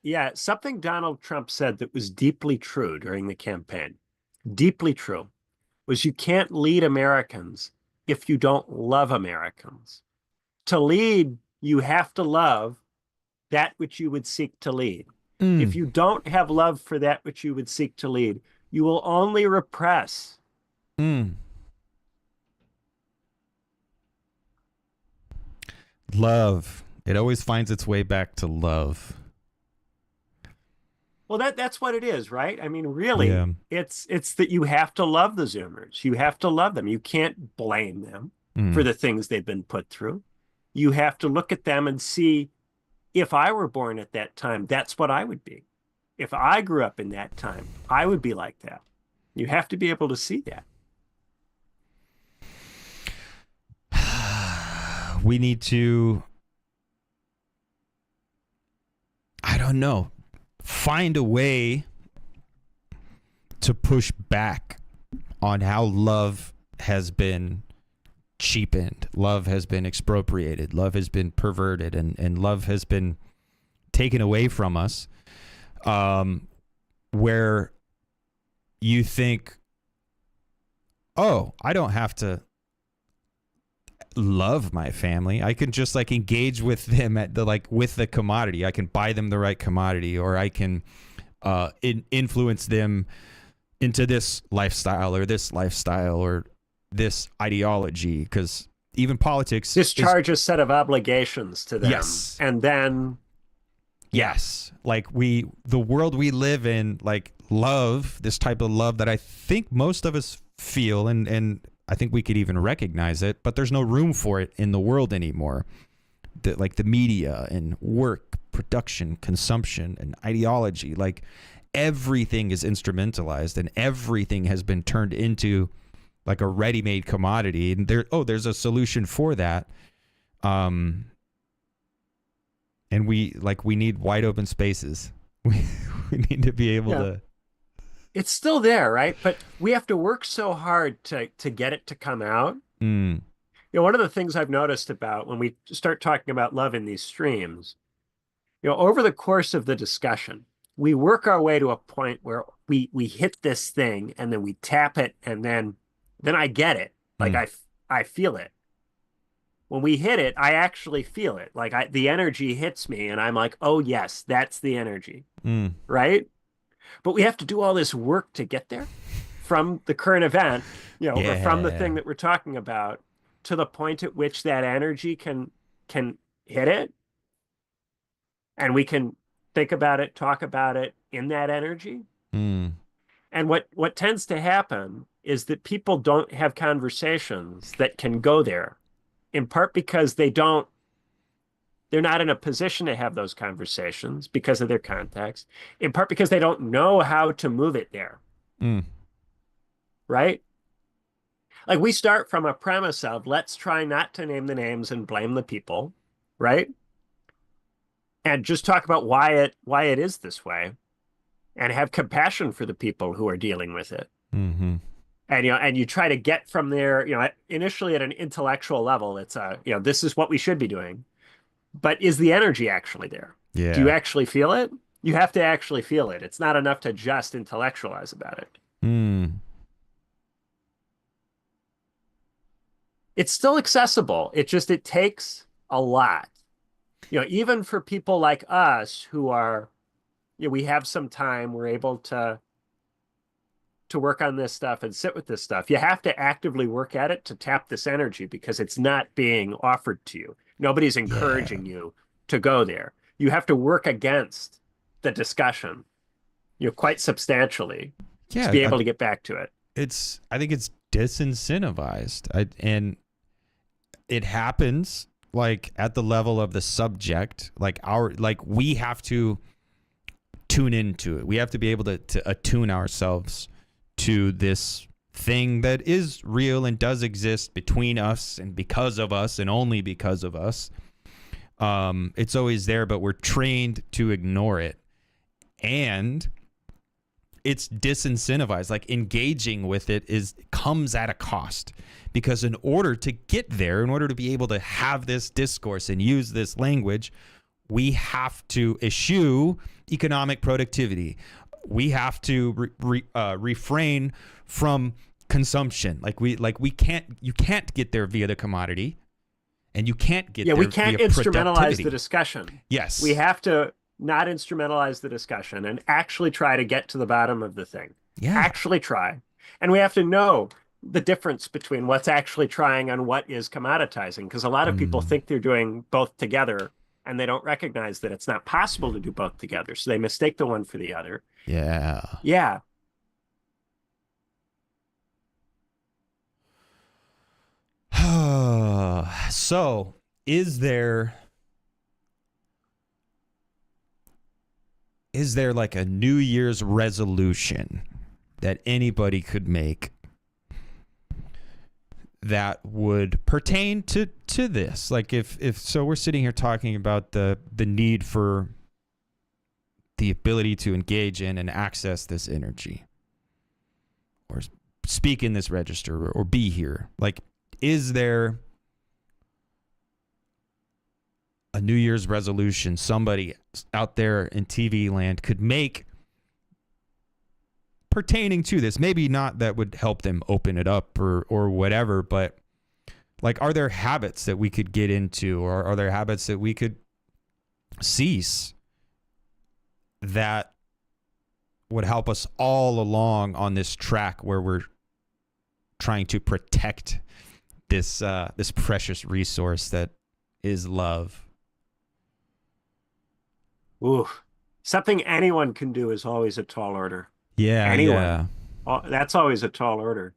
Yeah, something Donald Trump said that was deeply true during the campaign, deeply true, was you can't lead Americans if you don't love Americans. To lead, you have to love that which you would seek to lead. If you don't have love for that which you would seek to lead, you will only repress. Love. It always finds its way back to love. Well, that's what it is, right? I mean, really, it's that you have to love the Zoomers. You have to love them. You can't blame them for the things they've been put through. You have to look at them and see, if I were born at that time, that's what I would be. If I grew up in that time, I would be like that. You have to be able to see that. We need to, I don't know, find a way to push back on how love has been cheapened, love has been expropriated, love has been perverted, and love has been taken away from us, where you think, oh, I don't have to love my family. I can just like engage with them at the with the commodity. I can buy them the right commodity, or I can influence them into this lifestyle or this ideology, because even politics discharge a set of obligations to them. Yes. And then Yes. Like the world we live in, like love, this type of love that I think most of us feel, and I think we could even recognize it, but there's no room for it in the world anymore. Like the media and work, production, consumption, and ideology, like everything is instrumentalized and everything has been turned into like a ready-made commodity. And there's a solution for that. And we need wide open spaces. We need to be able to. It's still there, right? But we have to work so hard to get it to come out. Mm. One of the things I've noticed about when we start talking about love in these streams, over the course of the discussion, we work our way to a point where we hit this thing and then we tap it and then I get it. Like I feel it. When we hit it, I actually feel it. Like the energy hits me and I'm like, oh yes, that's the energy. Right? But we have to do all this work to get there from the current event, or from the thing that we're talking about to the point at which that energy can hit it. And we can think about it, talk about it in that energy. And what tends to happen is that people don't have conversations that can go there, in part because they're not in a position to have those conversations because of their context, in part because they don't know how to move it there. Right? Like we start from a premise of let's try not to name the names and blame the people, right? And just talk about why it is this way and have compassion for the people who are dealing with it. And you try to get from there, initially at an intellectual level, it's this is what we should be doing. But is the energy actually there? Yeah. Do you actually feel it? You have to actually feel it. It's not enough to just intellectualize about it. It's still accessible. It takes a lot. Even for people like us who are, we have some time, we're able to work on this stuff and sit with this stuff. You have to actively work at it to tap this energy because it's not being offered to you. Nobody's encouraging you to go there. You have to work against the discussion, quite substantially to be able to get back to it. I think it's disincentivized. And it happens like at the level of the subject, like we have to tune into it. We have to be able to attune ourselves to this thing that is real and does exist between us and because of us and only because of us. It's always there, but we're trained to ignore it. And it's disincentivized. Like engaging with it comes at a cost, because in order to get there, in order to be able to have this discourse and use this language, we have to eschew economic productivity. We have to refrain from consumption. You can't get there via the commodity, and you can't get there. We can't via instrumentalize the discussion. Yes, we have to not instrumentalize the discussion and actually try to get to the bottom of the thing. Actually try, and we have to know the difference between what's actually trying and what is commoditizing, because a lot of people think they're doing both together. And they don't recognize that it's not possible to do both together. So they mistake the one for the other. Yeah. So is there like a New Year's resolution that anybody could make that would pertain to this? Like if so, we're sitting here talking about the need for the ability to engage in and access this energy, or speak in this register, or be here. Like, is there a New Year's resolution somebody out there in TV land could make pertaining to this? Maybe not that would help them open it up or whatever, but like, are there habits that we could get into, or are there habits that we could cease that would help us all along on this track where we're trying to protect this precious resource that is love? Ooh, something anyone can do is always a tall order. Yeah, Anyone. yeah. Oh, that's always a tall order.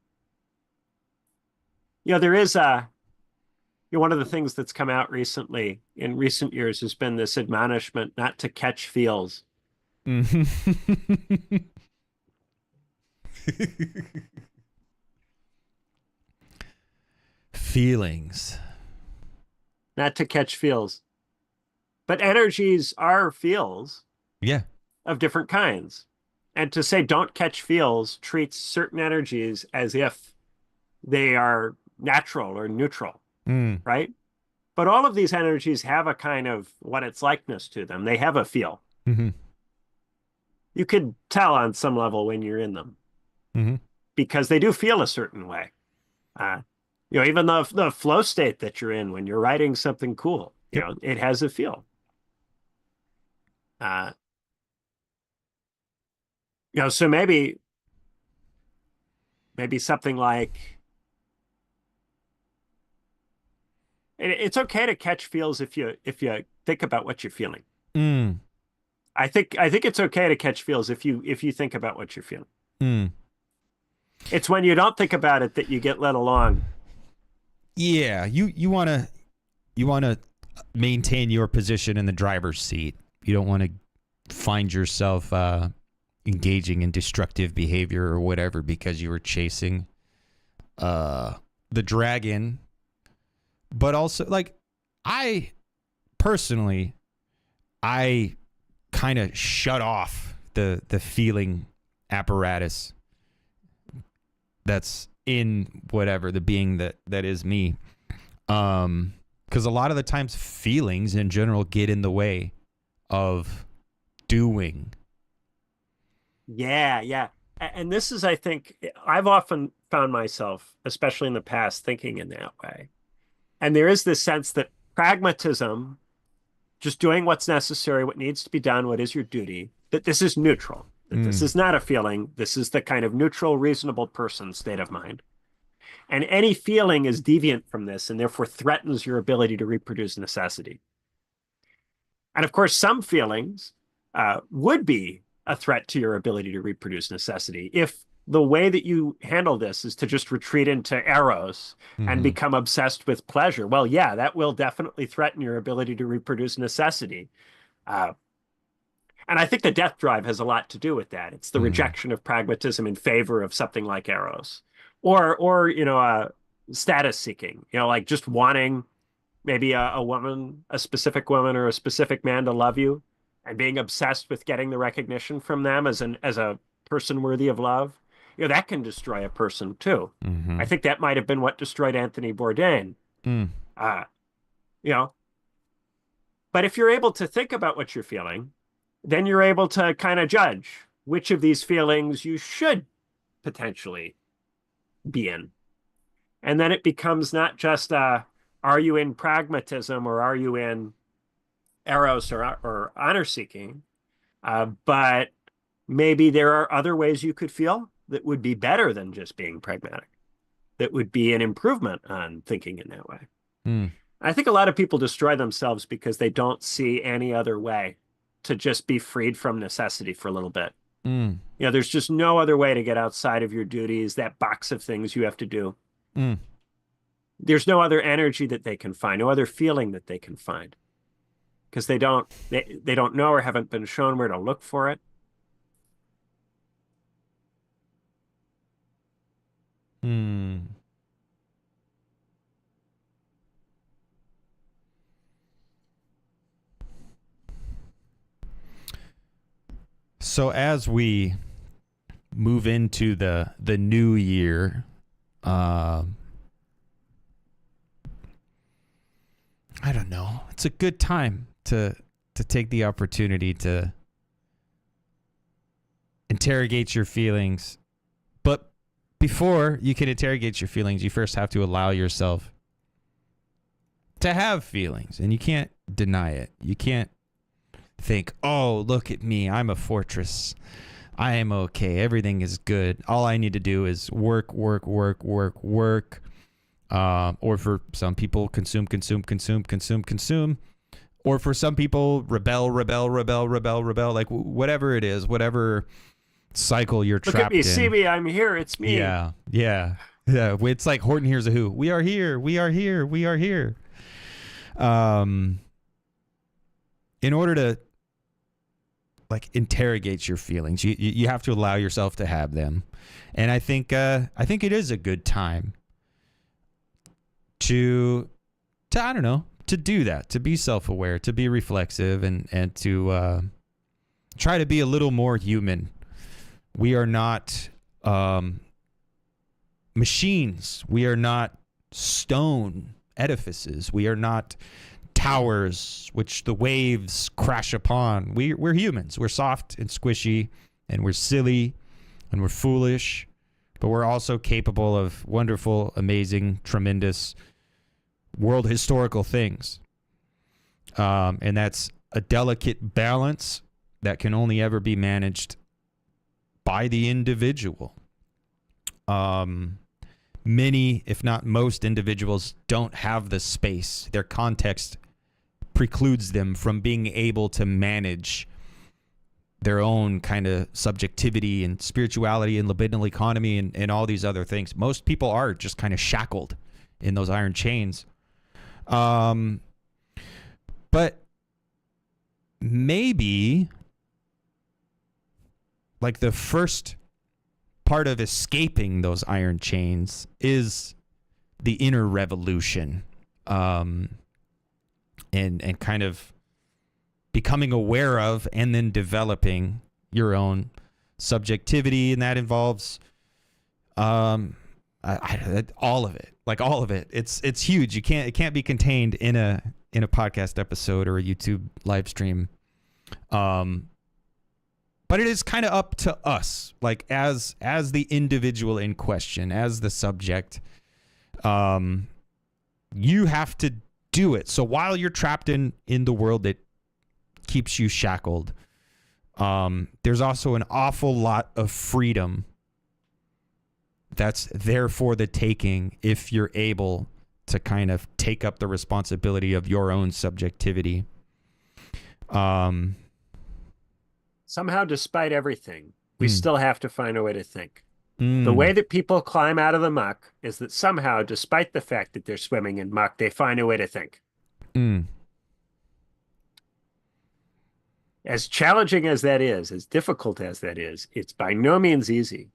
There is one of the things that's come out recently in recent years has been this admonishment not to catch feels. Feelings. Not to catch feels. But energies are feels Yeah. of different kinds. And to say don't catch feels treats certain energies as if they are natural or neutral, right? But all of these energies have a kind of what it's likeness to them. They have a feel. Mm-hmm. You could tell on some level when you're in them because they do feel a certain way. Even the flow state that you're in when you're writing something cool, it has a feel. So maybe something like it's okay to catch feels if you think about what you're feeling. I think it's okay to catch feels if you think about what you're feeling. It's when you don't think about it that you get led along. Yeah, you want to maintain your position in the driver's seat. You don't want to find yourself engaging in destructive behavior or whatever because you were chasing the dragon. But also, like, I personally, I kind of shut off the feeling apparatus that's in whatever the being that is me. Because a lot of the times feelings in general get in the way of doing. Yeah. And this is, I think, I've often found myself, especially in the past, thinking in that way. And there is this sense that pragmatism, just doing what's necessary, what needs to be done, what is your duty, that this is neutral, that this is not a feeling. This is the kind of neutral, reasonable person state of mind. And any feeling is deviant from this and therefore threatens your ability to reproduce necessity. And of course, some feelings would be a threat to your ability to reproduce necessity if the way that you handle this is to just retreat into eros and become obsessed with pleasure. Well, yeah, that will definitely threaten your ability to reproduce necessity. And I think the death drive has a lot to do with that. It's the rejection of pragmatism in favor of something like eros, or status seeking. Like just wanting maybe a woman, a specific woman, or a specific man to love you, and being obsessed with getting the recognition from them as a person worthy of love. That can destroy a person too. I think that might have been what destroyed Anthony Bourdain. But if you're able to think about what you're feeling, then you're able to kind of judge which of these feelings you should potentially be in. And then it becomes not just are you in pragmatism or are you in eros or honor seeking, but maybe there are other ways you could feel that would be better than just being pragmatic, that would be an improvement on thinking in that way. I think a lot of people destroy themselves because they don't see any other way to just be freed from necessity for a little bit. There's just no other way to get outside of your duties, that box of things you have to do. There's no other energy that they can find, no other feeling that they can find, because they don't know or haven't been shown where to look for it. So as we move into the new year, I don't know. It's a good time to take the opportunity to interrogate your feelings. But before you can interrogate your feelings, you first have to allow yourself to have feelings, and you can't deny it. You can't think, oh, look at me, I'm a fortress, I am okay, everything is good, all I need to do is work, or for some people consume, or for some people, rebel, like whatever it is, whatever cycle you're Look trapped at me, in. see me, I'm here, it's me. Yeah. It's like Horton Hears a Who. We are here. In order to like interrogate your feelings, you have to allow yourself to have them, and I think it is a good time to I don't know, to do that, to be self-aware, to be reflexive, and to try to be a little more human. We are not machines. We are not stone edifices. We are not towers which the waves crash upon. We're humans. We're soft and squishy, and we're silly, and we're foolish, but we're also capable of wonderful, amazing, tremendous world historical things. And that's a delicate balance that can only ever be managed by the individual. Many, if not most, individuals don't have the space. Their context precludes them from being able to manage their own kind of subjectivity and spirituality and libidinal economy and all these other things. Most people are just kind of shackled in those iron chains. But maybe like the first part of escaping those iron chains is the inner revolution, and kind of becoming aware of and then developing your own subjectivity, and that involves all of it. Like all of it. It's huge. It can't be contained in a podcast episode or a YouTube live stream. But it is kind of up to us, like as the individual in question, as the subject. You have to do it. So while you're trapped in the world that keeps you shackled, there's also an awful lot of freedom that's there for the taking if you're able to kind of take up the responsibility of your own subjectivity. Somehow, despite everything, we still have to find a way to think. Mm. The way that people climb out of the muck is that somehow, despite the fact that they're swimming in muck, they find a way to think. Mm. As challenging as that is, as difficult as that is, it's by no means easy.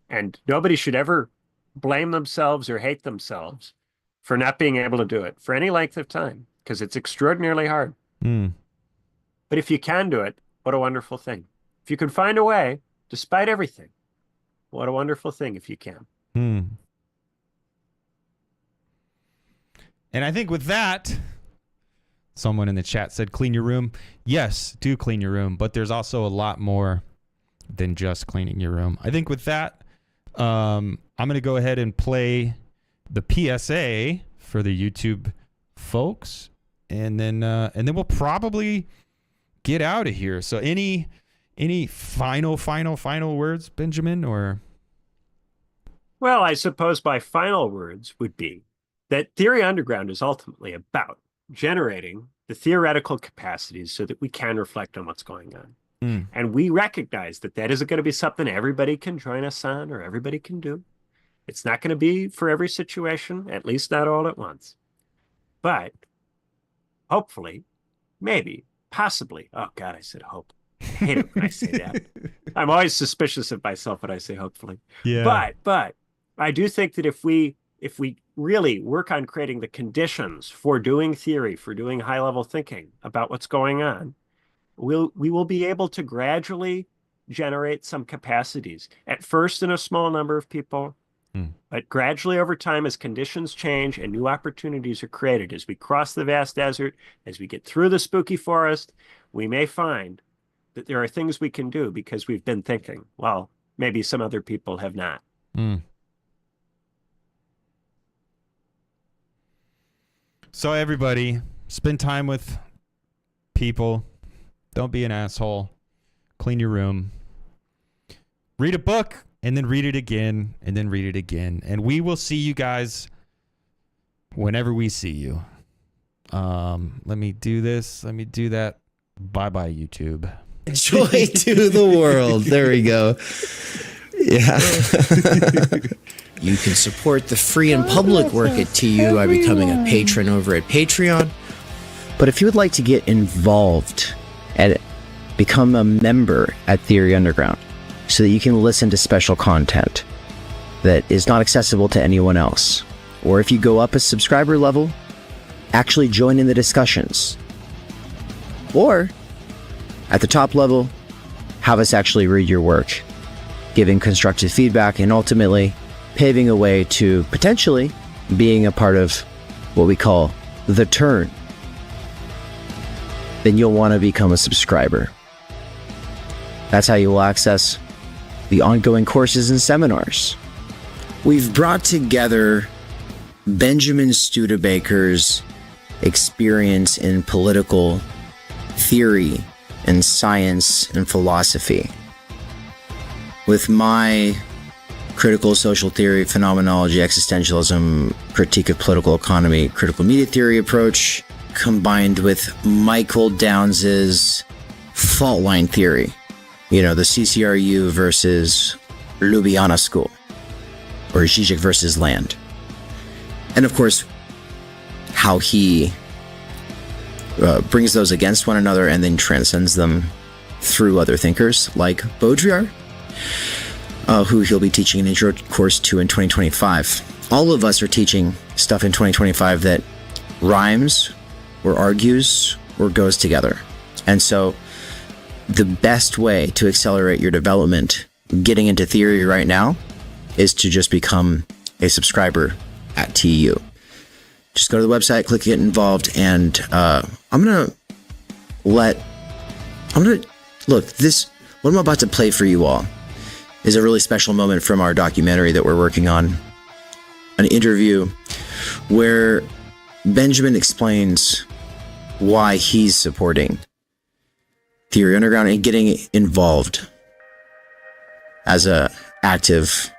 And nobody should ever blame themselves or hate themselves for not being able to do it for any length of time, because it's extraordinarily hard. Mm. But if you can do it, what a wonderful thing. If you can find a way, despite everything, what a wonderful thing if you can. Mm. And I think with that, someone in the chat said, clean your room. Yes, do clean your room, but there's also a lot more than just cleaning your room. I think with that, I'm going to go ahead and play the PSA for the YouTube folks, and then we'll probably get out of here. So any final words, Benjamin? Or well, I suppose my final words would be that Theory Underground is ultimately about generating the theoretical capacities so that we can reflect on what's going on. Mm. And we recognize that that isn't going to be something everybody can join us on or everybody can do. It's not going to be for every situation, at least not all at once. But hopefully, maybe, possibly, oh God, I said hope. I hate it when I say that. I'm always suspicious of myself when I say hopefully. yeah, But I do think that if we really work on creating the conditions for doing theory, for doing high-level thinking about what's going on, we will be able to gradually generate some capacities, at first in a small number of people, but gradually over time as conditions change and new opportunities are created, as we cross the vast desert, as we get through the spooky forest, we may find that there are things we can do because we've been thinking. Well, maybe some other people have not. Mm. So everybody, spend time with people. Don't be an asshole. Clean your room. Read a book and then read it again and then read it again. And we will see you guys whenever we see you. Let me do this. Let me do that. Bye-bye, YouTube. Joy to the world. There we go. Yeah. You can support the free and public work at TU by becoming a patron over at Patreon. But if you would like to get involved and become a member at Theory Underground so that you can listen to special content that is not accessible to anyone else, or if you go up a subscriber level, actually join in the discussions, or at the top level, have us actually read your work, giving constructive feedback, and ultimately paving a way to potentially being a part of what we call the turn, then you'll want to become a subscriber. That's how you will access the ongoing courses and seminars. We've brought together Benjamin Studebaker's experience in political theory and science and philosophy with my critical social theory, phenomenology, existentialism, critique of political economy, critical media theory approach, combined with Michael Downes's fault line theory, the CCRU versus Ljubljana School, or Žižek versus Land. And of course, how he brings those against one another and then transcends them through other thinkers like Baudrillard, who he'll be teaching an intro course to in 2025. All of us are teaching stuff in 2025 that rhymes or argues or goes together. And so the best way to accelerate your development getting into theory right now is to just become a subscriber at TU. Just go to the website, click get involved, and look, what I'm about to play for you all is a really special moment from our documentary that we're working on, an interview where Benjamin explains why he's supporting Theory Underground and getting involved as a active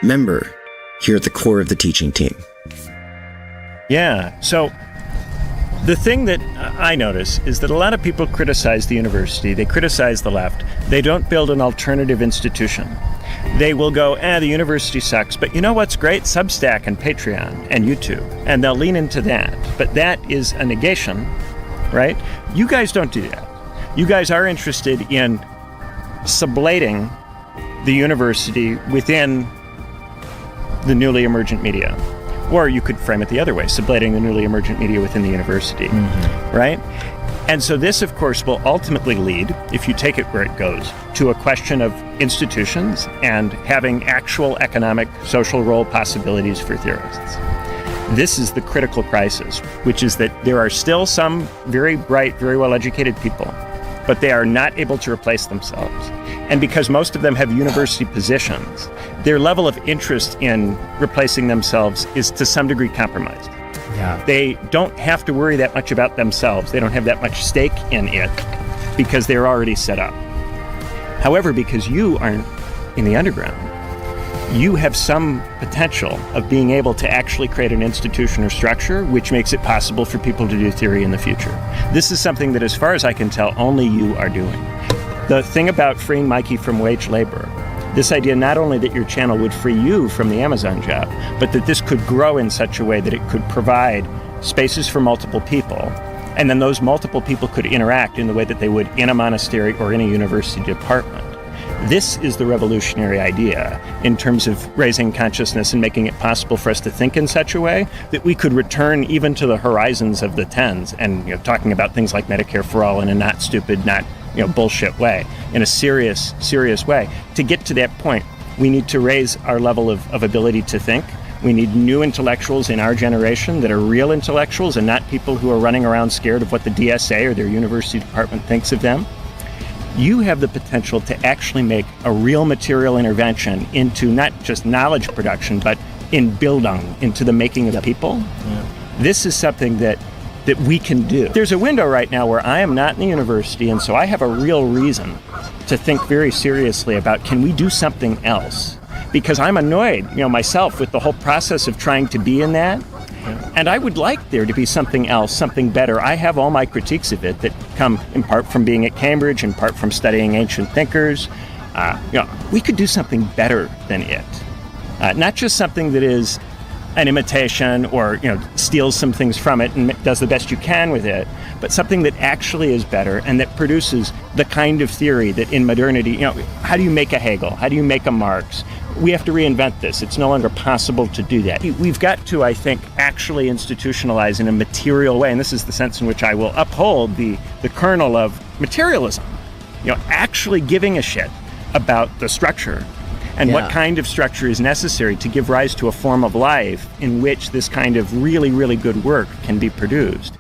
member here at the core of the teaching team. Yeah, so the thing that I notice is that a lot of people criticize the university, they criticize the left, they don't build an alternative institution. They will go, the university sucks, but you know what's great? Substack and Patreon and YouTube, and they'll lean into that. But that is a negation, right? You guys don't do that. You guys are interested in sublating the university within the newly emergent media. Or you could frame it the other way, sublating the newly emergent media within the university, right? And so this, of course, will ultimately lead, if you take it where it goes, to a question of institutions and having actual economic, social role possibilities for theorists. This is the critical crisis, which is that there are still some very bright, very well-educated people, but they are not able to replace themselves. And because most of them have university positions, their level of interest in replacing themselves is to some degree compromised. Yeah. They don't have to worry that much about themselves. They don't have that much stake in it because they're already set up. However, because you aren't in the underground, you have some potential of being able to actually create an institution or structure which makes it possible for people to do theory in the future. This is something that, as far as I can tell, only you are doing. The thing about freeing Mikey from wage labor, this idea not only that your channel would free you from the Amazon job, but that this could grow in such a way that it could provide spaces for multiple people, and then those multiple people could interact in the way that they would in a monastery or in a university department. This is the revolutionary idea in terms of raising consciousness and making it possible for us to think in such a way that we could return even to the horizons of the tens and talking about things like Medicare for all in a not stupid, not bullshit way, in a serious way. To get to that point, we need to raise our level of ability to think. We need new intellectuals in our generation that are real intellectuals and not people who are running around scared of what the DSA or their university department thinks of them. You have the potential to actually make a real material intervention into not just knowledge production, but in Bildung, into the making of people. Yeah. This is something that we can do. There's a window right now where I am not in the university, and so I have a real reason to think very seriously about, can we do something else? Because I'm annoyed, myself, with the whole process of trying to be in that. Yeah. And I would like there to be something else, something better. I have all my critiques of it that come in part from being at Cambridge, in part from studying ancient thinkers. We could do something better than it. Not just something that is an imitation or steals some things from it and does the best you can with it, but something that actually is better and that produces the kind of theory that in modernity, how do you make a Hegel? How do you make a Marx? We have to reinvent this. It's no longer possible to do that. We've got to, I think, actually institutionalize in a material way, and this is the sense in which I will uphold the kernel of materialism, actually giving a shit about the structure and what kind of structure is necessary to give rise to a form of life in which this kind of really, really good work can be produced.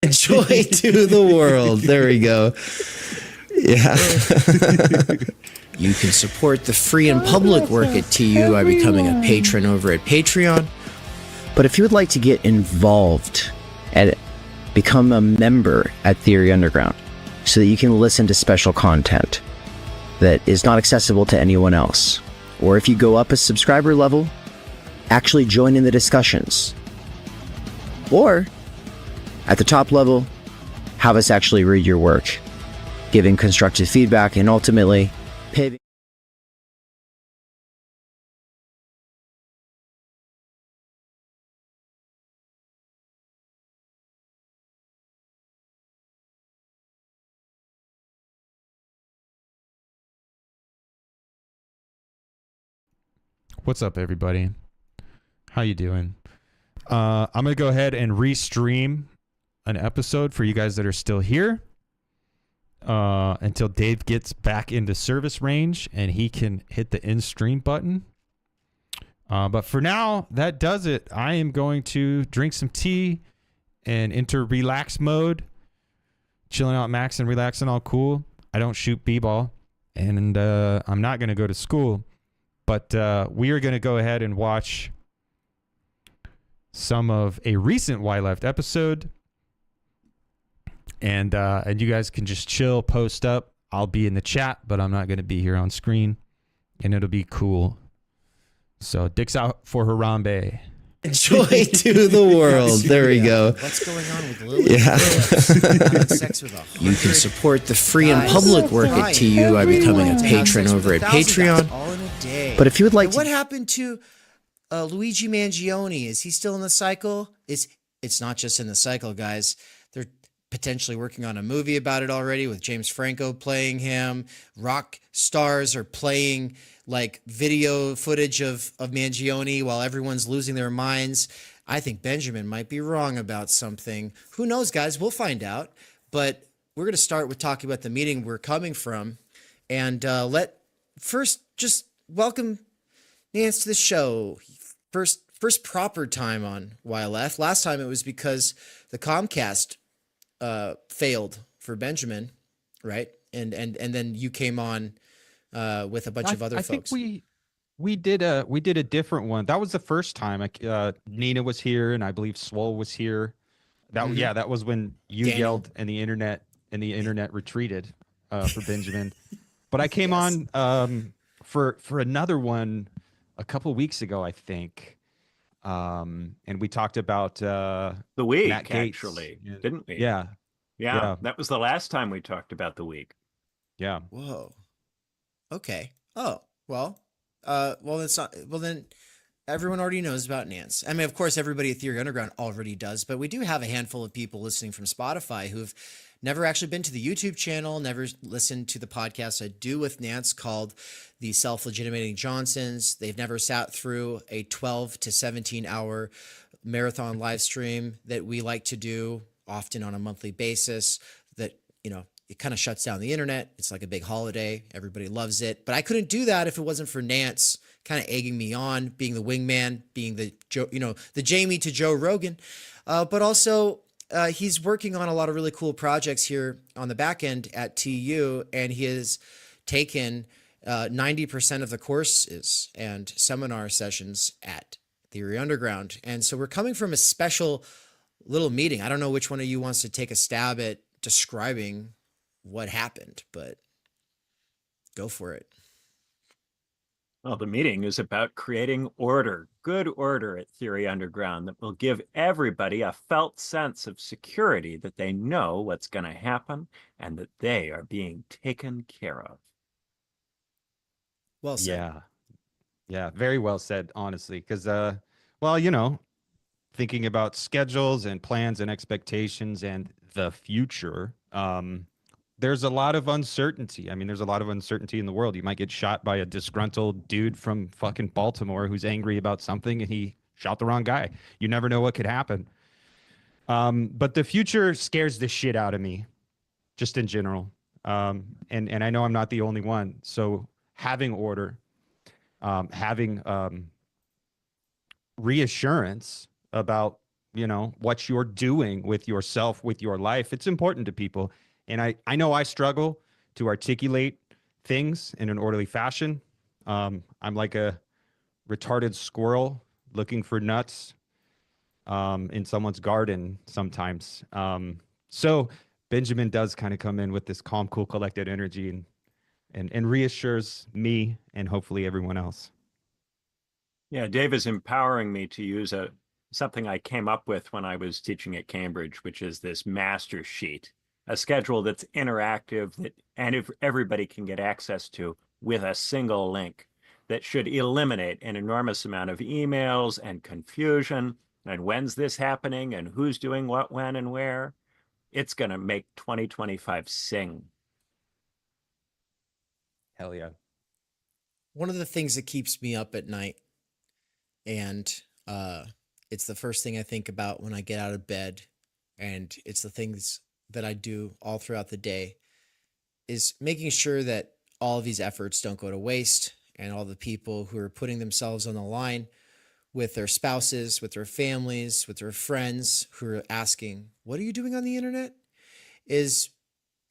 Joy to the world. There we go. Yeah. You can support the free and public work at TU by becoming a patron over at Patreon. But if you would like to get involved and become a member at Theory Underground so that you can listen to special content that is not accessible to anyone else, or if you go up a subscriber level, actually join in the discussions, or at the top level, have us actually read your work, giving constructive feedback, and ultimately paving. What's up, everybody? How you doing? I'm going to go ahead and restream an episode for you guys that are still here until Dave gets back into service range and he can hit the end stream button. But for now, that does it. I am going to drink some tea and enter relax mode, chilling out, max and relaxing, all cool. I don't shoot b-ball, and I'm not going to go to school. But we are going to go ahead and watch some of a recent Why Left episode. And you guys can just chill, post up. I'll be in the chat, but I'm not going to be here on screen. And it'll be cool. So dicks out for Harambe. Joy to the world. There we go. What's going on with Lily? Yeah. Sex with You can support the free and public work at TU by becoming a patron over at Patreon. all in a day. But if you would like And to... what happened to Luigi Mangione? Is he still in the cycle? It's not just in the cycle, guys. They're potentially working on a movie about it already with James Franco playing him. Rock stars are playing like video footage of Mangione while everyone's losing their minds. I think Benjamin might be wrong about something. Who knows, guys? We'll find out. But we're going to start with talking about the meeting we're coming from. And first just welcome Nance to the show. First proper time on Why Left. Last time it was because the Comcast failed for Benjamin, right? And then you came on with a bunch of other folks. I think we did a different one. That was the first time. Nina was here, and I believe Swole was here. That was when you Daniel yelled and the internet retreated for Benjamin. But I came on for another one a couple weeks ago, I think. And we talked about The week, Matt Gaetz, actually, didn't we? Yeah. Yeah, that was the last time we talked about the week. Yeah. Whoa. Okay. Oh, well, it's not, well then everyone already knows about Nance. I mean, of course, everybody at Theory Underground already does, but we do have a handful of people listening from Spotify who've never actually been to the YouTube channel, never listened to the podcast I do with Nance called The Self-Legitimating Johnsons. They've never sat through a 12 to 17 hour marathon live stream that we like to do often on a monthly basis that, it kind of shuts down the internet. It's like a big holiday. Everybody loves it. But I couldn't do that if it wasn't for Nance kind of egging me on, being the wingman, being the Joe, the Jamie to Joe Rogan. But also he's working on a lot of really cool projects here on the back end at TU, and he has taken 90% of the courses and seminar sessions at Theory Underground. And so we're coming from a special little meeting. I don't know which one of you wants to take a stab at describing what happened, but go for it. Well, the meeting is about creating order, good order at Theory Underground that will give everybody a felt sense of security that they know what's going to happen and that they are being taken care of. Well said. Yeah. Yeah. Very well said, honestly. Because, well, you know, thinking about schedules and plans and expectations and the future, there's a lot of uncertainty. I mean, there's a lot of uncertainty in the world. You might get shot by a disgruntled dude from fucking Baltimore who's angry about something and he shot the wrong guy. You never know what could happen. But the future scares the shit out of me, just in general. And I know I'm not the only one. So having order, having reassurance about, you know, what you're doing with yourself, with your life, it's important to people. And I know I struggle to articulate things in an orderly fashion. I'm like a retarded squirrel looking for nuts in someone's garden sometimes. So Benjamin does kind of come in with this calm, cool, collected energy and reassures me and hopefully everyone else. Yeah, Dave is empowering me to use something I came up with when I was teaching at Cambridge, which is this master sheet, a schedule that's interactive and if everybody can get access to with a single link that should eliminate an enormous amount of emails and confusion and when's this happening and who's doing what, when, and where. It's going to make 2025 sing. Hell yeah. One of the things that keeps me up at night, and it's the first thing I think about when I get out of bed, and it's the things that I do all throughout the day, is making sure that all of these efforts don't go to waste, and all the people who are putting themselves on the line with their spouses, with their families, with their friends who are asking, "What are you doing on the internet?" is,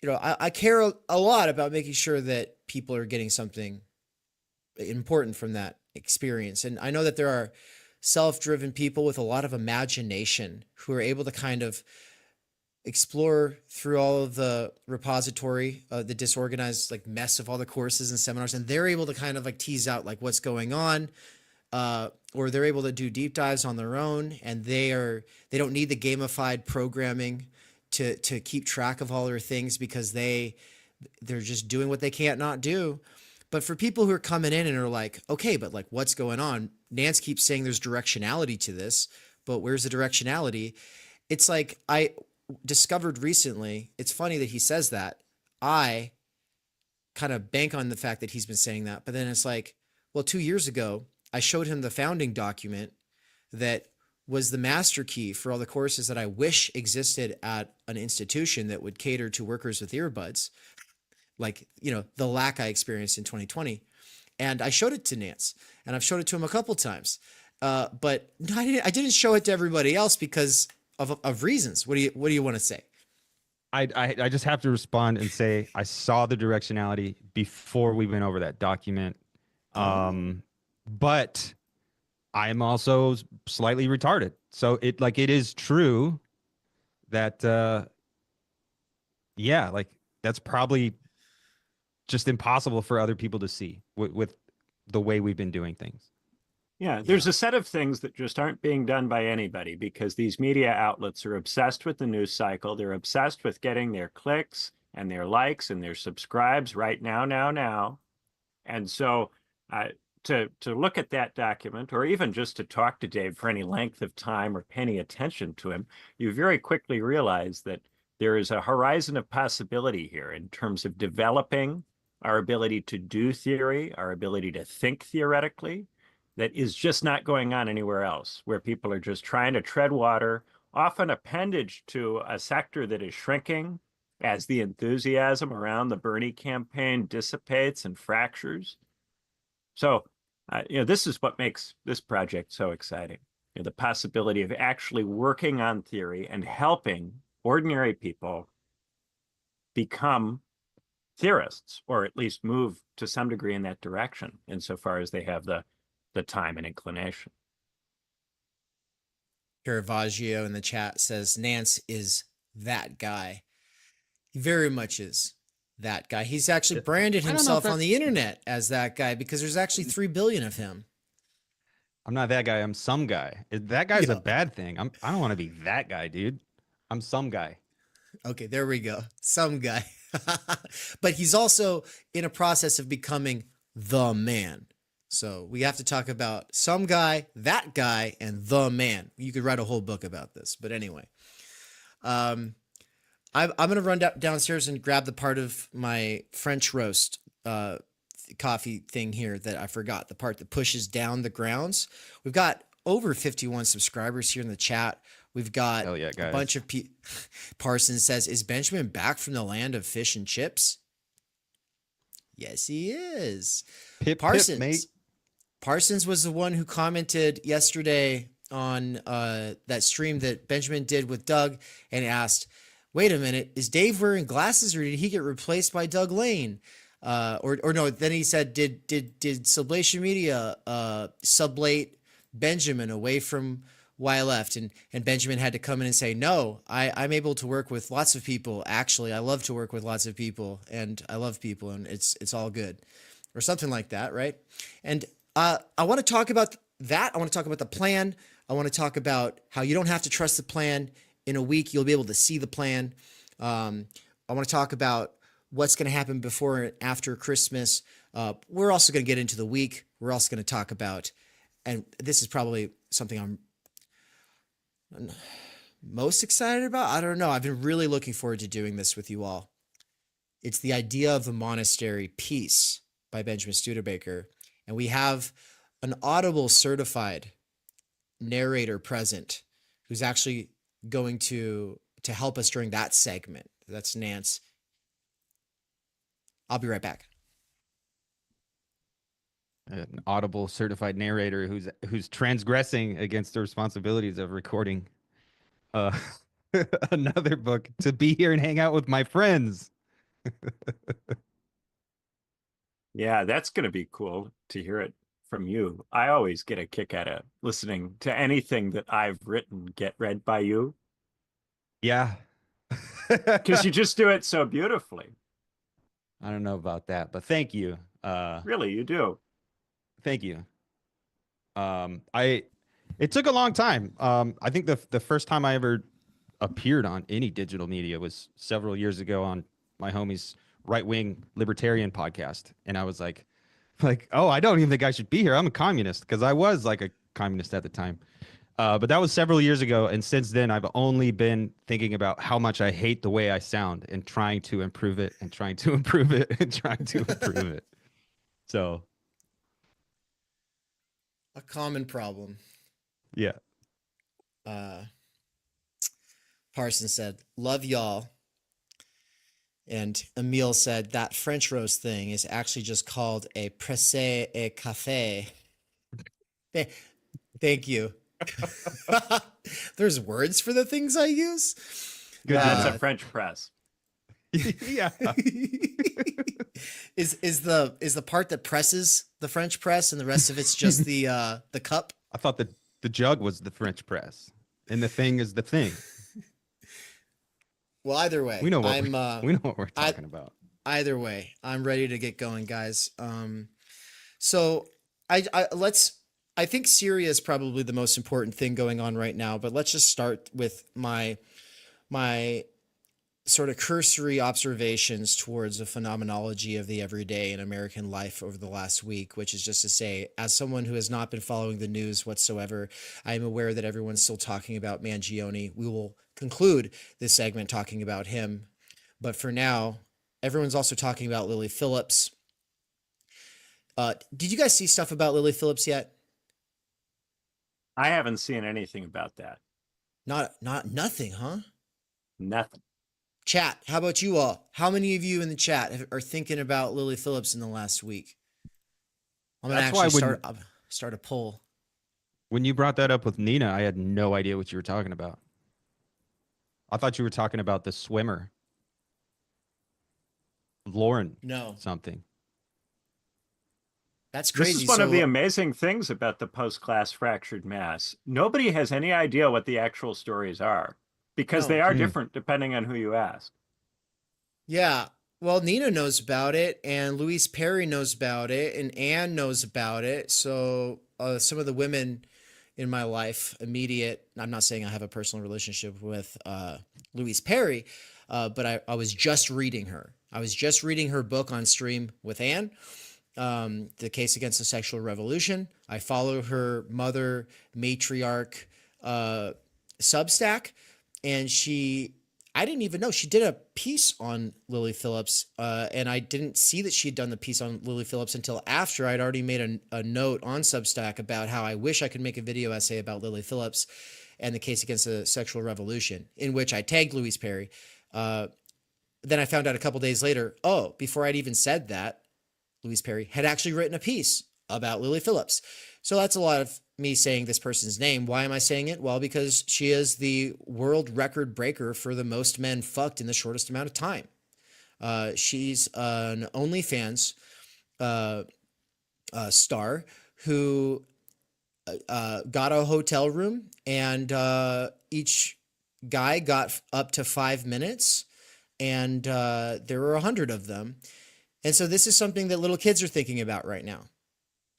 I care a lot about making sure that people are getting something important from that experience. And I know that there are self-driven people with a lot of imagination who are able to kind of explore through all of the repository, the disorganized like mess of all the courses and seminars, and they're able to kind of like tease out like what's going on, or they're able to do deep dives on their own, and they don't need the gamified programming to keep track of all their things because they're just doing what they can't not do. But for people who are coming in and are like, okay, but like what's going on? Nance keeps saying there's directionality to this, but where's the directionality? It's like I discovered recently, it's funny that he says that. I kind of bank on the fact that he's been saying that, but then it's like, well, 2 years ago, I showed him the founding document that was the master key for all the courses that I wish existed at an institution that would cater to workers with earbuds, like, the lack I experienced in 2020. And I showed it to Nance, and I've showed it to him a couple times. But I didn't show it to everybody else because of reasons. What do you want to say? I just have to respond and say I saw the directionality before we went over that document. But I am also slightly retarded. So it is true that yeah, like that's probably just impossible for other people to see with the way we've been doing things. Yeah, there's a set of things that just aren't being done by anybody because these media outlets are obsessed with the news cycle. They're obsessed with getting their clicks and their likes and their subscribes right now, now, now. And so to look at that document, or even just to talk to Dave for any length of time or pay any attention to him, you very quickly realize that there is a horizon of possibility here in terms of developing our ability to do theory, our ability to think theoretically, that is just not going on anywhere else, where people are just trying to tread water, often appendage to a sector that is shrinking as the enthusiasm around the Bernie campaign dissipates and fractures. So, this is what makes this project so exciting. The possibility of actually working on theory and helping ordinary people become theorists, or at least move to some degree in that direction, insofar as they have the time and inclination. Caravaggio in the chat says Nance is that guy. He very much is that guy. He's actually branded I don't know if himself on that's- the internet as that guy because there's actually 3 billion of him. I'm not that guy. I'm some guy. That guy's Yeah. a bad thing. I don't want to be that guy, dude. I'm some guy. Okay, there we go. Some guy. But he's also in a process of becoming the man. So we have to talk about some guy, that guy, and the man. You could write a whole book about this. But anyway, I'm going to run downstairs and grab the part of my French roast coffee thing here that I forgot, the part that pushes down the grounds. We've got over 51 subscribers here in the chat. We've got Hell yeah, a guys. bunch of Parsons says, is Benjamin back from the land of fish and chips? Yes, he is. Pip, Parsons. mate. Parsons was the one who commented yesterday on that stream that Benjamin did with Doug and asked, wait a minute, is Dave wearing glasses or did he get replaced by Doug Lane? Or no, then he said, did Sublation Media sublate Benjamin away from why I left? And Benjamin had to come in and say, no, I'm able to work with lots of people. Actually, I love to work with lots of people and I love people and it's all good, or something like that. Right. And I want to talk about that. I want to talk about the plan. I want to talk about how you don't have to trust the plan. In a week, you'll be able to see the plan. I want to talk about what's going to happen before and after Christmas. We're also going to get into the week. We're also going to talk about, and this is probably something I'm most excited about. I don't know. I've been really looking forward to doing this with you all. It's the idea of the monastery piece by Benjamin Studebaker. And we have an Audible certified narrator present who's actually going to help us during that segment. That's Nance. I'll be right back. An Audible certified narrator who's transgressing against the responsibilities of recording another book to be here and hang out with my friends. Yeah, that's going to be cool to hear it from you. I always get a kick out of listening to anything that I've written get read by you Yeah. because you just do it so beautifully. I don't know about that, but thank you. Really, you do. Thank you. It took a long time. I think the first time I ever appeared on any digital media was several years ago on my homie's right-wing libertarian podcast, and I was like, oh, I don't even think I should be here. I'm a communist, because I was like a communist at the time. But that was several years ago, and since then I've only been thinking about how much I hate the way I sound and trying to improve it and trying to improve it and trying to improve it. So A common problem. yeah. Parsons said, love y'all. And Emile said, that French roast thing is actually just called a pressé et café. Thank you. There's words for the things I use. Good That's a French press. Yeah. Is the part that presses the French press and the rest of it's just the cup? I thought the jug was the French press and the thing is the thing. Well, either way, We know what we know what we're talking about. Either way, I'm ready to get going, guys. So I think Syria is probably the most important thing going on right now, but let's just start with my sort of cursory observations towards the phenomenology of the everyday in American life over the last week, which is just to say, as someone who has not been following the news whatsoever, I am aware that everyone's still talking about Mangione. We will conclude this segment talking about him. But for now, everyone's also talking about Lily Phillips. Did you guys see stuff about Lily Phillips yet? I haven't seen anything about that. Nothing, huh? Nothing. Chat, how about you all? How many of you in the chat are thinking about Lily Phillips in the last week? I'm going to actually start a poll. When you brought that up with Nina, I had no idea what you were talking about. I thought you were talking about the swimmer. Lauren. No. Something. That's crazy. This is one of the amazing things about the post-class fractured mass. Nobody has any idea what the actual stories are because they are different depending on who you ask. Yeah. Well, Nina knows about it, and Louise Perry knows about it, and Anne knows about it. So some of the women in my life, immediate. I'm not saying I have a personal relationship with Louise Perry, but I was just reading her. I was just reading her book on stream with Anne, The Case Against the Sexual Revolution. I follow her mother matriarch Substack, and I didn't even know she did a piece on Lily Phillips, and I didn't see that she'd done the piece on Lily Phillips until after I'd already made a note on Substack about how I wish I could make a video essay about Lily Phillips and the case against the sexual revolution, in which I tagged Louise Perry. Then I found out a couple days later, before I'd even said that, Louise Perry had actually written a piece about Lily Phillips. So that's a lot of me saying this person's name. Why am I saying it? Well, because she is the world record breaker for the most men fucked in the shortest amount of time. She's an OnlyFans star who got a hotel room, and each guy got up to 5 minutes, and there were 100 of them. And so this is something that little kids are thinking about right now.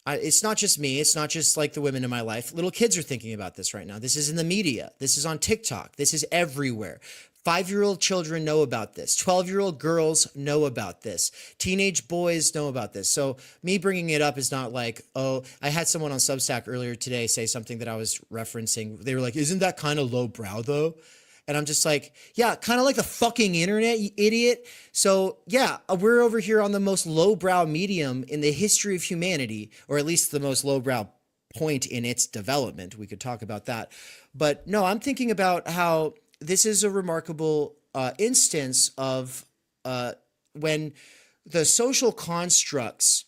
It's not just me. It's not just like the women in my life. Little kids are thinking about this right now. This is in the media. This is on TikTok. This is everywhere. 5-year-old children know about this. 12-year-old girls know about this. Teenage boys know about this. So me bringing it up is not like, I had someone on Substack earlier today say something that I was referencing. They were like, isn't that kind of lowbrow though? And I'm just like, yeah, kind of like the fucking internet, you idiot. So yeah, we're over here on the most lowbrow medium in the history of humanity, or at least the most lowbrow point in its development. We could talk about that. But no, I'm thinking about how this is a remarkable instance of when the social constructs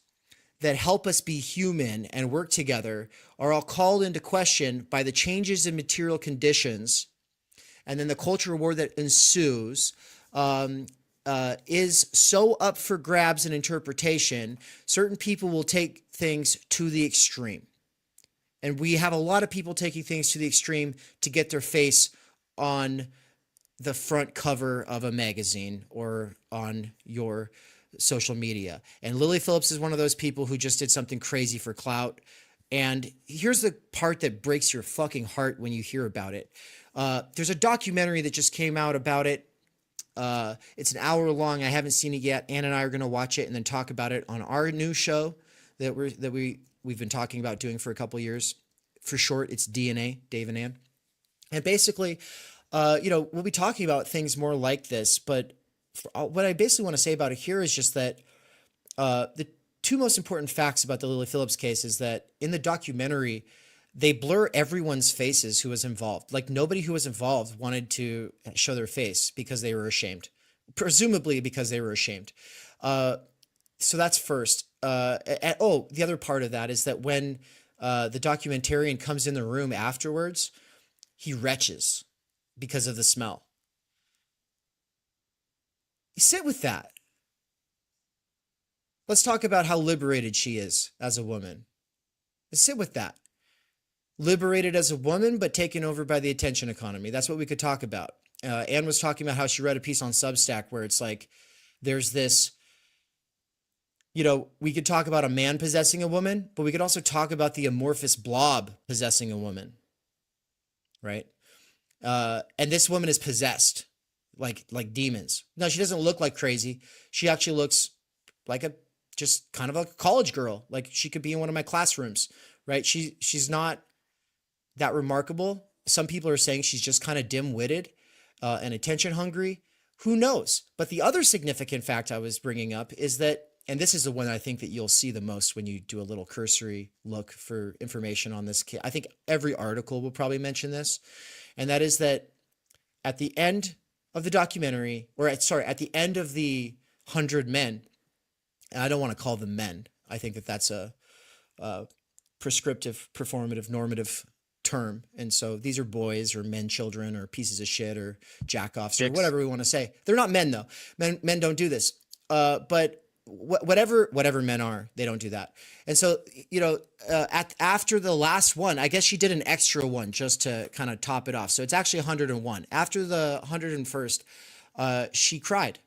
that help us be human and work together are all called into question by the changes in material conditions. And then the cultural war that ensues is so up for grabs and interpretation. Certain people will take things to the extreme. And we have a lot of people taking things to the extreme to get their face on the front cover of a magazine or on your social media. And Lily Phillips is one of those people who just did something crazy for clout. And here's the part that breaks your fucking heart when you hear about it. There's a documentary that just came out about it. It's an hour long. I haven't seen it yet. Ann and I are going to watch it and then talk about it on our new show that we've been talking about doing for a couple of years. For short, it's DNA, Dave and Ann. And basically, we'll be talking about things more like this. But what I basically want to say about it here is just that the two most important facts about the Lily Phillips case is that in the documentary, they blur everyone's faces who was involved. Like nobody who was involved wanted to show their face because they were ashamed, presumably because they were ashamed. So that's first. The other part of that is that when the documentarian comes in the room afterwards, he retches because of the smell. Sit with that. Let's talk about how liberated she is as a woman. Sit with that. Liberated as a woman, but taken over by the attention economy. That's what we could talk about. Anne was talking about how she read a piece on Substack where it's like, there's this, we could talk about a man possessing a woman, but we could also talk about the amorphous blob possessing a woman. Right? And this woman is possessed like demons. No, she doesn't look like crazy. She actually looks like just kind of a college girl. Like she could be in one of my classrooms, right? She's not that remarkable. Some people are saying she's just kind of dim-witted and attention hungry. Who knows? But the other significant fact I was bringing up is that, and this is the one I think that you'll see the most when you do a little cursory look for information on this case. I think every article will probably mention this. And that is that at the end of the documentary, at the end of the 100 men, and I don't want to call them men. I think that that's a prescriptive, performative, normative term. And so these are boys or men, children, or pieces of shit or jack-offs or whatever we want to say. They're not men though. Men don't do this. But whatever men are, they don't do that. And so, after the last one, I guess she did an extra one just to kind of top it off. So it's actually 101. After the 101st, she cried.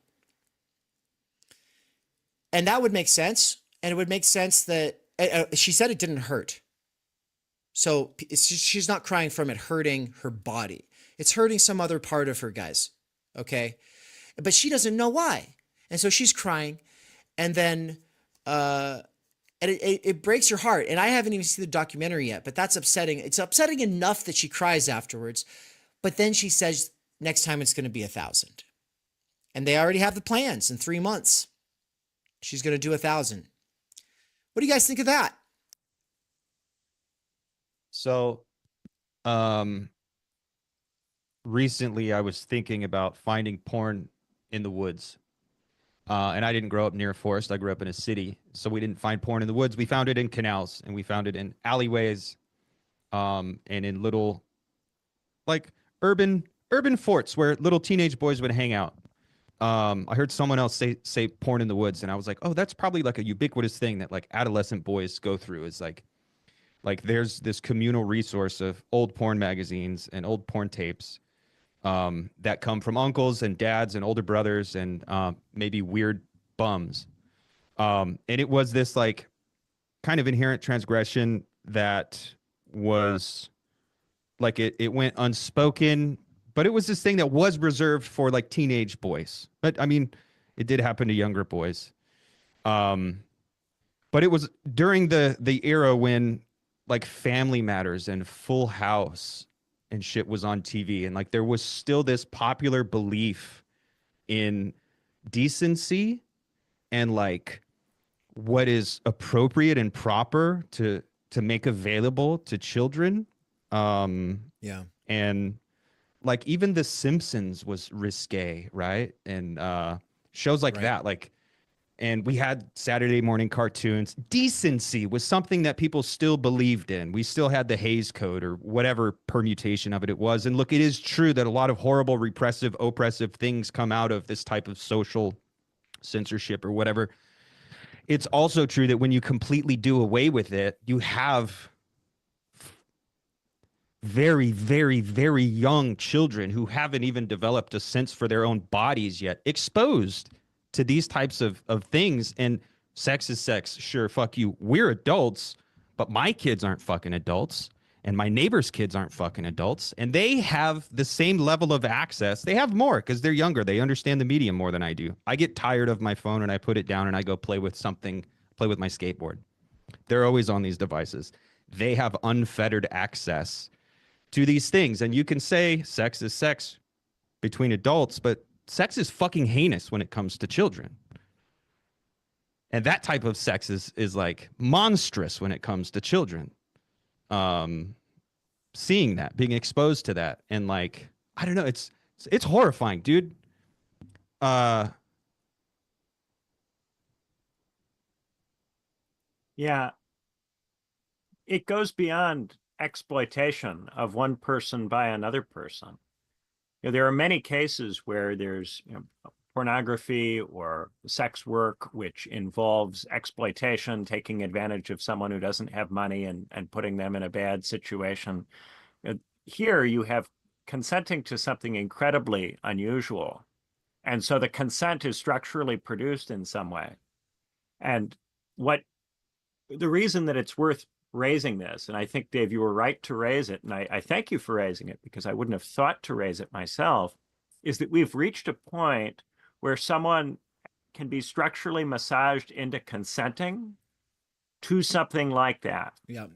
And that would make sense. And it would make sense that she said it didn't hurt. So she's not crying from it hurting her body. It's hurting some other part of her, guys. Okay. But she doesn't know why. And so she's crying. And then and it breaks your heart. And I haven't even seen the documentary yet, but that's upsetting. It's upsetting enough that she cries afterwards. But then she says, next time it's going to be 1,000. And they already have the plans in 3 months. She's going to do 1,000. What do you guys think of that? So, recently I was thinking about finding porn in the woods. And I didn't grow up near a forest. I grew up in a city. So we didn't find porn in the woods. We found it in canals, and we found it in alleyways, and in little, like, urban forts where little teenage boys would hang out. I heard someone else say porn in the woods, and I was like, oh, that's probably like a ubiquitous thing that like adolescent boys go through, is like there's this communal resource of old porn magazines and old porn tapes that come from uncles and dads and older brothers and maybe weird bums. And it was this like kind of inherent transgression that was like it went unspoken, but it was this thing that was reserved for like teenage boys. But I mean, it did happen to younger boys. But it was during the era when like Family Matters and Full House and shit was on TV, and like there was still this popular belief in decency and like what is appropriate and proper to make available to children. Yeah. And like even The Simpsons was risque, right? And shows like that, like, and we had Saturday morning cartoons. Decency was something that people still believed in. We still had the Hays Code or whatever permutation of it was. And look, it is true that a lot of horrible, repressive, oppressive things come out of this type of social censorship or whatever. It's also true that when you completely do away with it, you have very, very, very young children who haven't even developed a sense for their own bodies yet, exposed to these types of things. And sex is sex. Sure, fuck you. We're adults, but my kids aren't fucking adults. And my neighbor's kids aren't fucking adults. And they have the same level of access. They have more because they're younger. They understand the medium more than I do. I get tired of my phone and I put it down and I go play with my skateboard. They're always on these devices. They have unfettered access to these things. And you can say sex is sex between adults, but sex is fucking heinous when it comes to children. And that type of sex is like monstrous when it comes to children. Seeing that, being exposed to that, and like, I don't know, it's horrifying, dude. Yeah, it goes beyond exploitation of one person by another person. There are many cases where there's pornography or sex work which involves exploitation, taking advantage of someone who doesn't have money and putting them in a bad situation. Here you have consenting to something incredibly unusual. And so the consent is structurally produced in some way. And the reason that it's worth raising this, and I think, Dave, you were right to raise it, and I thank you for raising it because I wouldn't have thought to raise it myself, is that we've reached a point where someone can be structurally massaged into consenting to something like that. Yeah.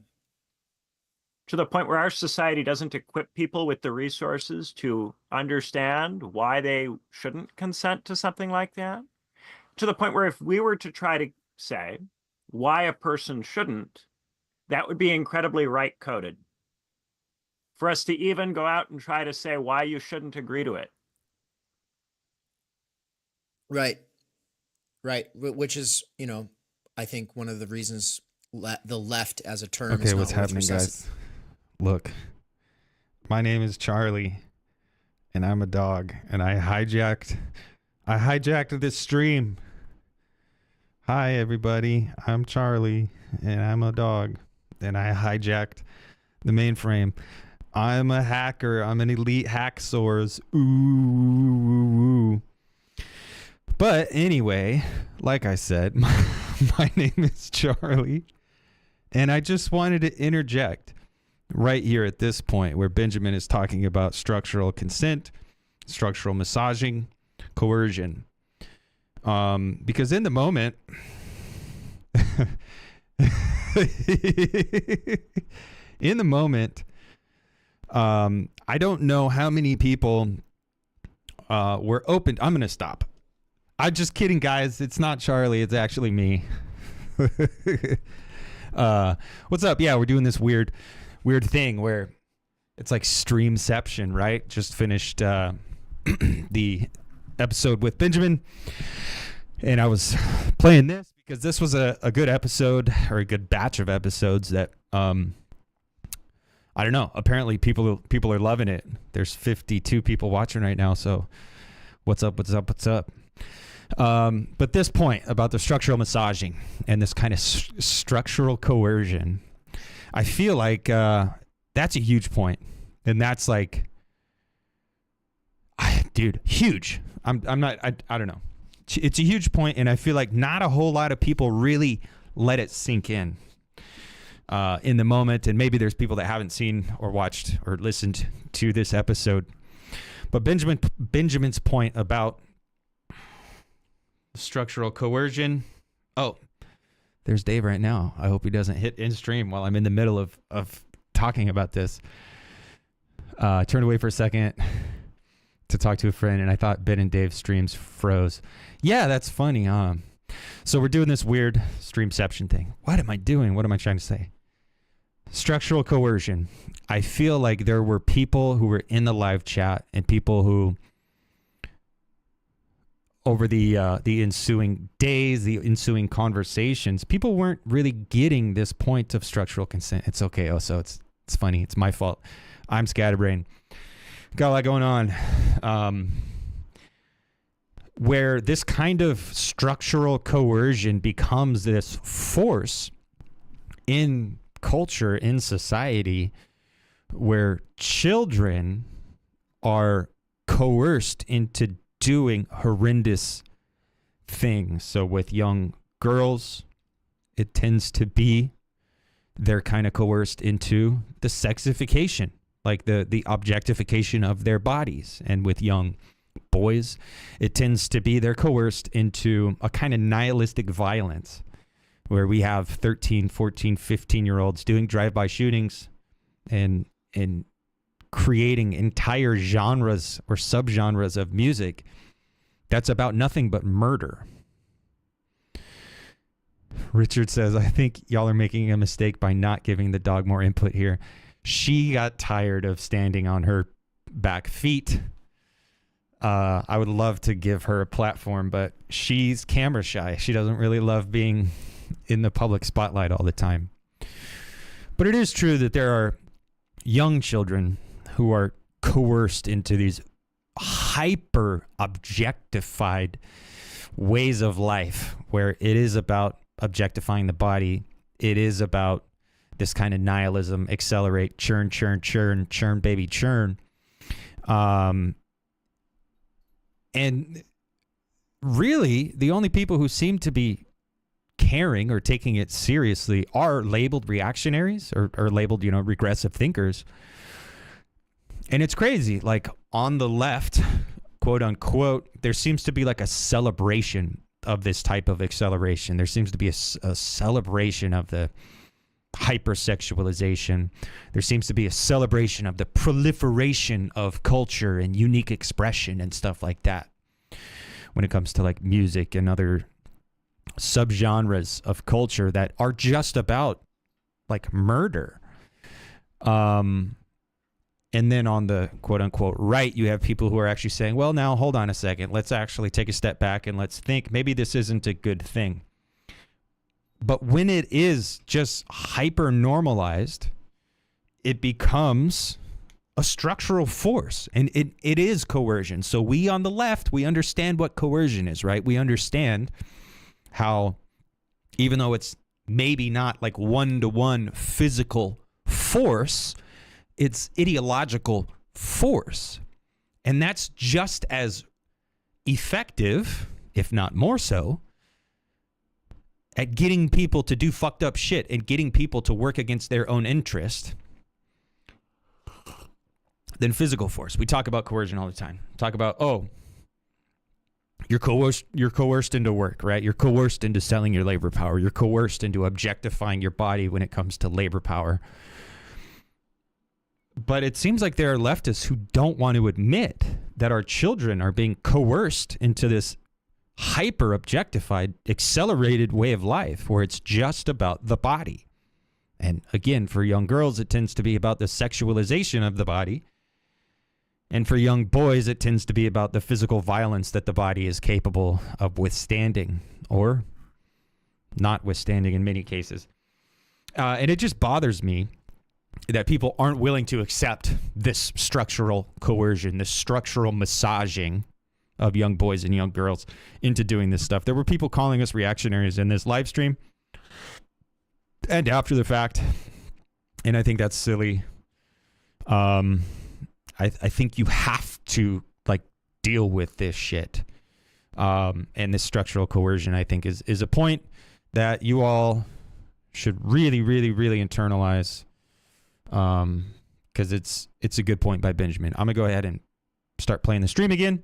To the point where our society doesn't equip people with the resources to understand why they shouldn't consent to something like that. To the point where if we were to try to say why a person shouldn't, that would be incredibly right-coded. For us to even go out and try to say why you shouldn't agree to it. Right. Right. Which is, I think one of the reasons the left as a term is Okay, not what's happening, guys? Look, my name is Charlie, and I'm a dog, and I hijacked this stream. Hi, everybody. I'm Charlie, and I'm a dog, and I hijacked the mainframe. I'm a hacker. I'm an elite hacksaurus. Ooh, ooh, ooh. But anyway, like I said, my name is Charlie, and I just wanted to interject right here at this point where Benjamin is talking about structural consent, structural massaging, coercion. Because in the moment, I don't know how many people were open. I'm going to stop. I'm just kidding, guys. It's not Charlie. It's actually me. What's up? Yeah, we're doing this weird thing where it's like streamception, right? Just finished the episode with Benjamin, and I was playing this because this was a good episode, or a good batch of episodes that I don't know. Apparently, people are loving it. There's 52 people watching right now. So, what's up? But this point about the structural massaging and this kind of structural coercion, I feel like that's a huge point, and that's like, dude, huge. I don't know. It's a huge point, and I feel like not a whole lot of people really let it sink in the moment, and maybe there's people that haven't seen or watched or listened to this episode. But Benjamin's point about structural coercion. Oh, there's Dave right now. I hope he doesn't hit in stream while I'm in the middle of talking about this. Turned away for a second to talk to a friend, and I thought Ben and Dave's streams froze. Yeah, that's funny. So we're doing this weird streamception thing. What am I doing? What am I trying to say? Structural coercion. I feel like there were people who were in the live chat and people who, over the ensuing days, the ensuing conversations, people weren't really getting this point of structural consent. It's okay. Oh, so it's funny. It's my fault. I'm scatterbrained. Got a lot going on. Where this kind of structural coercion becomes this force in culture, in society, where children are coerced into doing horrendous things. So with young girls, it tends to be they're kind of coerced into the sexification, like the objectification of their bodies. And with young boys, it tends to be they're coerced into a kind of nihilistic violence where we have 13, 14, 15-year-olds doing drive-by shootings and creating entire genres or subgenres of music that's about nothing but murder. Richard says, I think y'all are making a mistake by not giving the dog more input here. She got tired of standing on her back feet. I would love to give her a platform, but she's camera shy. She doesn't really love being in the public spotlight all the time. But it is true that there are young children who are coerced into these hyper objectified ways of life where it is about objectifying the body. It is about this kind of nihilism, accelerate, churn, baby, churn. And really, the only people who seem to be caring or taking it seriously are labeled reactionaries or labeled, regressive thinkers. And it's crazy. Like on the left, quote unquote, there seems to be like a celebration of this type of acceleration. There seems to be a celebration of the hypersexualization. There seems to be a celebration of the proliferation of culture and unique expression and stuff like that when it comes to like music and other subgenres of culture that are just about like murder. And then on the quote unquote right, you have people who are actually saying, well, now hold on a second. Let's actually take a step back and let's think maybe this isn't a good thing. But when it is just hyper normalized, it becomes a structural force, and it is coercion. So we on the left, we understand what coercion is, right? We understand how even though it's maybe not like one-to-one physical force, it's ideological force. And that's just as effective if not more so, at getting people to do fucked up shit and getting people to work against their own interest than physical force. We talk about coercion all the time. Talk about, oh, you're coerced into work, right? You're coerced into selling your labor power. You're coerced into objectifying your body when it comes to labor power. But it seems like there are leftists who don't want to admit that our children are being coerced into this hyper objectified, accelerated way of life where it's just about the body. And again, for young girls, it tends to be about the sexualization of the body. And for young boys, it tends to be about the physical violence that the body is capable of withstanding or not withstanding in many cases. And it just bothers me that people aren't willing to accept this structural coercion, this structural massaging of young boys and young girls into doing this stuff. There were people calling us reactionaries in this live stream and after the fact. And I think that's silly. I think you have to like deal with this shit. And this structural coercion, I think, is a point that you all should really, really, really internalize. Because it's a good point by Benjamin. I'm gonna go ahead and start playing the stream again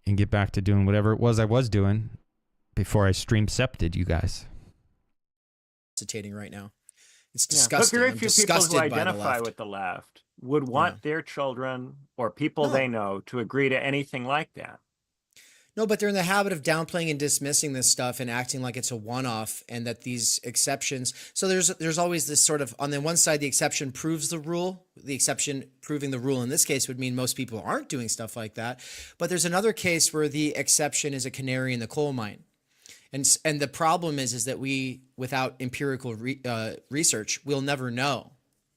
and get back to doing whatever it was I was doing before I stream-septed you guys. Right now, it's disgusting. Look, very I'm few people disgusted who by the identify left. with the left would want their children or people they know to agree to anything like that. No, but they're in the habit of downplaying and dismissing this stuff and acting like it's a one-off and that these exceptions. So there's always this sort of, on the one side, the exception proves the rule. The exception proving the rule in this case would mean most people aren't doing stuff like that. But there's another case where the exception is a canary in the coal mine. And the problem is that we, without empirical research, we'll never know.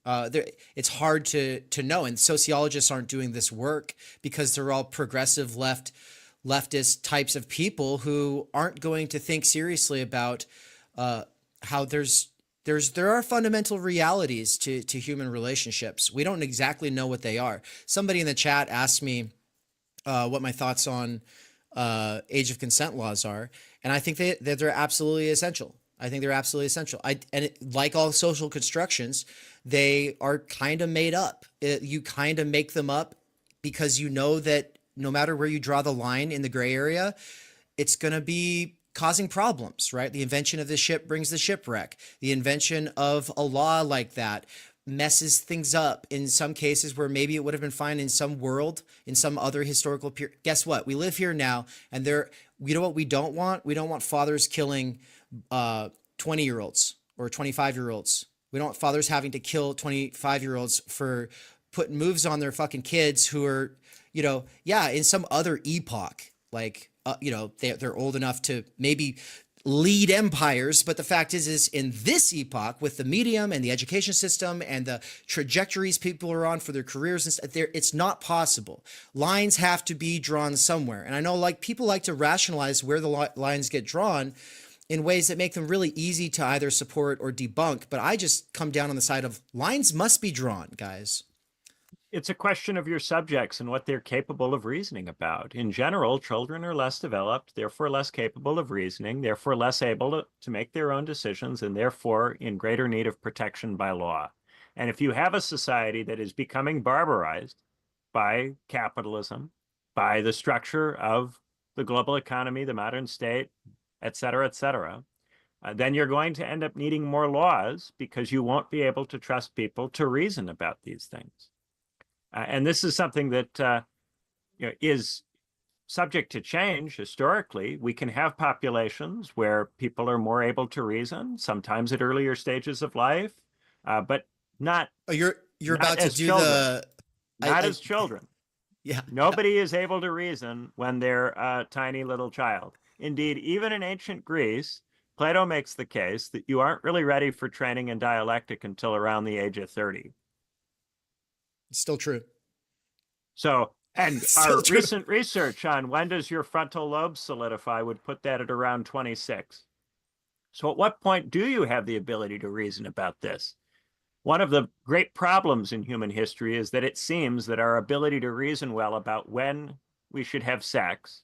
It's hard to know. And sociologists aren't doing this work because they're all progressive leftist types of people who aren't going to think seriously about how there are fundamental realities to human relationships. We don't exactly know what they are. Somebody in the chat asked me what my thoughts on age of consent laws are, and I think that they're absolutely essential. I think they're absolutely essential. Like all social constructions, they are kind of made up. You kind of make them up because you know that no matter where you draw the line in the gray area, it's going to be causing problems, right? The invention of the ship brings the shipwreck. The invention of a law like that messes things up in some cases where maybe it would have been fine in some world, in some other historical period. Guess what? We live here now, and you know what we don't want? We don't want fathers killing 20-year-olds or 25-year-olds. We don't want fathers having to kill 25-year-olds for putting moves on their fucking kids who are, in some other epoch, like, they're old enough to maybe lead empires. But the fact is in this epoch, with the medium and the education system and the trajectories people are on for their careers, it's not possible. Lines have to be drawn somewhere. And I know people like to rationalize where the lines get drawn in ways that make them really easy to either support or debunk. But I just come down on the side of lines must be drawn, guys. It's a question of your subjects and what they're capable of reasoning about. In general, children are less developed, therefore less capable of reasoning, therefore less able to make their own decisions, and therefore in greater need of protection by law. And if you have a society that is becoming barbarized by capitalism, by the structure of the global economy, the modern state, et cetera, then you're going to end up needing more laws because you won't be able to trust people to reason about these things. And this is something that is subject to change historically. We can have populations where people are more able to reason, sometimes at earlier stages of life, but not. You're not about to do children. not as children. Yeah. Nobody is able to reason when they're a tiny little child. Indeed, even in ancient Greece, Plato makes the case that you aren't really ready for training in dialectic until around the age of 30. It's still true. So, and Still our true. recent research on when does your frontal lobe solidify would put that at around 26. So at what point do you have the ability to reason about this? One of the great problems in human history is that it seems that our ability to reason well about when we should have sex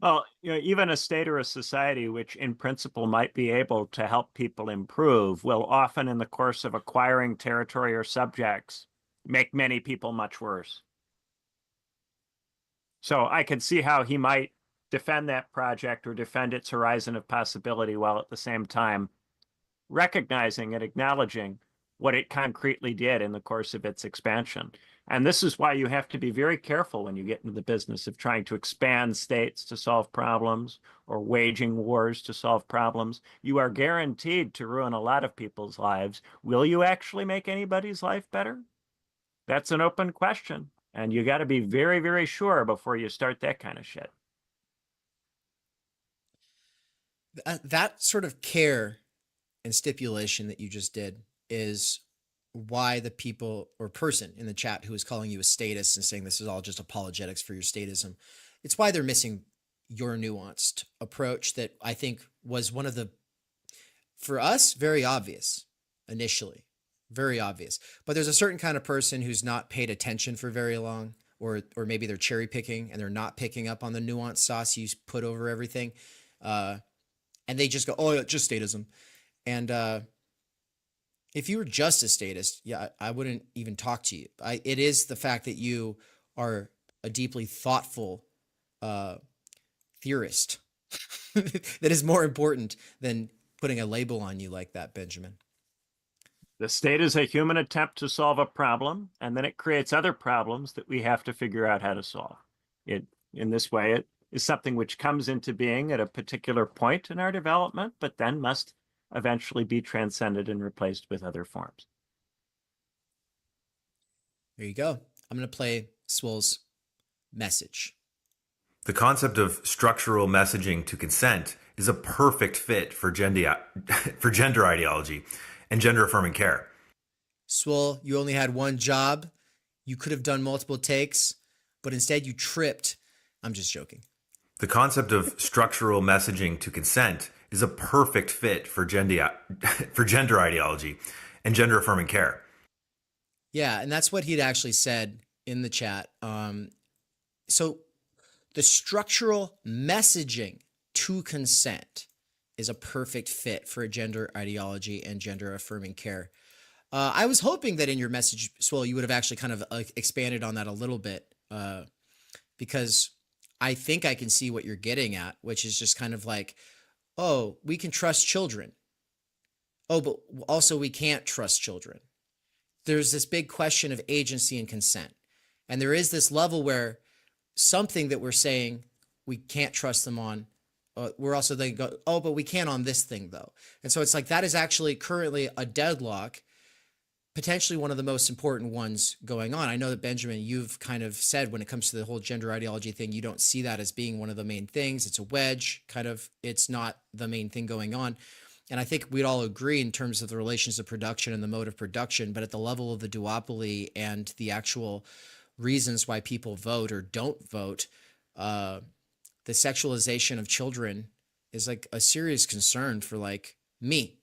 Well, even a state or a society which in principle might be able to help people improve will often, in the course of acquiring territory or subjects, make many people much worse. So I could see how he might defend that project or defend its horizon of possibility while at the same time recognizing and acknowledging what it concretely did in the course of its expansion. And this is why you have to be very careful when you get into the business of trying to expand states to solve problems or waging wars to solve problems. You are guaranteed to ruin a lot of people's lives. Will you actually make anybody's life better? That's an open question. And you got to be very, very sure before you start that kind of shit. That sort of care and stipulation that you just did is why the people or person in the chat who is calling you a statist and saying this is all just apologetics for your statism, it's why they're missing your nuanced approach that I think was one of the, for us, very obvious initially, very obvious. But there's a certain kind of person who's not paid attention for very long, or maybe they're cherry picking and they're not picking up on the nuanced sauce you put over everything. And they just go, oh, just statism. And if you were just a statist, yeah, I wouldn't even talk to you. It is the fact that you are a deeply thoughtful theorist that is more important than putting a label on you like that, Benjamin. The state is a human attempt to solve a problem, and then it creates other problems that we have to figure out how to solve. In this way, it is something which comes into being at a particular point in our development, but then must eventually be transcended and replaced with other forms. There you go. I'm going to play Swole's message. The concept of structural messaging to consent is a perfect fit for gender ideology and gender-affirming care. Swole, you only had one job. You could have done multiple takes, but instead you tripped. I'm just joking. The concept of structural messaging to consent is a perfect fit for gender ideology and gender-affirming care. Yeah, and that's what he'd actually said in the chat. So the structural messaging to consent is a perfect fit for a gender ideology and gender-affirming care. I was hoping that in your message, Swole, you would have actually kind of expanded on that a little bit, because I think I can see what you're getting at, which is just kind of like, oh, we can trust children. Oh, but also we can't trust children. There's this big question of agency and consent. And there is this level where something that we're saying we can't trust them on, we're also then go, oh, but we can on this thing though. And so it's like that is actually currently a deadlock, potentially one of the most important ones going on. I know that, Benjamin, you've kind of said when it comes to the whole gender ideology thing, you don't see that as being one of the main things. It's a wedge, kind of, it's not the main thing going on. And I think we'd all agree in terms of the relations of production and the mode of production, but at the level of the duopoly and the actual reasons why people vote or don't vote, the sexualization of children is like a serious concern for like me.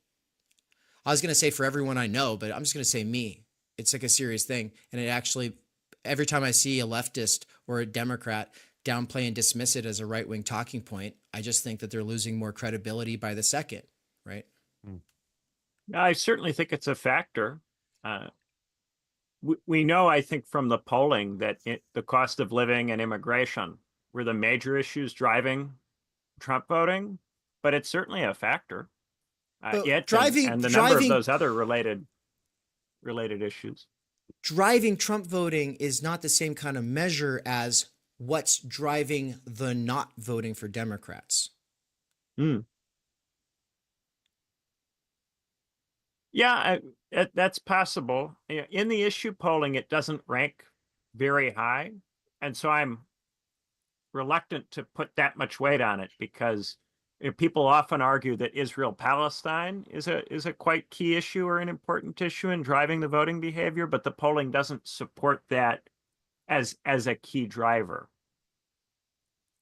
I was going to say for everyone I know, but I'm just going to say me. It's like a serious thing. And it actually, every time I see a leftist or a Democrat downplay and dismiss it as a right-wing talking point, I just think that they're losing more credibility by the second, right? I certainly think it's a factor. We know, I think, from the polling that the cost of living and immigration were the major issues driving Trump voting, but it's certainly a factor. And the number of those other related issues. Driving Trump voting is not the same kind of measure as what's driving the not voting for Democrats. Yeah, that's possible. In the issue polling, it doesn't rank very high. And so I'm reluctant to put that much weight on it because people often argue that Israel-Palestine is a quite key issue or an important issue in driving the voting behavior, but the polling doesn't support that as a key driver.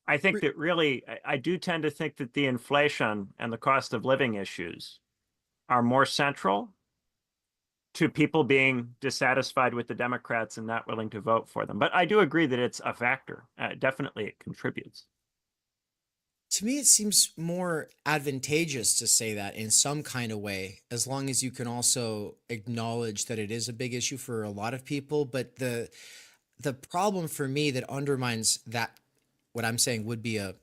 I think that really, I do tend to think that the inflation and the cost of living issues are more central to people being dissatisfied with the Democrats and not willing to vote for them. But I do agree that it's a factor. Definitely it contributes. To me, it seems more advantageous to say that in some kind of way, as long as you can also acknowledge that it is a big issue for a lot of people. But the problem for me that undermines that, what I'm saying would be a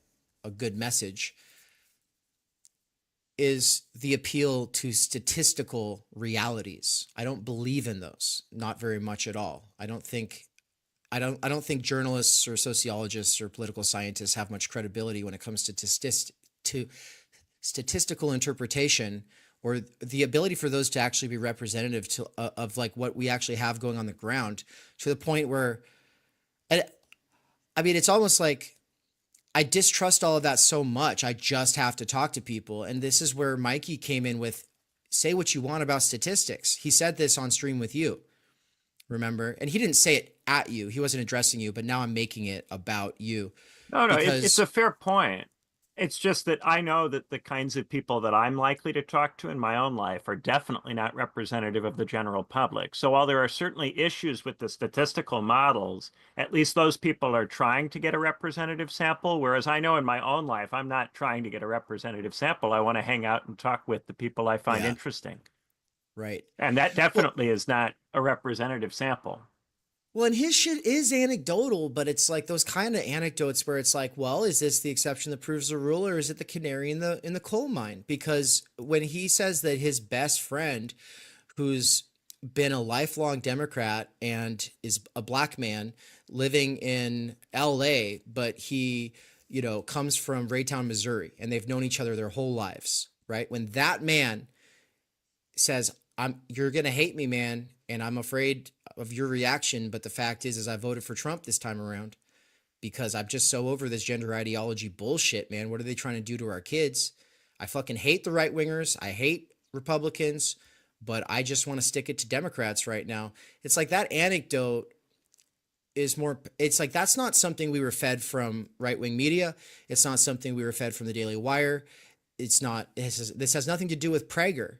good message, is the appeal to statistical realities. I don't believe in those, not very much at all. I don't think journalists or sociologists or political scientists have much credibility when it comes to statistical interpretation, or the ability for those to actually be representative of like what we actually have going on the ground, to the point where, and I mean, it's almost like I distrust all of that so much. I just have to talk to people. And this is where Mikey came in with, say what you want about statistics. He said this on stream with you, remember? And he didn't say it at you. He wasn't addressing you, but now I'm making it about you. No, Because it's a fair point. It's just that I know that the kinds of people that I'm likely to talk to in my own life are definitely not representative of the general public. So while there are certainly issues with the statistical models, at least those people are trying to get a representative sample. Whereas I know in my own life, I'm not trying to get a representative sample. I want to hang out and talk with the people I find yeah, interesting. right. And that Well, definitely is not a representative sample. Well, and his shit is anecdotal, but it's like those kind of anecdotes where it's like, well, is this the exception that proves the rule, or is it the canary in the coal mine? Because when he says that his best friend, who's been a lifelong Democrat and is a black man living in LA, but he, comes from Raytown, Missouri, and they've known each other their whole lives, right? When that man says, you're gonna hate me, man, and I'm afraid of your reaction, but the fact is I voted for Trump this time around because I'm just so over this gender ideology bullshit, man. What are they trying to do to our kids? I fucking hate the right wingers. I hate Republicans, but I just want to stick it to Democrats right now. It's like that anecdote is more, it's like that's not something we were fed from right-wing media. It's not something we were fed from the Daily Wire. It's not, this has nothing to do with Prager.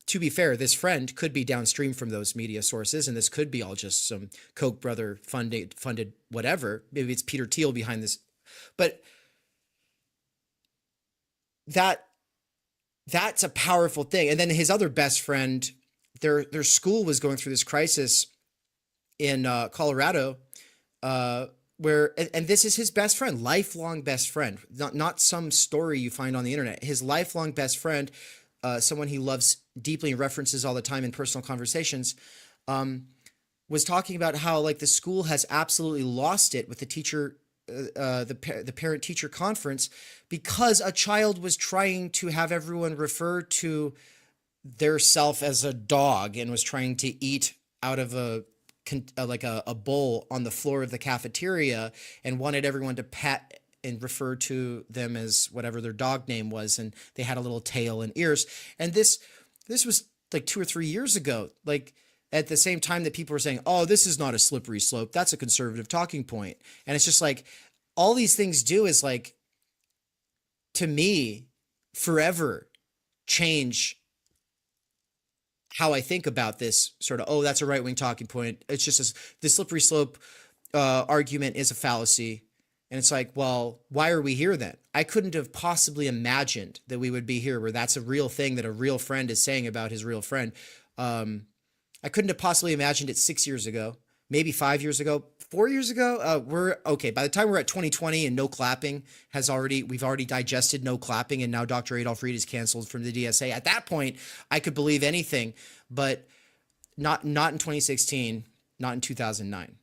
To be fair, this friend could be downstream from those media sources, and this could be all just some Koch brother funded whatever. Maybe it's Peter Thiel behind this, but that's a powerful thing. And then his other best friend, their school was going through this crisis in Colorado, where, and this is his best friend, lifelong best friend, not some story you find on the internet. His lifelong best friend, someone he loves deeply and references all the time in personal conversations, was talking about how like the school has absolutely lost it with the teacher, the parent teacher conference, because a child was trying to have everyone refer to their self as a dog and was trying to eat out of a bowl on the floor of the cafeteria and wanted everyone to pet and refer to them as whatever their dog name was, and they had a little tail and ears. And this was like 2 or 3 years ago, like at the same time that people were saying, oh, this is not a slippery slope, that's a conservative talking point. And it's just like all these things do is like, to me, forever change how I think about this sort of, oh, that's a right-wing talking point. It's just the slippery slope argument is a fallacy. And it's like, well, why are we here then? I couldn't have possibly imagined that we would be here where that's a real thing that a real friend is saying about his real friend. I couldn't have possibly imagined it 6 years ago, maybe 5 years ago, 4 years ago. We're okay. By the time we're at 2020 and no clapping we've already digested no clapping, and now Dr. Adolf Reed is canceled from the DSA. At that point, I could believe anything, but not in 2016, not in 2009.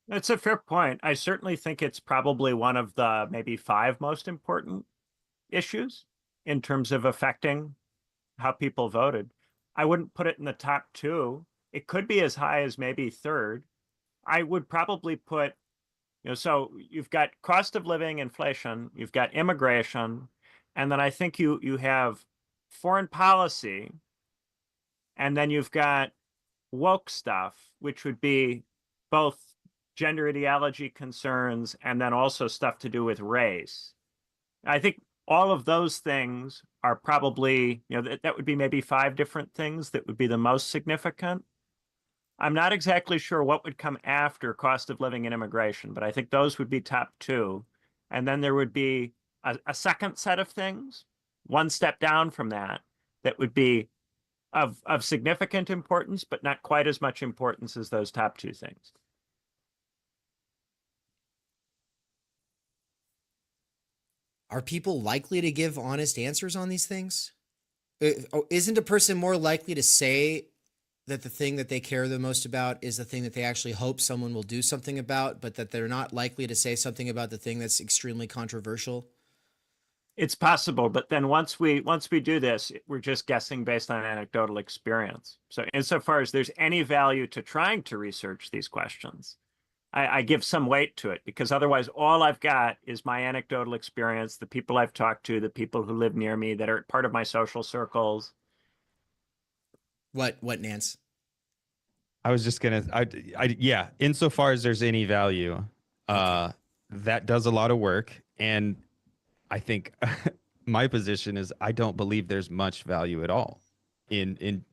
That's a fair point. I certainly think it's probably one of the maybe 5 most important issues in terms of affecting how people voted. I wouldn't put it in the top 2. It could be as high as maybe 3rd. I would probably put, so you've got cost of living, inflation, you've got immigration, and then I think you have foreign policy, and then you've got woke stuff, which would be both gender ideology concerns and then also stuff to do with race. I think all of those things are probably, that would be maybe 5 different things that would be the most significant. I'm not exactly sure what would come after cost of living and immigration, but I think those would be top two. And then there would be a second set of things, one step down from that, that would be of significant importance, but not quite as much importance as those top two things. Are people likely to give honest answers on these things? Isn't a person more likely to say that the thing that they care the most about is the thing that they actually hope someone will do something about, but that they're not likely to say something about the thing that's extremely controversial? It's possible, but then once we do this, we're just guessing based on anecdotal experience. So insofar as there's any value to trying to research these questions, I give some weight to it, because otherwise all I've got is my anecdotal experience, the people I've talked to, the people who live near me that are part of my social circles. What, Nance? I was just gonna, yeah. Insofar as there's any value, that does a lot of work, and I think my position is I don't believe there's much value at all in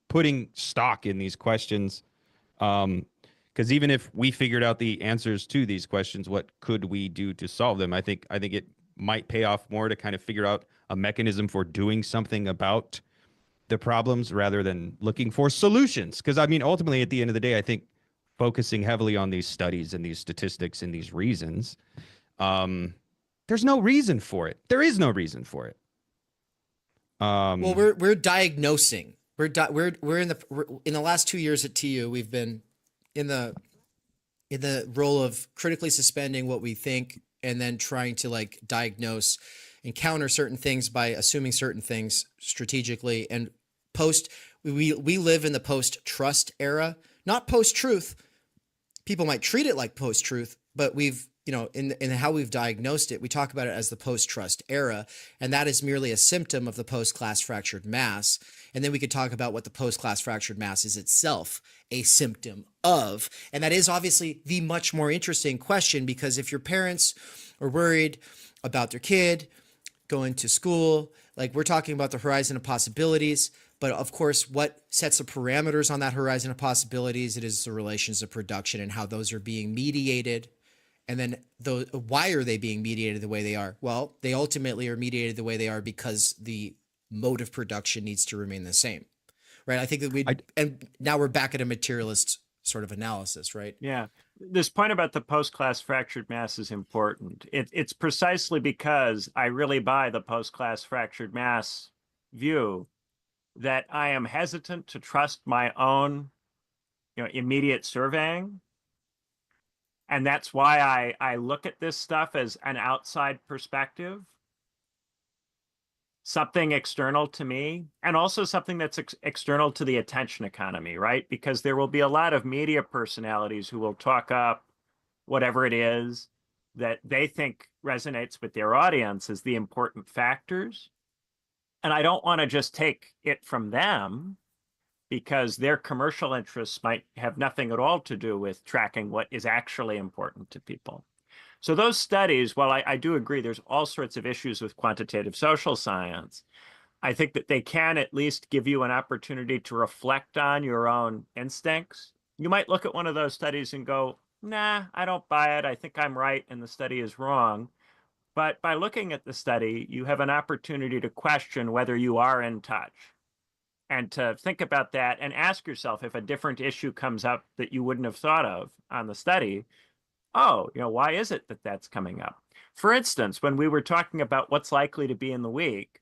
putting stock in these questions. Because even if we figured out the answers to these questions, what could we do to solve them? I think it might pay off more to kind of figure out a mechanism for doing something about the problems rather than looking for solutions. Because I mean, ultimately, at the end of the day, I think focusing heavily on these studies and these statistics and these reasons, there's no reason for it. There is no reason for it. Well, we're diagnosing. We're in the last 2 years at TU, we've been in the role of critically suspending what we think and then trying to like diagnose and counter certain things by assuming certain things strategically. And we live in the post-trust era, not post-truth. People might treat it like post-truth, but we've, in how we've diagnosed it, we talk about it as the post-trust era, and that is merely a symptom of the post-class fractured mass. And then we could talk about what the post-class fractured mass is itself a symptom of. And that is obviously the much more interesting question, because if your parents are worried about their kid going to school, like we're talking about the horizon of possibilities, but of course, what sets the parameters on that horizon of possibilities, it is the relations of production and how those are being mediated. And then why are they being mediated the way they are? Well, they ultimately are mediated the way they are because the mode of production needs to remain the same, right? I think that and now we're back at a materialist sort of analysis, right? Yeah. This point about the post-class fractured mass is important. It's precisely because I really buy the post-class fractured mass view that I am hesitant to trust my own, immediate surveying. And that's why I look at this stuff as an outside perspective, something external to me, and also something that's external to the attention economy, right? Because there will be a lot of media personalities who will talk up whatever it is that they think resonates with their audience as the important factors. And I don't want to just take it from them, because their commercial interests might have nothing at all to do with tracking what is actually important to people. So those studies, while I do agree there's all sorts of issues with quantitative social science, I think that they can at least give you an opportunity to reflect on your own instincts. You might look at one of those studies and go, nah, I don't buy it. I think I'm right and the study is wrong. But by looking at the study, you have an opportunity to question whether you are in touch, and to think about that and ask yourself, if a different issue comes up that you wouldn't have thought of on the study, why is it that that's coming up? For instance, when we were talking about what's likely to be in the week,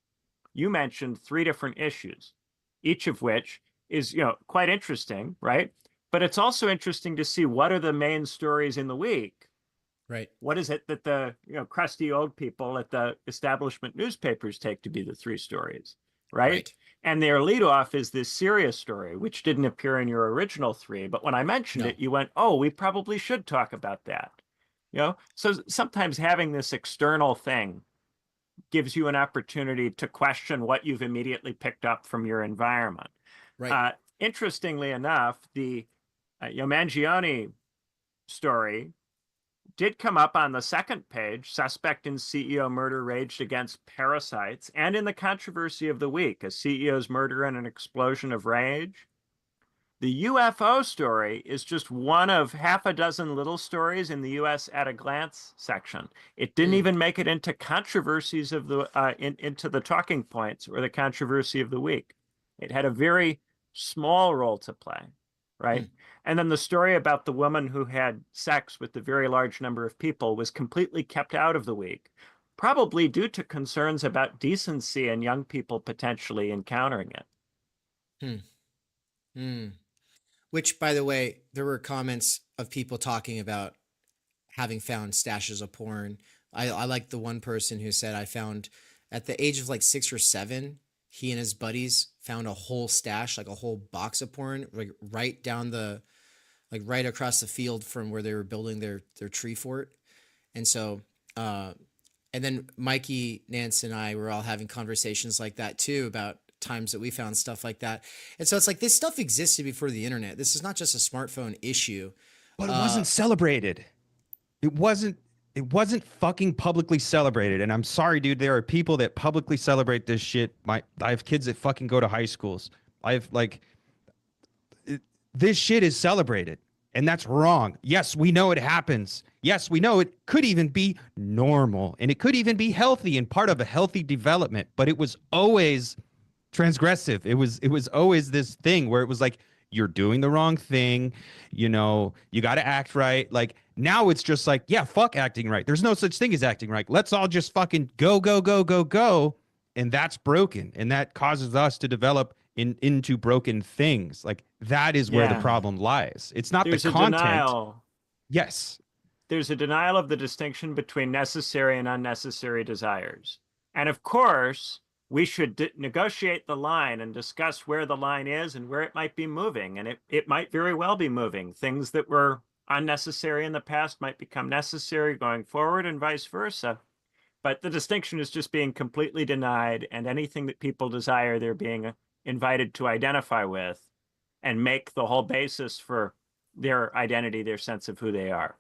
you mentioned 3 different issues, each of which is, quite interesting, right? But it's also interesting to see what are the main stories in the week. Right. What is it that the, crusty old people at the establishment newspapers take to be the 3 stories, right? And their leadoff is this serious story, which didn't appear in your original 3. But when I mentioned it, you went, oh, we probably should talk about that. So sometimes having this external thing gives you an opportunity to question what you've immediately picked up from your environment. Right. Interestingly enough, the Mangione story did come up on the second page, suspect in CEO murder raged against parasites, and in the controversy of the week, a CEO's murder and an explosion of rage. The UFO story is just one of half a dozen little stories in the U.S. at a glance section. It didn't even make it into controversies of the into the talking points or the controversy of the week. It had a very small role to play, right? And then the story about the woman who had sex with the very large number of people was completely kept out of the week, probably due to concerns about decency and young people potentially encountering it. Hmm. Hmm. Which, by the way, there were comments of people talking about having found stashes of porn. I like the one person who said, I found at the age of like 6 or 7, he and his buddies found a whole stash, like a whole box of porn, like right down the, like right across the field from where they were building their tree fort. And so, and then Mikey, Nance, and I were all having conversations like that too about times that we found stuff like that. And so it's like this stuff existed before the internet. This is not just a smartphone issue. But it wasn't celebrated. It wasn't fucking publicly celebrated. And I'm sorry, dude, there are people that publicly celebrate this shit. I have kids that fucking go to high schools. This shit is celebrated, and that's wrong. Yes, we know it happens. Yes, we know it could even be normal, and it could even be healthy and part of a healthy development, but it was always transgressive. It was always this thing where it was like, you're doing the wrong thing, you got to act right. Like, now it's just like, yeah, fuck acting right. There's no such thing as acting right. Let's all just fucking go, go, go, go, go. And that's broken. And that causes us to develop into broken things. Like, that is where the problem lies. It's not There's the a content. denial. Yes. There's a denial of the distinction between necessary and unnecessary desires. And of course, we should negotiate the line and discuss where the line is and where it might be moving. And it might very well be moving. Things that were unnecessary in the past might become necessary going forward, and vice versa. But the distinction is just being completely denied, and anything that people desire, they're being invited to identify with and make the whole basis for their identity, their sense of who they are.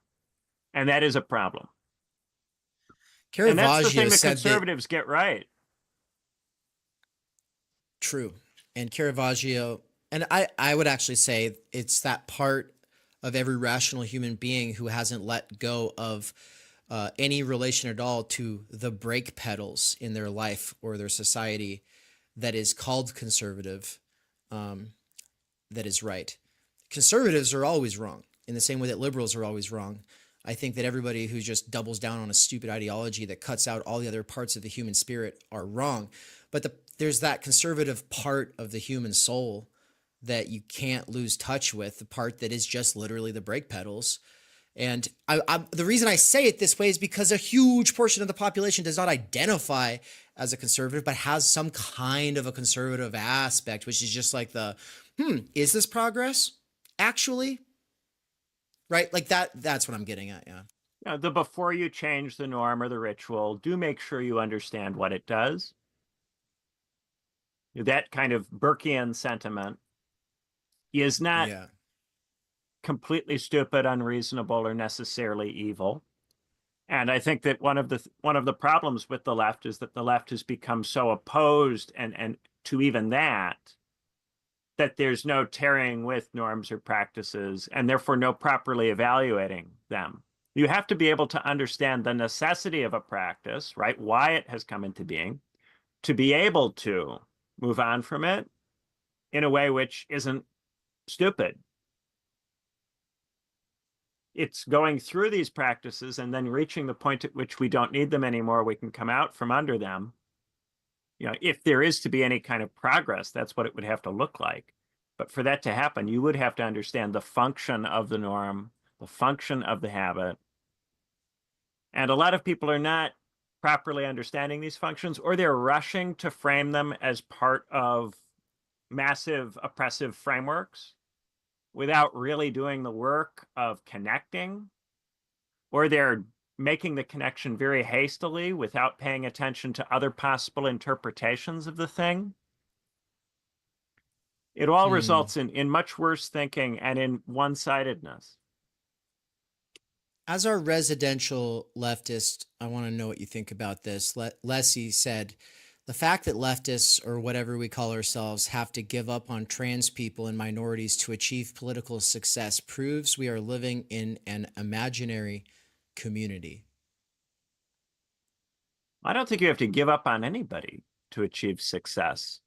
And that is a problem. And that's the thing that conservatives get right. True. And Caravaggio, and I would actually say it's that part of every rational human being who hasn't let go of any relation at all to the brake pedals in their life or their society that is called conservative, that is right. Conservatives are always wrong in the same way that liberals are always wrong. I think that everybody who just doubles down on a stupid ideology that cuts out all the other parts of the human spirit are wrong. But there's that conservative part of the human soul that you can't lose touch with, the part that is just literally the brake pedals. And the reason I say it this way is because a huge portion of the population does not identify as a conservative, but has some kind of a conservative aspect, which is just like is this progress? Actually? Right? Like that's what I'm getting at, yeah. The before you change the norm or the ritual, do make sure you understand what it does. That kind of Burkean sentiment is not completely stupid, unreasonable, or necessarily evil. And I think that one of the problems with the left is that the left has become so opposed and to even that there's no tarrying with norms or practices, and therefore no properly evaluating them. You have to be able to understand the necessity of a practice, right? Why it has come into being, to be able to move on from it in a way which isn't stupid. It's going through these practices and then reaching the point at which we don't need them anymore. We can come out from under them. If there is to be any kind of progress, that's what it would have to look like. But for that to happen, you would have to understand the function of the norm, the function of the habit. And a lot of people are not properly understanding these functions, or they're rushing to frame them as part of massive oppressive frameworks without really doing the work of connecting, or they're making the connection very hastily without paying attention to other possible interpretations of the thing. It all results in much worse thinking and in one-sidedness. As our residential leftist, I want to know what you think about this. Leslie said The fact that leftists, or whatever we call ourselves, have to give up on trans people and minorities to achieve political success proves we are living in an imaginary community. I don't think you have to give up on anybody to achieve success.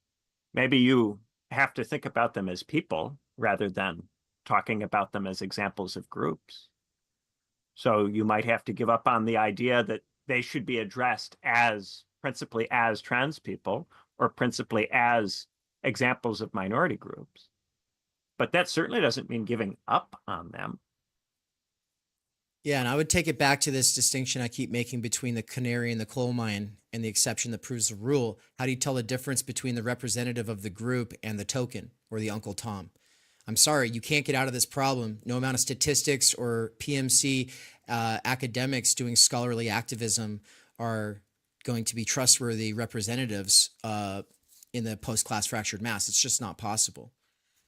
Maybe you have to think about them as people rather than talking about them as examples of groups. So you might have to give up on the idea that they should be addressed as principally as trans people or principally as examples of minority groups. But that certainly doesn't mean giving up on them. Yeah, and I would take it back to this distinction I keep making between the canary in the coal mine and the exception that proves the rule. How do you tell the difference between the representative of the group and the token or the Uncle Tom? I'm sorry, you can't get out of this problem. No amount of statistics or PMC academics doing scholarly activism are going to be trustworthy representatives in the post-class fractured mass. It's just not possible.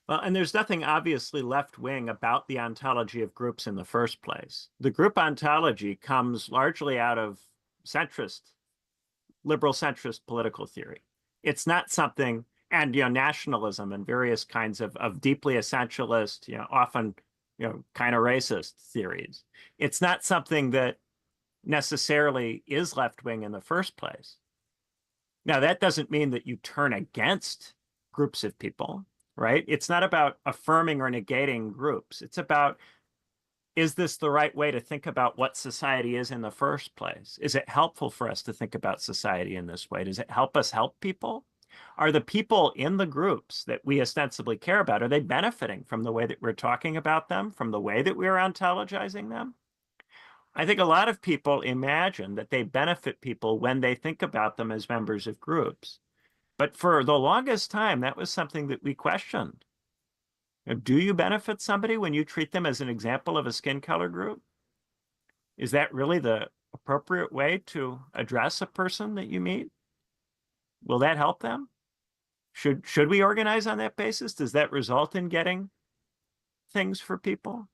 Well, and there's nothing obviously left-wing about the ontology of groups in the first place. The group ontology comes largely out of centrist, liberal centrist political theory. It's not something, and nationalism and various kinds of deeply essentialist, often kind of racist theories. It's not something that necessarily is left-wing in the first place. Now, that doesn't mean that you turn against groups of people, right? It's not about affirming or negating groups. It's about, is this the right way to think about what society is in the first place? Is it helpful for us to think about society in this way? Does it help us help people? Are the people in the groups that we ostensibly care about, are they benefiting from the way that we're talking about them, from the way that we're ontologizing them? I think a lot of people imagine that they benefit people when they think about them as members of groups. But for the longest time, that was something that we questioned. Do you benefit somebody when you treat them as an example of a skin color group? Is that really the appropriate way to address a person that you meet? Will that help them? Should we organize on that basis? Does that result in getting things for people?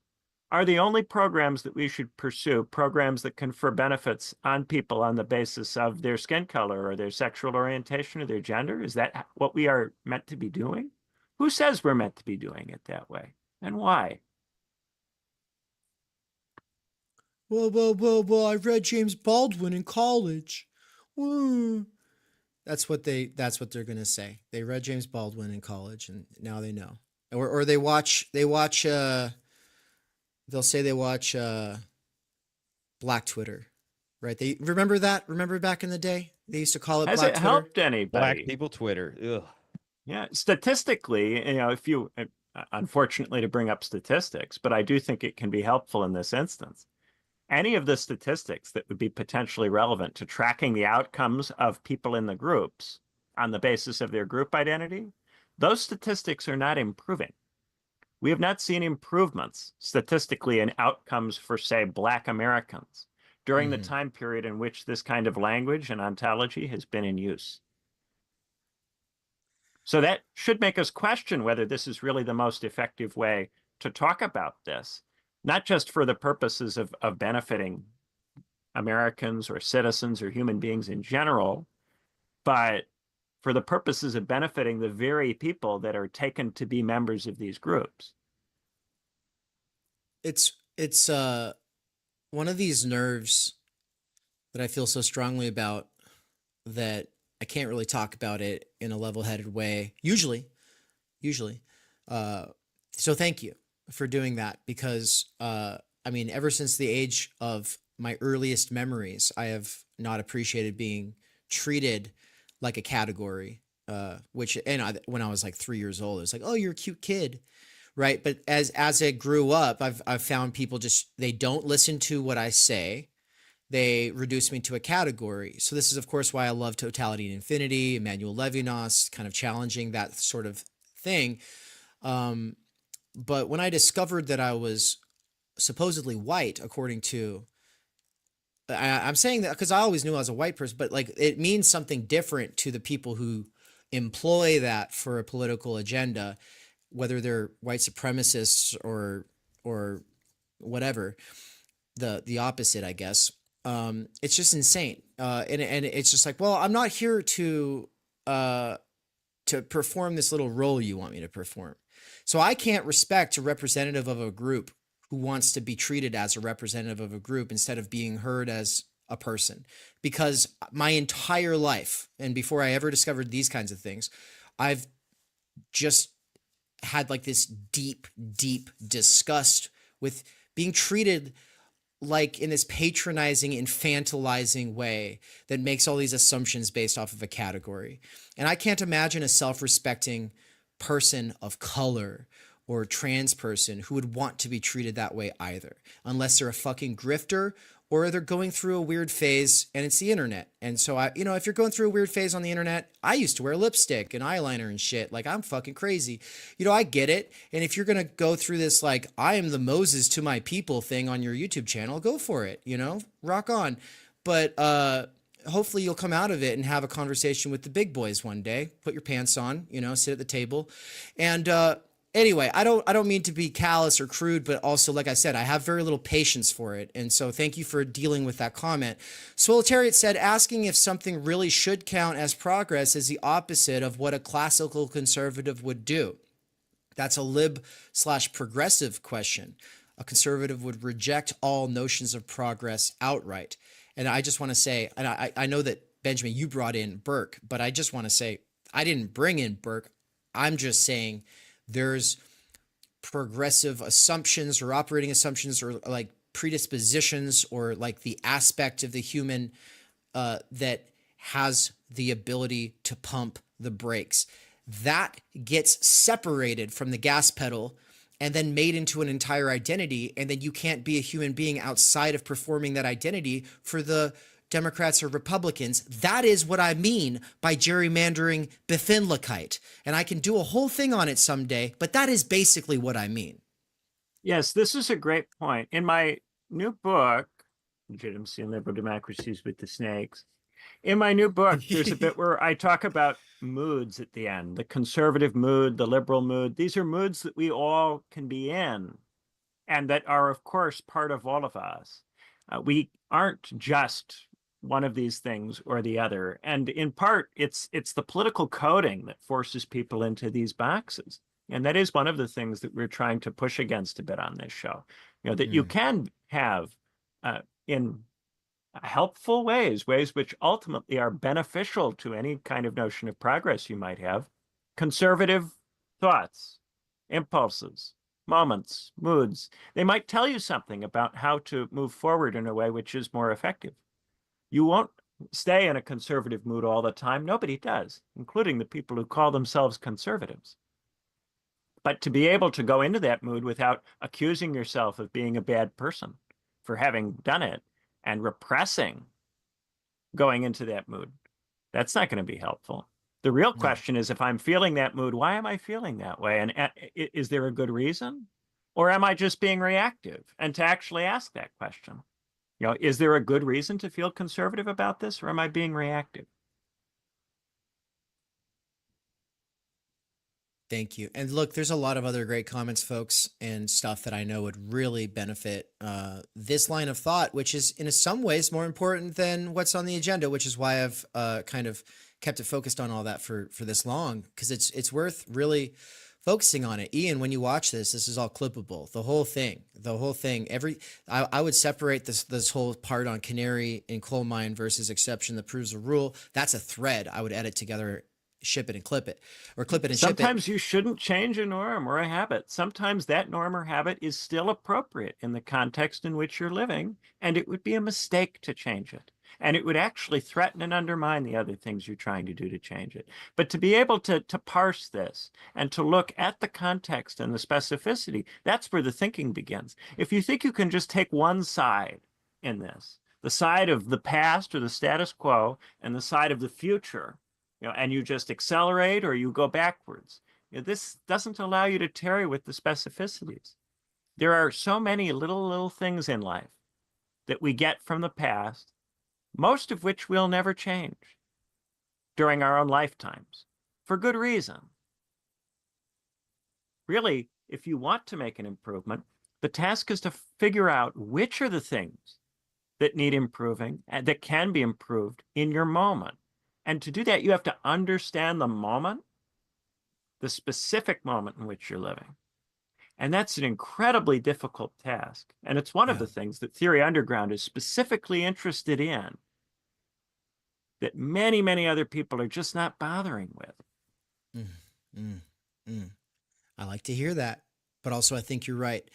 Are the only programs that we should pursue programs that confer benefits on people on the basis of their skin color or their sexual orientation or their gender? Is that what we are meant to be doing? Who says we're meant to be doing it that way? And why? Well, I read James Baldwin in college. That's what they're going to say. They read James Baldwin in college and now they know. Or they'll say they watch Black Twitter, right? They remember that? Remember back in the day? They used to call it Has Black it Twitter. helped anybody? Black people Twitter. Ugh. Yeah, statistically, if you, unfortunately to bring up statistics, but I do think it can be helpful in this instance. Any of the statistics that would be potentially relevant to tracking the outcomes of people in the groups on the basis of their group identity, those statistics are not improving. We have not seen improvements statistically in outcomes for, say, Black Americans during the time period in which this kind of language and ontology has been in use. So that should make us question whether this is really the most effective way to talk about this, not just for the purposes of benefiting Americans or citizens or human beings in general, but for the purposes of benefiting the very people that are taken to be members of these groups. It's one of these nerves that I feel so strongly about that I can't really talk about it in a level-headed way. Usually. So thank you for doing that because, ever since the age of my earliest memories, I have not appreciated being treated like a category, when I was like 3 years old, it was like, oh, you're a cute kid. Right. But as I grew up, I've found people they don't listen to what I say. They reduce me to a category. So this is, of course, why I love Totality and Infinity, Emmanuel Levinas, kind of challenging that sort of thing. But when I discovered that I was supposedly white, according to, I'm saying that because I always knew I was a white person, but like it means something different to the people who employ that for a political agenda, whether they're white supremacists or whatever, the opposite, I guess. It's just insane. And it's just like, well, I'm not here to perform this little role you want me to perform. So I can't respect a representative of a group who wants to be treated as a representative of a group instead of being heard as a person. Because my entire life, and before I ever discovered these kinds of things, I've just had like this deep, deep disgust with being treated like in this patronizing, infantilizing way that makes all these assumptions based off of a category. And I can't imagine a self-respecting person of color or trans person who would want to be treated that way either, unless they're a fucking grifter or they're going through a weird phase and it's the internet. And so if you're going through a weird phase on the internet, I used to wear lipstick and eyeliner and shit. Like, I'm fucking crazy. I get it. And if you're going to go through this, like, I am the Moses to my people thing on your YouTube channel, go for it, rock on. But, hopefully you'll come out of it and have a conversation with the big boys one day. Put your pants on, sit at the table. And, anyway, I don't mean to be callous or crude, but also, like I said, I have very little patience for it. And so thank you for dealing with that comment. Solitariat said, asking if something really should count as progress is the opposite of what a classical conservative would do. That's a lib/progressive question. A conservative would reject all notions of progress outright. And I just want to say, and I know that, Benjamin, you brought in Burke, but I just want to say, I didn't bring in Burke. I'm just saying there's progressive assumptions or operating assumptions or like predispositions or like the aspect of the human that has the ability to pump the brakes. That gets separated from the gas pedal and then made into an entire identity. And then you can't be a human being outside of performing that identity for the Democrats or Republicans. That is what I mean by gerrymandering Befindlichkeit. And I can do a whole thing on it someday, but that is basically what I mean. Yes, this is a great point. In my new book, Legitimacy and Liberal Democracies with the Snakes, in my new book, there's a bit where I talk about moods at the end, the conservative mood, the liberal mood. These are moods that we all can be in and that are, of course, part of all of us. We aren't just one of these things or the other. And in part, it's the political coding that forces people into these boxes. And that is one of the things that we're trying to push against a bit on this show. That you can have in helpful ways which ultimately are beneficial to any kind of notion of progress you might have, conservative thoughts, impulses, moments, moods. They might tell you something about how to move forward in a way which is more effective. You won't stay in a conservative mood all the time. Nobody does, including the people who call themselves conservatives. But to be able to go into that mood without accusing yourself of being a bad person for having done it and repressing going into that mood, that's not going to be helpful. The real question is, if I'm feeling that mood, why am I feeling that way? And is there a good reason? Or am I just being reactive? And to actually ask that question, is there a good reason to feel conservative about this, or am I being reactive? Thank you. And look, there's a lot of other great comments, folks, and stuff that I know would really benefit this line of thought, which is in some ways more important than what's on the agenda, which is why I've kind of kept it focused on all that for this long, because it's worth really focusing on it. Ian, when you watch this is all clippable. The whole thing, I would separate this whole part on canary in coal mine versus exception that proves a rule. That's a thread I would edit together, ship it and clip it, or clip it and ship it. Sometimes you shouldn't change a norm or a habit. Sometimes that norm or habit is still appropriate in the context in which you're living, and it would be a mistake to change it. And it would actually threaten and undermine the other things you're trying to do to change it. But to be able to parse this and to look at the context and the specificity, that's where the thinking begins. If you think you can just take one side in this, the side of the past or the status quo and the side of the future, and you just accelerate or you go backwards, this doesn't allow you to tarry with the specificities. There are so many little things in life that we get from the past, most of which we'll never change during our own lifetimes, for good reason. Really, if you want to make an improvement, the task is to figure out which are the things that need improving and that can be improved in your moment. And to do that, you have to understand the moment, the specific moment in which you're living. And that's an incredibly difficult task. And it's one of the things that Theory Underground is specifically interested in that many, many other people are just not bothering with. I like to hear that, but also I think you're right.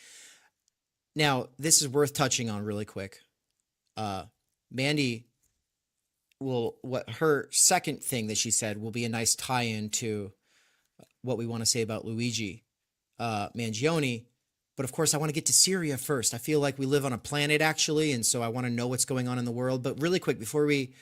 Now, this is worth touching on really quick. Mandy what her second thing that she said will be a nice tie-in to what we want to say about Luigi Mangione. But of course, I want to get to Syria first. I feel like we live on a planet, actually, and so I want to know what's going on in the world. But really quick, before we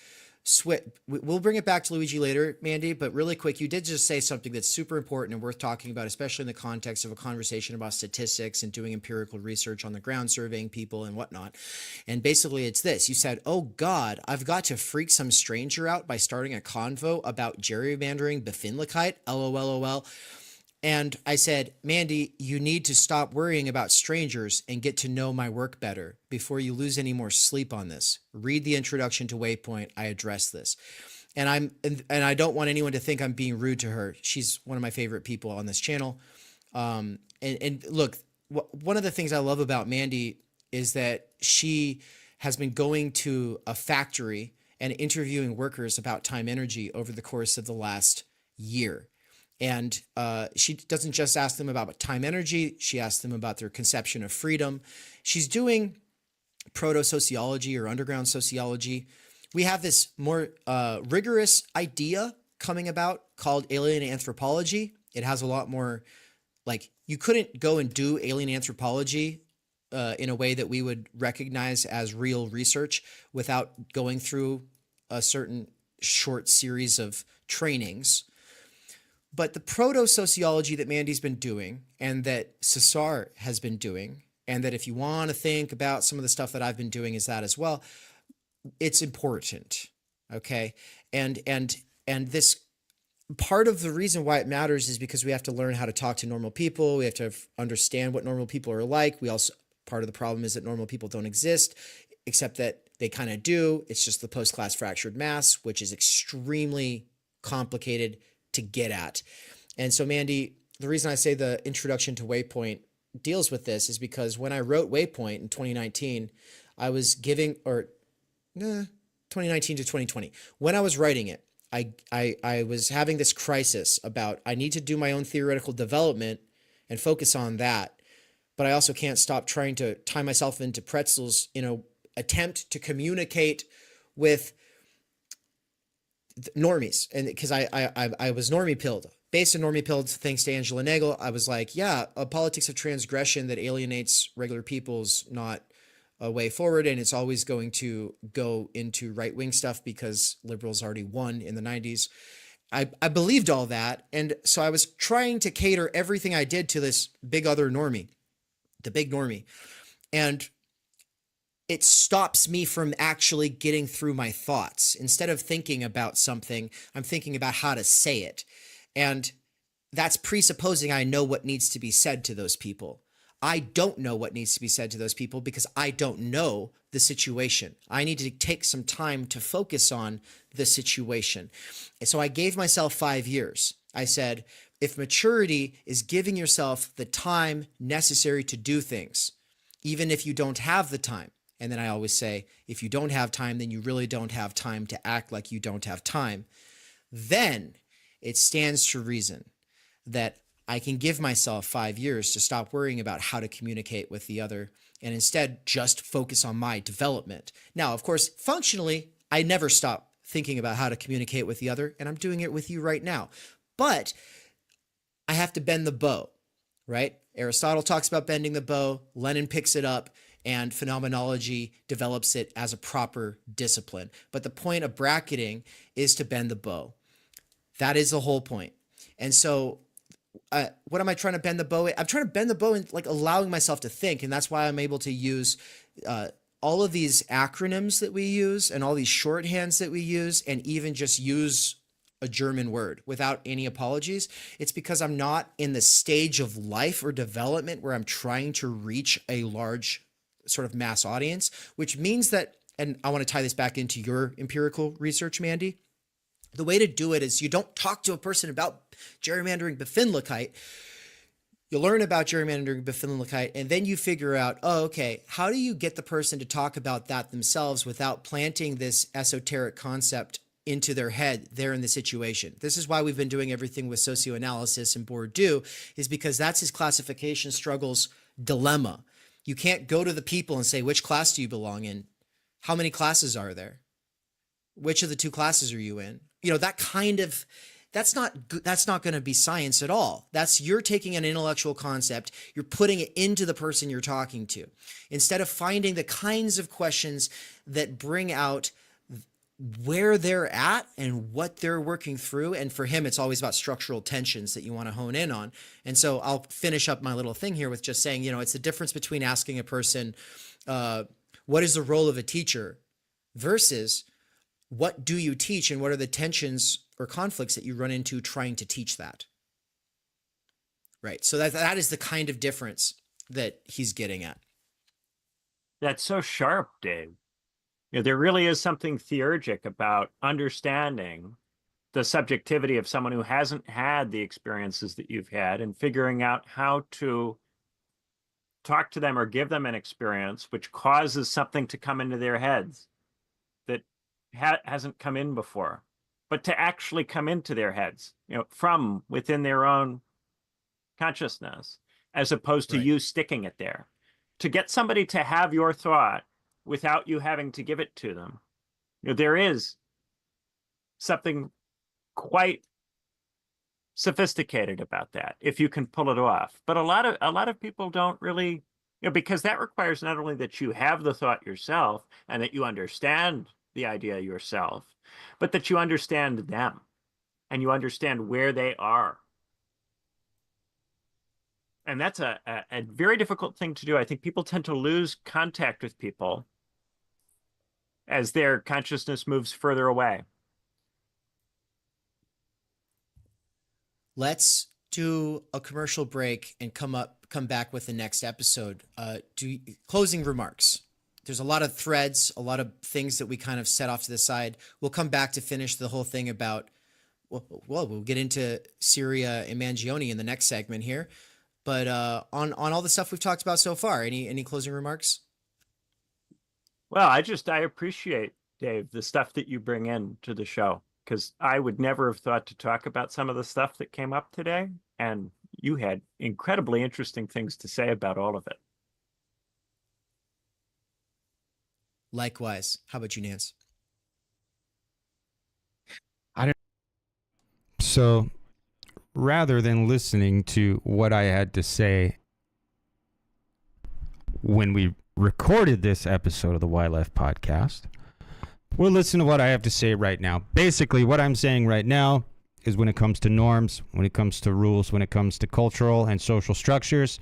switch, we'll bring it back to Luigi later, Mandy. But really quick, you did just say something that's super important and worth talking about, especially in the context of a conversation about statistics and doing empirical research on the ground, surveying people and whatnot. And basically, it's this. You said, oh, God, I've got to freak some stranger out by starting a convo about gerrymandering Befindlichkeit, LOL. And I said, Mandy, you need to stop worrying about strangers and get to know my work better before you lose any more sleep on this. Read the introduction to Waypoint. I address this. And I don't want anyone to think I'm being rude to her. She's one of my favorite people on this channel. And look, one of the things I love about Mandy is that she has been going to a factory and interviewing workers about time energy over the course of the last year. And she doesn't just ask them about time energy. She asks them about their conception of freedom. She's doing proto-sociology or underground sociology. We have this more rigorous idea coming about called alien anthropology. It has a lot more, like, you couldn't go and do alien anthropology in a way that we would recognize as real research without going through a certain short series of trainings. But the proto-sociology that Mandy's been doing and that Cesar has been doing, and that if you want to think about some of the stuff that I've been doing is that as well, it's important, okay? And this part of the reason why it matters is because we have to learn how to talk to normal people. We have to understand what normal people are like. We also, part of the problem is that normal people don't exist, except that they kind of do. It's just the post-class fractured mass, which is extremely complicated to get at. And so, Mandy, the reason I say the introduction to Waypoint deals with this is because when I wrote Waypoint in 2019, I was giving, 2019 to 2020, when I was writing it, I was having this crisis about I need to do my own theoretical development and focus on that, but I also can't stop trying to tie myself into pretzels in an attempt to communicate with normies. And because I was normie pilled, based on normie pilled, thanks to Angela Nagel, I was like, yeah, a politics of transgression that alienates regular people's not a way forward, and it's always going to go into right-wing stuff because liberals already won in the 90s. I believed all that, and so I was trying to cater everything I did to this big other normie, the big normie, and it stops me from actually getting through my thoughts. Instead of thinking about something, I'm thinking about how to say it. And that's presupposing I know what needs to be said to those people. I don't know what needs to be said to those people because I don't know the situation. I need to take some time to focus on the situation. And so I gave myself 5 years. I said, if maturity is giving yourself the time necessary to do things, even if you don't have the time, and then I always say, if you don't have time, then you really don't have time to act like you don't have time. Then it stands to reason that I can give myself 5 years to stop worrying about how to communicate with the other and instead just focus on my development. Now, of course, functionally, I never stop thinking about how to communicate with the other, and I'm doing it with you right now. But I have to bend the bow, right? Aristotle talks about bending the bow. Lenin picks it up. And phenomenology develops it as a proper discipline. But the point of bracketing is to bend the bow. That is the whole point. And so what am I trying to bend the bow in? I'm trying to bend the bow in like allowing myself to think. And that's why I'm able to use all of these acronyms that we use and all these shorthands that we use and even just use a German word without any apologies. It's because I'm not in the stage of life or development where I'm trying to reach a large sort of mass audience, which means that and I want to tie this back into your empirical research, Mandy. The way to do it is you don't talk to a person about gerrymandering Befindlichkeit. You learn about gerrymandering Befindlichkeit, and then you figure out, oh, okay, how do you get the person to talk about that themselves without planting this esoteric concept into their head there in the situation? This is why we've been doing everything with socioanalysis and Bourdieu, is because that's his classification struggles dilemma. You can't go to the people and say, which class do you belong in? How many classes are there? Which of the two classes are you in? You know, that kind of, that's not going to be science at all. That's, you're taking an intellectual concept, you're putting it into the person you're talking to, instead of finding the kinds of questions that bring out where they're at and what they're working through. And for him, it's always about structural tensions that you want to hone in on. And so I'll finish up my little thing here with just saying, you know, it's the difference between asking a person, what is the role of a teacher, versus what do you teach and what are the tensions or conflicts that you run into trying to teach that. Right. So that is the kind of difference that he's getting at. That's so sharp, Dave. You know, there really is something theurgic about understanding the subjectivity of someone who hasn't had the experiences that you've had, and figuring out how to talk to them or give them an experience which causes something to come into their heads that hasn't come in before, but to actually come into their heads, you know, from within their own consciousness, as opposed to you sticking it there. To get somebody to have your thought without you having to give it to them, you know, there is something quite sophisticated about that, if you can pull it off. But a lot of people don't really, you know, because that requires not only that you have the thought yourself and that you understand the idea yourself, but that you understand them and you understand where they are. And that's a very difficult thing to do. I think people tend to lose contact with people as their consciousness moves further away. Let's do a commercial break and come back with the next episode. Closing remarks. There's a lot of threads, a lot of things that we kind of set off to the side. We'll come back to finish the whole thing about, well, we'll get into Syria and Mangione in the next segment here. But on all the stuff we've talked about so far, any closing remarks? Well, I appreciate, Dave, the stuff that you bring in to the show, because I would never have thought to talk about some of the stuff that came up today. And you had incredibly interesting things to say about all of it. Likewise. How about you, Nance? So rather than listening to what I had to say when we recorded this episode of the Why Left podcast, we'll listen to what I have to say right now. Basically, what I'm saying right now is, when it comes to norms, when it comes to rules, when it comes to cultural and social structures,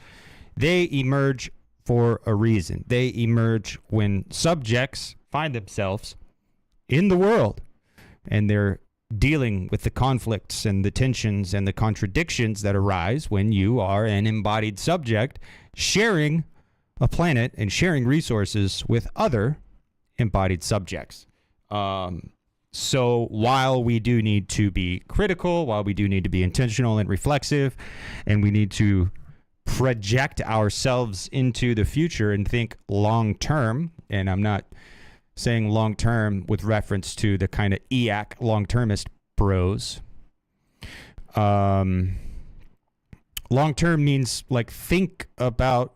they emerge for a reason. They emerge when subjects find themselves in the world and they're dealing with the conflicts and the tensions and the contradictions that arise when you are an embodied subject sharing a planet and sharing resources with other embodied subjects. So while we do need to be critical, while we do need to be intentional and reflexive, and we need to project ourselves into the future and think long term, and I'm not saying long term with reference to the kind of EAC long-termist bros. Long term means, like, think about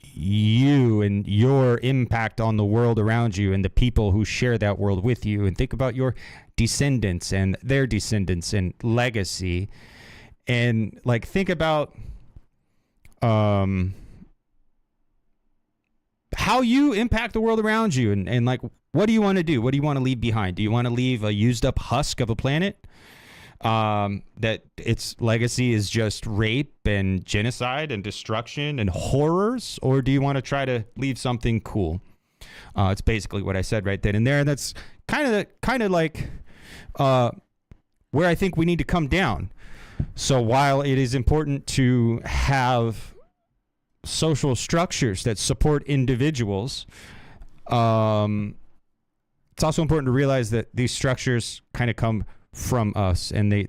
you and your impact on the world around you and the people who share that world with you, and think about your descendants and their descendants and legacy, and, like, think about how you impact the world around you, and like, what do you want to do? What do you want to leave behind? Do you want to leave a used up husk of a planet that its legacy is just rape and genocide and destruction and horrors? Or do you want to try to leave something cool? It's basically what I said right then and there. And that's kind of like where I think we need to come down. So while it is important to have social structures that support individuals, It's also important to realize that these structures kind of come from us, and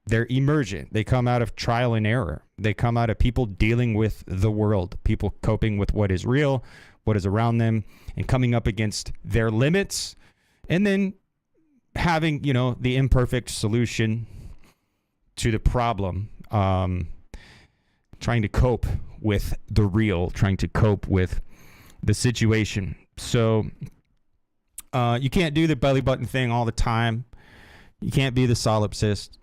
they're emergent. They come out of trial and error. They come out of people dealing with the world, people coping with what is real, what is around them, and coming up against their limits, and then having, the imperfect solution to the problem, trying to cope with the real, trying to cope with the situation. So you can't do the belly button thing all the time. You can't be the solipsist.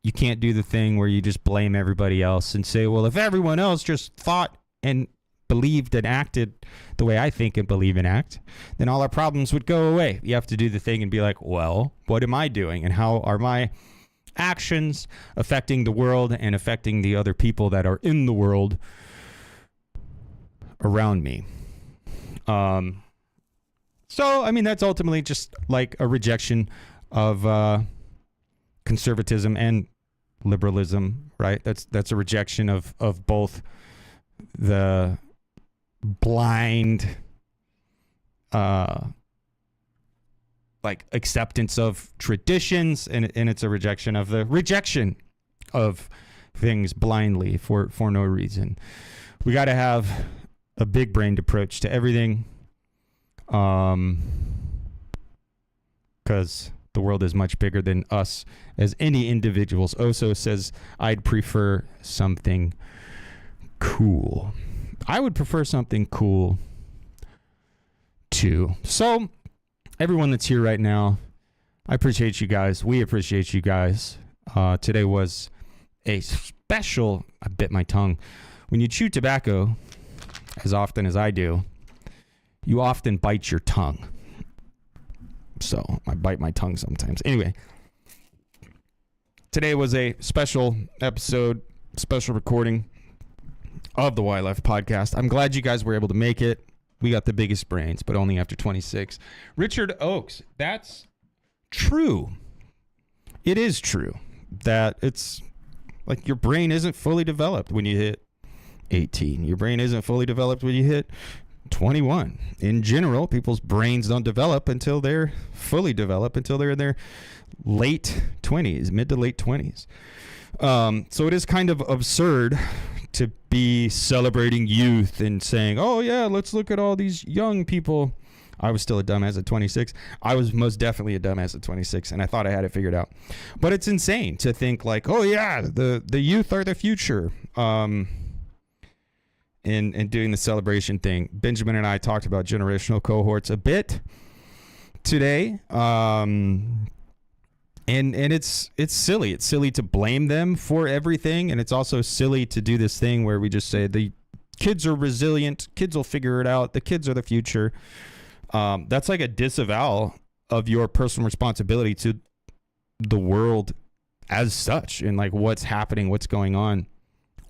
You can't do the thing where you just blame everybody else and say, well, if everyone else just thought and believed and acted the way I think and believe and act, then all our problems would go away. You have to do the thing and be like, well, what am I doing? And how are my actions affecting the world and affecting the other people that are in the world around me? So, that's ultimately just like a rejection of conservatism and liberalism, right? That's a rejection of both the blind acceptance of traditions, and it's a rejection of the rejection of things blindly for no reason. We got to have a big-brained approach to everything, because the world is much bigger than us as any individuals. Oso says, I'd prefer something cool. I would prefer something cool too. So everyone that's here right now, I appreciate you guys. We appreciate you guys. Today was a special, I bit my tongue. When you chew tobacco, as often as I do, you often bite your tongue. So I bite my tongue sometimes. Anyway, today was a special episode, special recording of the Why Left podcast. I'm glad you guys were able to make it. We got the biggest brains, but only after 26. Richard Oakes, that's true. It is true that it's like your brain isn't fully developed when you hit 18. Your brain isn't fully developed when you hit 21. In general, people's brains don't develop until they're fully developed, until they're in their late 20s, mid to late 20s. So it is kind of absurd to be celebrating youth and saying, oh yeah, let's look at all these young people. I was still a dumbass at 26. I was most definitely a dumbass at 26, and I thought I had it figured out. But it's insane to think like, oh yeah, the youth are the future. In doing the celebration thing. Benjamin and I talked about generational cohorts a bit today. And it's silly. It's silly to blame them for everything. And it's also silly to do this thing where we just say the kids are resilient. Kids will figure it out. The kids are the future. That's like a disavowal of your personal responsibility to the world as such, and like what's happening, what's going on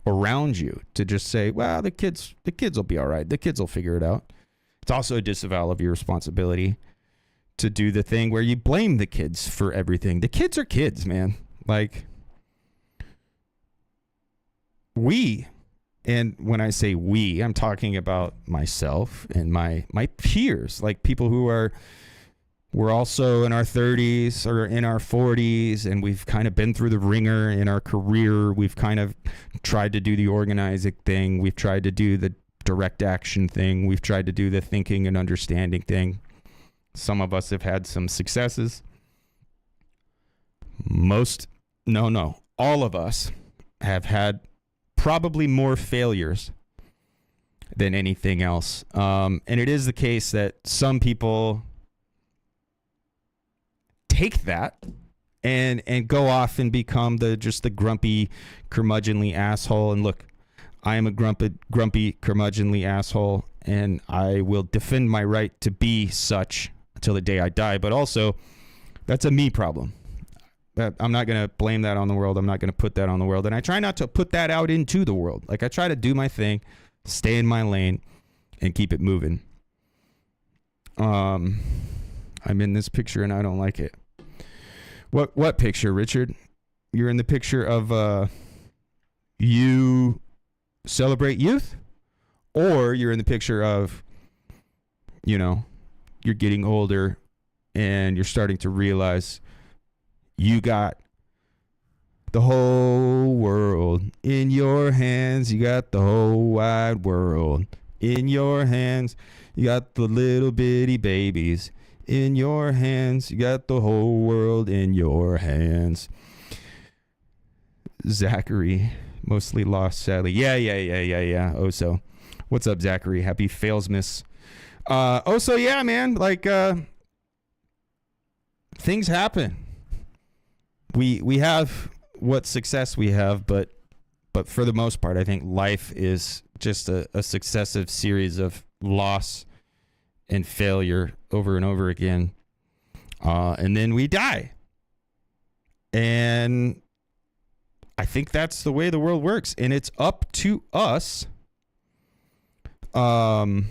around you, to just say, well, the kids will be all right. The kids will figure it out. It's also a disavowal of your responsibility to do the thing where you blame the kids for everything. The kids are kids, man. Like, and when I say we, I'm talking about myself and my peers, like people who we're also in our 30s or in our 40s, and we've kind of been through the ringer in our career. We've kind of tried to do the organizing thing. We've tried to do the direct action thing. We've tried to do the thinking and understanding thing. Some of us have had some successes. All of us have had probably more failures than anything else. And it is the case that some people take that and go off and become just the grumpy, curmudgeonly asshole. And look, I am a grumpy, curmudgeonly asshole, and I will defend my right to be such until the day I die. But also, that's a me problem. I'm not going to blame that on the world. I'm not going to put that on the world. And I try not to put that out into the world. Like, I try to do my thing, stay in my lane, and keep it moving. I'm in this picture and I don't like it. What picture, Richard? You're in the picture of you celebrate youth? Or you're in the picture of you're getting older and you're starting to realize you got the whole world in your hands. You got the whole wide world in your hands. You got the little bitty babies in your hands. You got the whole world in your hands. Zachary, mostly lost, sadly. Yeah. Oso. What's up, Zachary? Happy Failsmas. Oso, yeah, man. Like, things happen. We have what success we have, but for the most part, I think life is just a successive series of loss and failure over and over again. And then we die. And I think that's the way the world works. And it's up to us to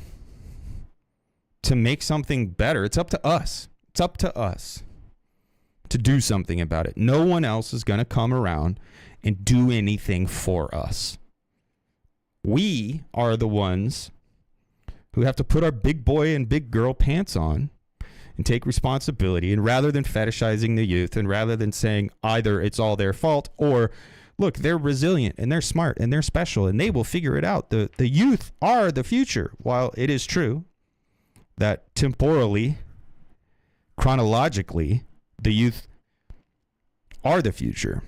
make something better. It's up to us. It's up to us to do something about it. No one else is going to come around and do anything for us. We are the ones who have to put our big boy and big girl pants on and take responsibility. And rather than fetishizing the youth, and rather than saying either it's all their fault or, look, they're resilient and they're smart and they're special and they will figure it out. The youth are the future. While it is true that temporally, chronologically, the youth are the future.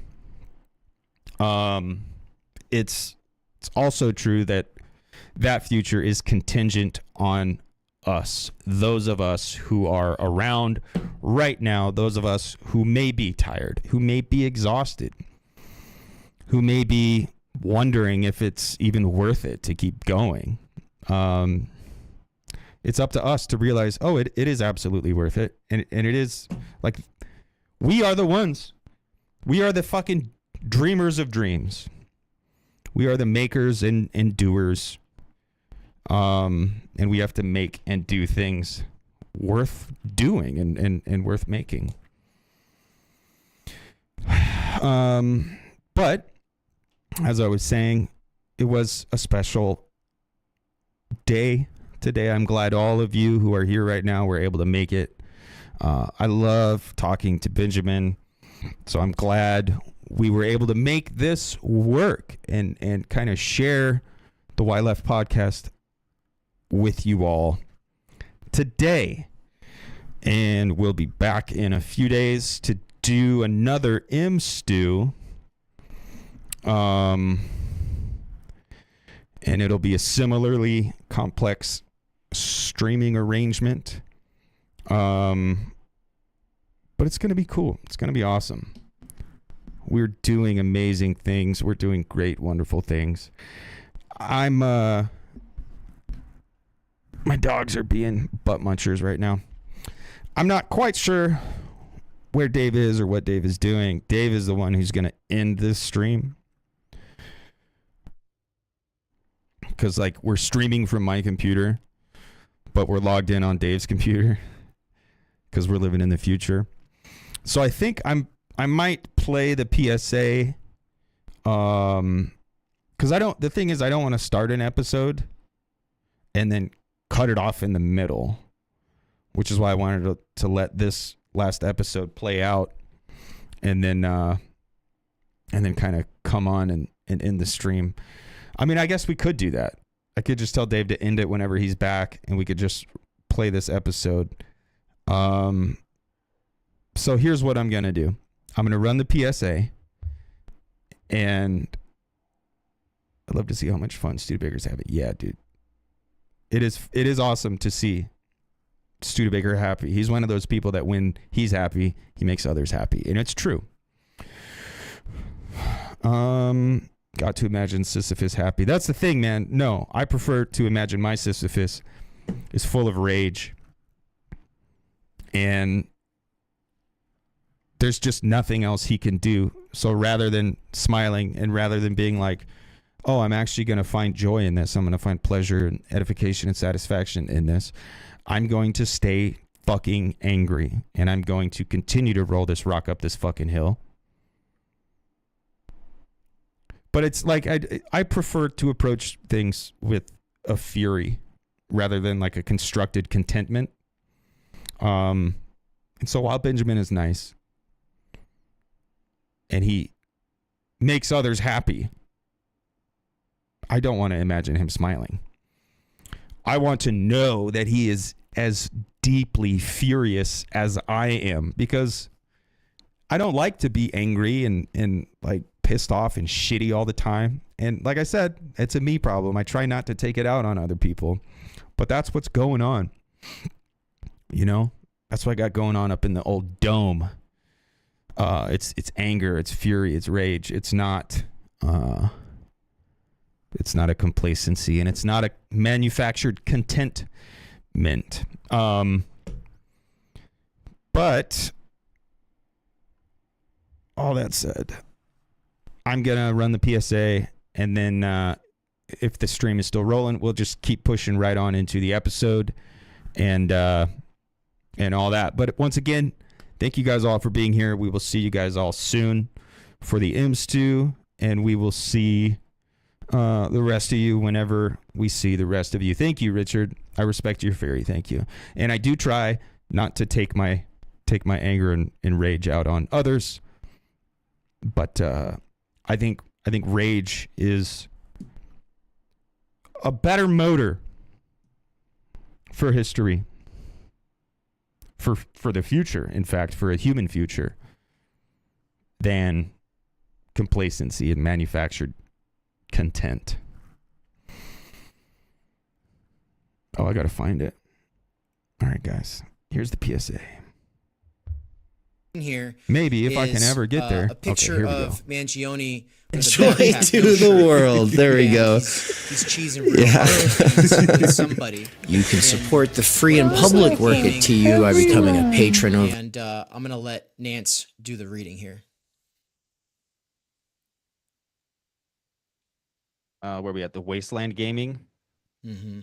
It's also true that future is contingent on us, those of us who are around right now, those of us who may be tired, who may be exhausted, who may be wondering if it's even worth it to keep going. It's up to us to realize, it is absolutely worth it. And it is, like, we are the ones. We are the fucking dreamers of dreams. We are the makers and doers. And we have to make and do things worth doing and worth making. But as I was saying, it was a special day today. I'm glad all of you who are here right now were able to make it. I love talking to Benjamin, so I'm glad we were able to make this work and kind of share the Why Left podcast with you all today. And we'll be back in a few days to do another M stew. And it'll be a similarly complex streaming arrangement. But it's going to be cool. It's going to be awesome. We're doing amazing things. We're doing great, wonderful things. My dogs are being butt munchers right now. I'm not quite sure where Dave is or what Dave is doing. Dave is the one who's going to end this stream. Because, like, we're streaming from my computer, but we're logged in on Dave's computer because we're living in the future. So I think I might play the PSA because the thing is, I don't want to start an episode and then cut it off in the middle, which is why I wanted to let this last episode play out and then kind of come on and end the stream. I mean, I guess we could do that. I could just tell Dave to end it whenever he's back and we could just play this episode. So here's what I'm going to do. I'm going to run the PSA, and I'd love to see how much fun Studebaker's having. Yeah, dude. It is awesome to see Studebaker happy. He's one of those people that when he's happy, he makes others happy. And it's true. Got to imagine Sisyphus happy. That's the thing, man. No, I prefer to imagine my Sisyphus is full of rage. And there's just nothing else he can do. So rather than smiling and rather than being like, oh, I'm actually going to find joy in this, I'm going to find pleasure and edification and satisfaction in this, I'm going to stay fucking angry. And I'm going to continue to roll this rock up this fucking hill. But it's like I prefer to approach things with a fury rather than like a constructed contentment. And so while Benjamin is nice and he makes others happy, I don't want to imagine him smiling. I want to know that he is as deeply furious as I am, because I don't like to be angry and like pissed off and shitty all the time. And like I said, it's a me problem. I try not to take it out on other people, but that's what's going on. You know, that's what I got going on up in the old dome. It's anger, it's fury, it's rage. It's not a complacency, and it's not a manufactured contentment. But all that said, I'm going to run the PSA, and then if the stream is still rolling, we'll just keep pushing right on into the episode and all that. But once again, thank you guys all for being here. We will see you guys all soon for the IMS2, and we will see the rest of you whenever we see the rest of you. Thank you, Richard. I respect your fury. Thank you. And I do try not to take my anger and rage out on others. But I think rage is a better motor for history, for the future, in fact, for a human future, than complacency and manufactured content. Oh, I gotta find it. All right, guys, here's the PSA. Here maybe if I can ever get there. A picture okay, of Mangione. Joy to the world. There we go. He's cheesing real hard with somebody. You can support the free and public work at TU by becoming a patron of. And I'm gonna let Nance do the reading here. Where we at? The Wasteland Gaming. Mm-hmm.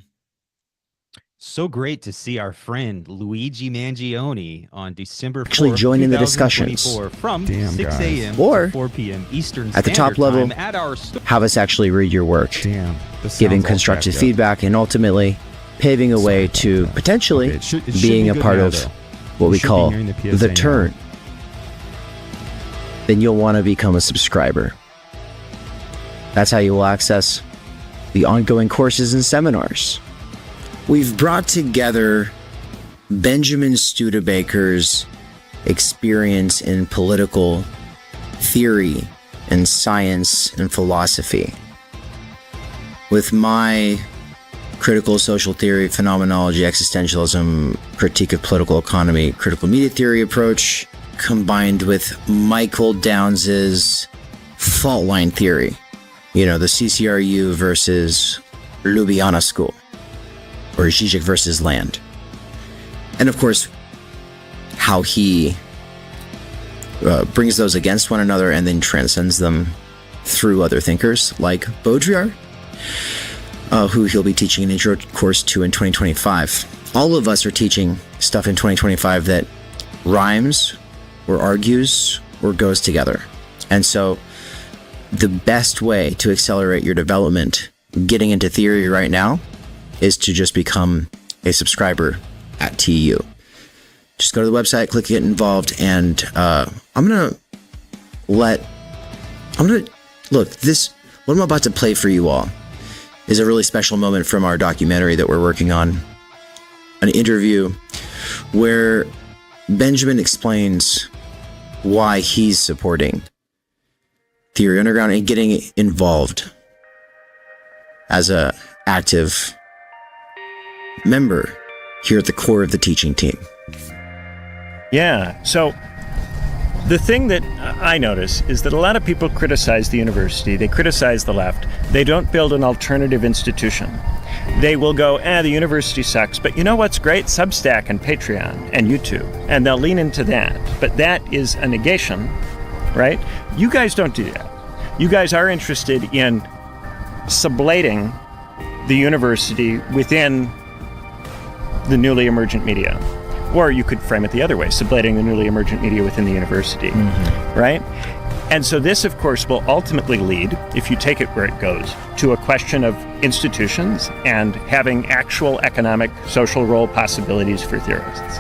So great to see our friend Luigi Mangione on December 4th, Actually join in the discussions from 6 a.m. or to 4 p.m. Eastern at the top level. Time at our have us actually read your work, giving constructive feedback, and ultimately paving a way to potentially being a part of what we call the turn. Then you'll want to become a subscriber. That's how you will access the ongoing courses and seminars. We've brought together Benjamin Studebaker's experience in political theory and science and philosophy with my critical social theory, phenomenology, existentialism, critique of political economy, critical media theory approach, combined with Michael Downes's fault line theory. You know, the CCRU versus Ljubljana school, or Žižek versus Land. And of course, how he brings those against one another and then transcends them through other thinkers like Baudrillard, who he'll be teaching an intro course to in 2025. All of us are teaching stuff in 2025 that rhymes or argues or goes together. And so the best way to accelerate your development getting into theory right now is to just become a subscriber at TU. Just go to the website, click get involved, and I'm gonna look, this, what I'm about to play for you all is a really special moment from our documentary that we're working on, an interview where Benjamin explains why he's supporting Theory Underground and getting involved as a active member here at the core of the teaching team. Yeah, so the thing that I notice is that a lot of people criticize the university, they criticize the left, they don't build an alternative institution. They will go, the university sucks, but you know what's great? Substack and Patreon and YouTube, and they'll lean into that. But that is a negation, right? You guys don't do that. You guys are interested in sublating the university within the newly emergent media. Or you could frame it the other way, sublating the newly emergent media within the university, right? And so this, of course, will ultimately lead, if you take it where it goes, to a question of institutions and having actual economic, social role possibilities for theorists.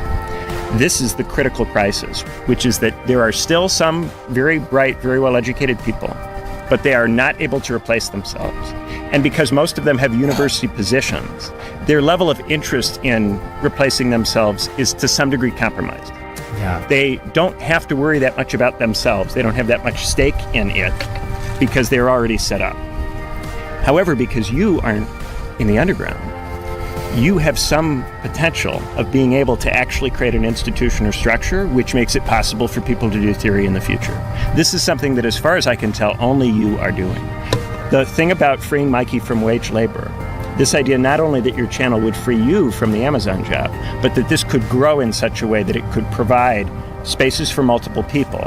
This is the critical crisis, which is that there are still some very bright, very well-educated people, but they are not able to replace themselves. And because most of them have university positions, their level of interest in replacing themselves is to some degree compromised. Yeah. They don't have to worry that much about themselves. They don't have that much stake in it because they're already set up. However, because you aren't in the underground, you have some potential of being able to actually create an institution or structure which makes it possible for people to do theory in the future. This is something that, as far as I can tell, only you are doing. The thing about freeing Mikey from wage labor, this idea not only that your channel would free you from the Amazon job, but that this could grow in such a way that it could provide spaces for multiple people,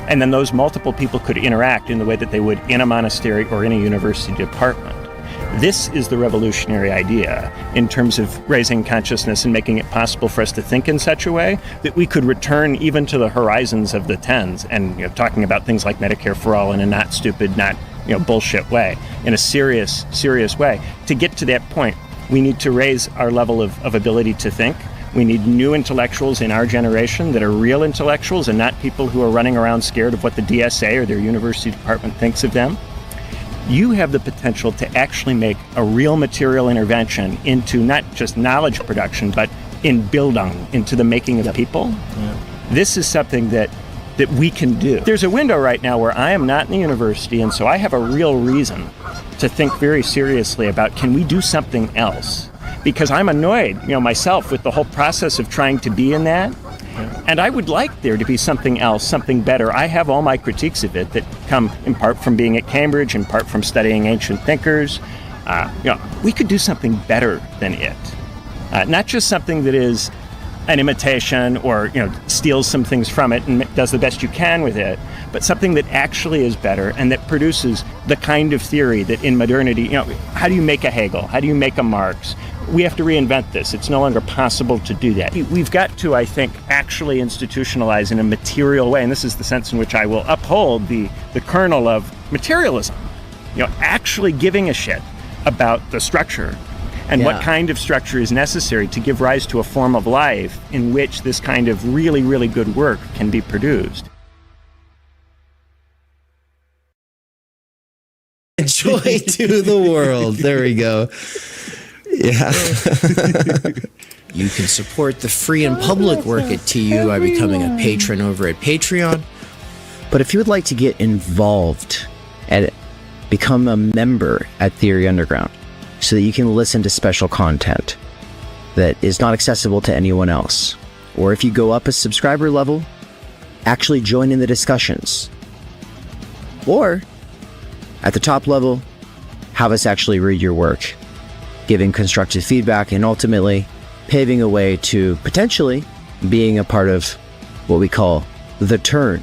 and then those multiple people could interact in the way that they would in a monastery or in a university department. This is the revolutionary idea in terms of raising consciousness and making it possible for us to think in such a way that we could return even to the horizons of the tens and talking about things like Medicare for all in a not stupid, not bullshit way, in a serious way. To get to that point, we need to raise our level of ability to think. We need new intellectuals in our generation that are real intellectuals and not people who are running around scared of what the DSA or their university department thinks of them. You have the potential to actually make a real material intervention into not just knowledge production, but in Bildung, into the making of people. Yeah. This is something that we can do. There's a window right now where I am not in the university, and so I have a real reason to think very seriously about, can we do something else? Because I'm annoyed, myself with the whole process of trying to be in that. And I would like there to be something else, something better. I have all my critiques of it that come in part from being at Cambridge, in part from studying ancient thinkers. We could do something better than it. Not just something that is an imitation or steals some things from it and does the best you can with it, but something that actually is better and that produces the kind of theory that in modernity, how do you make a Hegel? How do you make a Marx? We have to reinvent this. It's no longer possible to do that. We've got to, I think, actually institutionalize in a material way, and this is the sense in which I will uphold the kernel of materialism, actually giving a shit about the structure and what kind of structure is necessary to give rise to a form of life in which this kind of really, really good work can be produced. Joy to the world. There we go. Yeah. You can support the free and public work at TU by becoming a patron over at Patreon. But if you would like to get involved and become a member at Theory Underground so that you can listen to special content that is not accessible to anyone else, or if you go up a subscriber level, actually join in the discussions, or at the top level, have us actually read your work, giving constructive feedback, and ultimately paving a way to potentially being a part of what we call the turn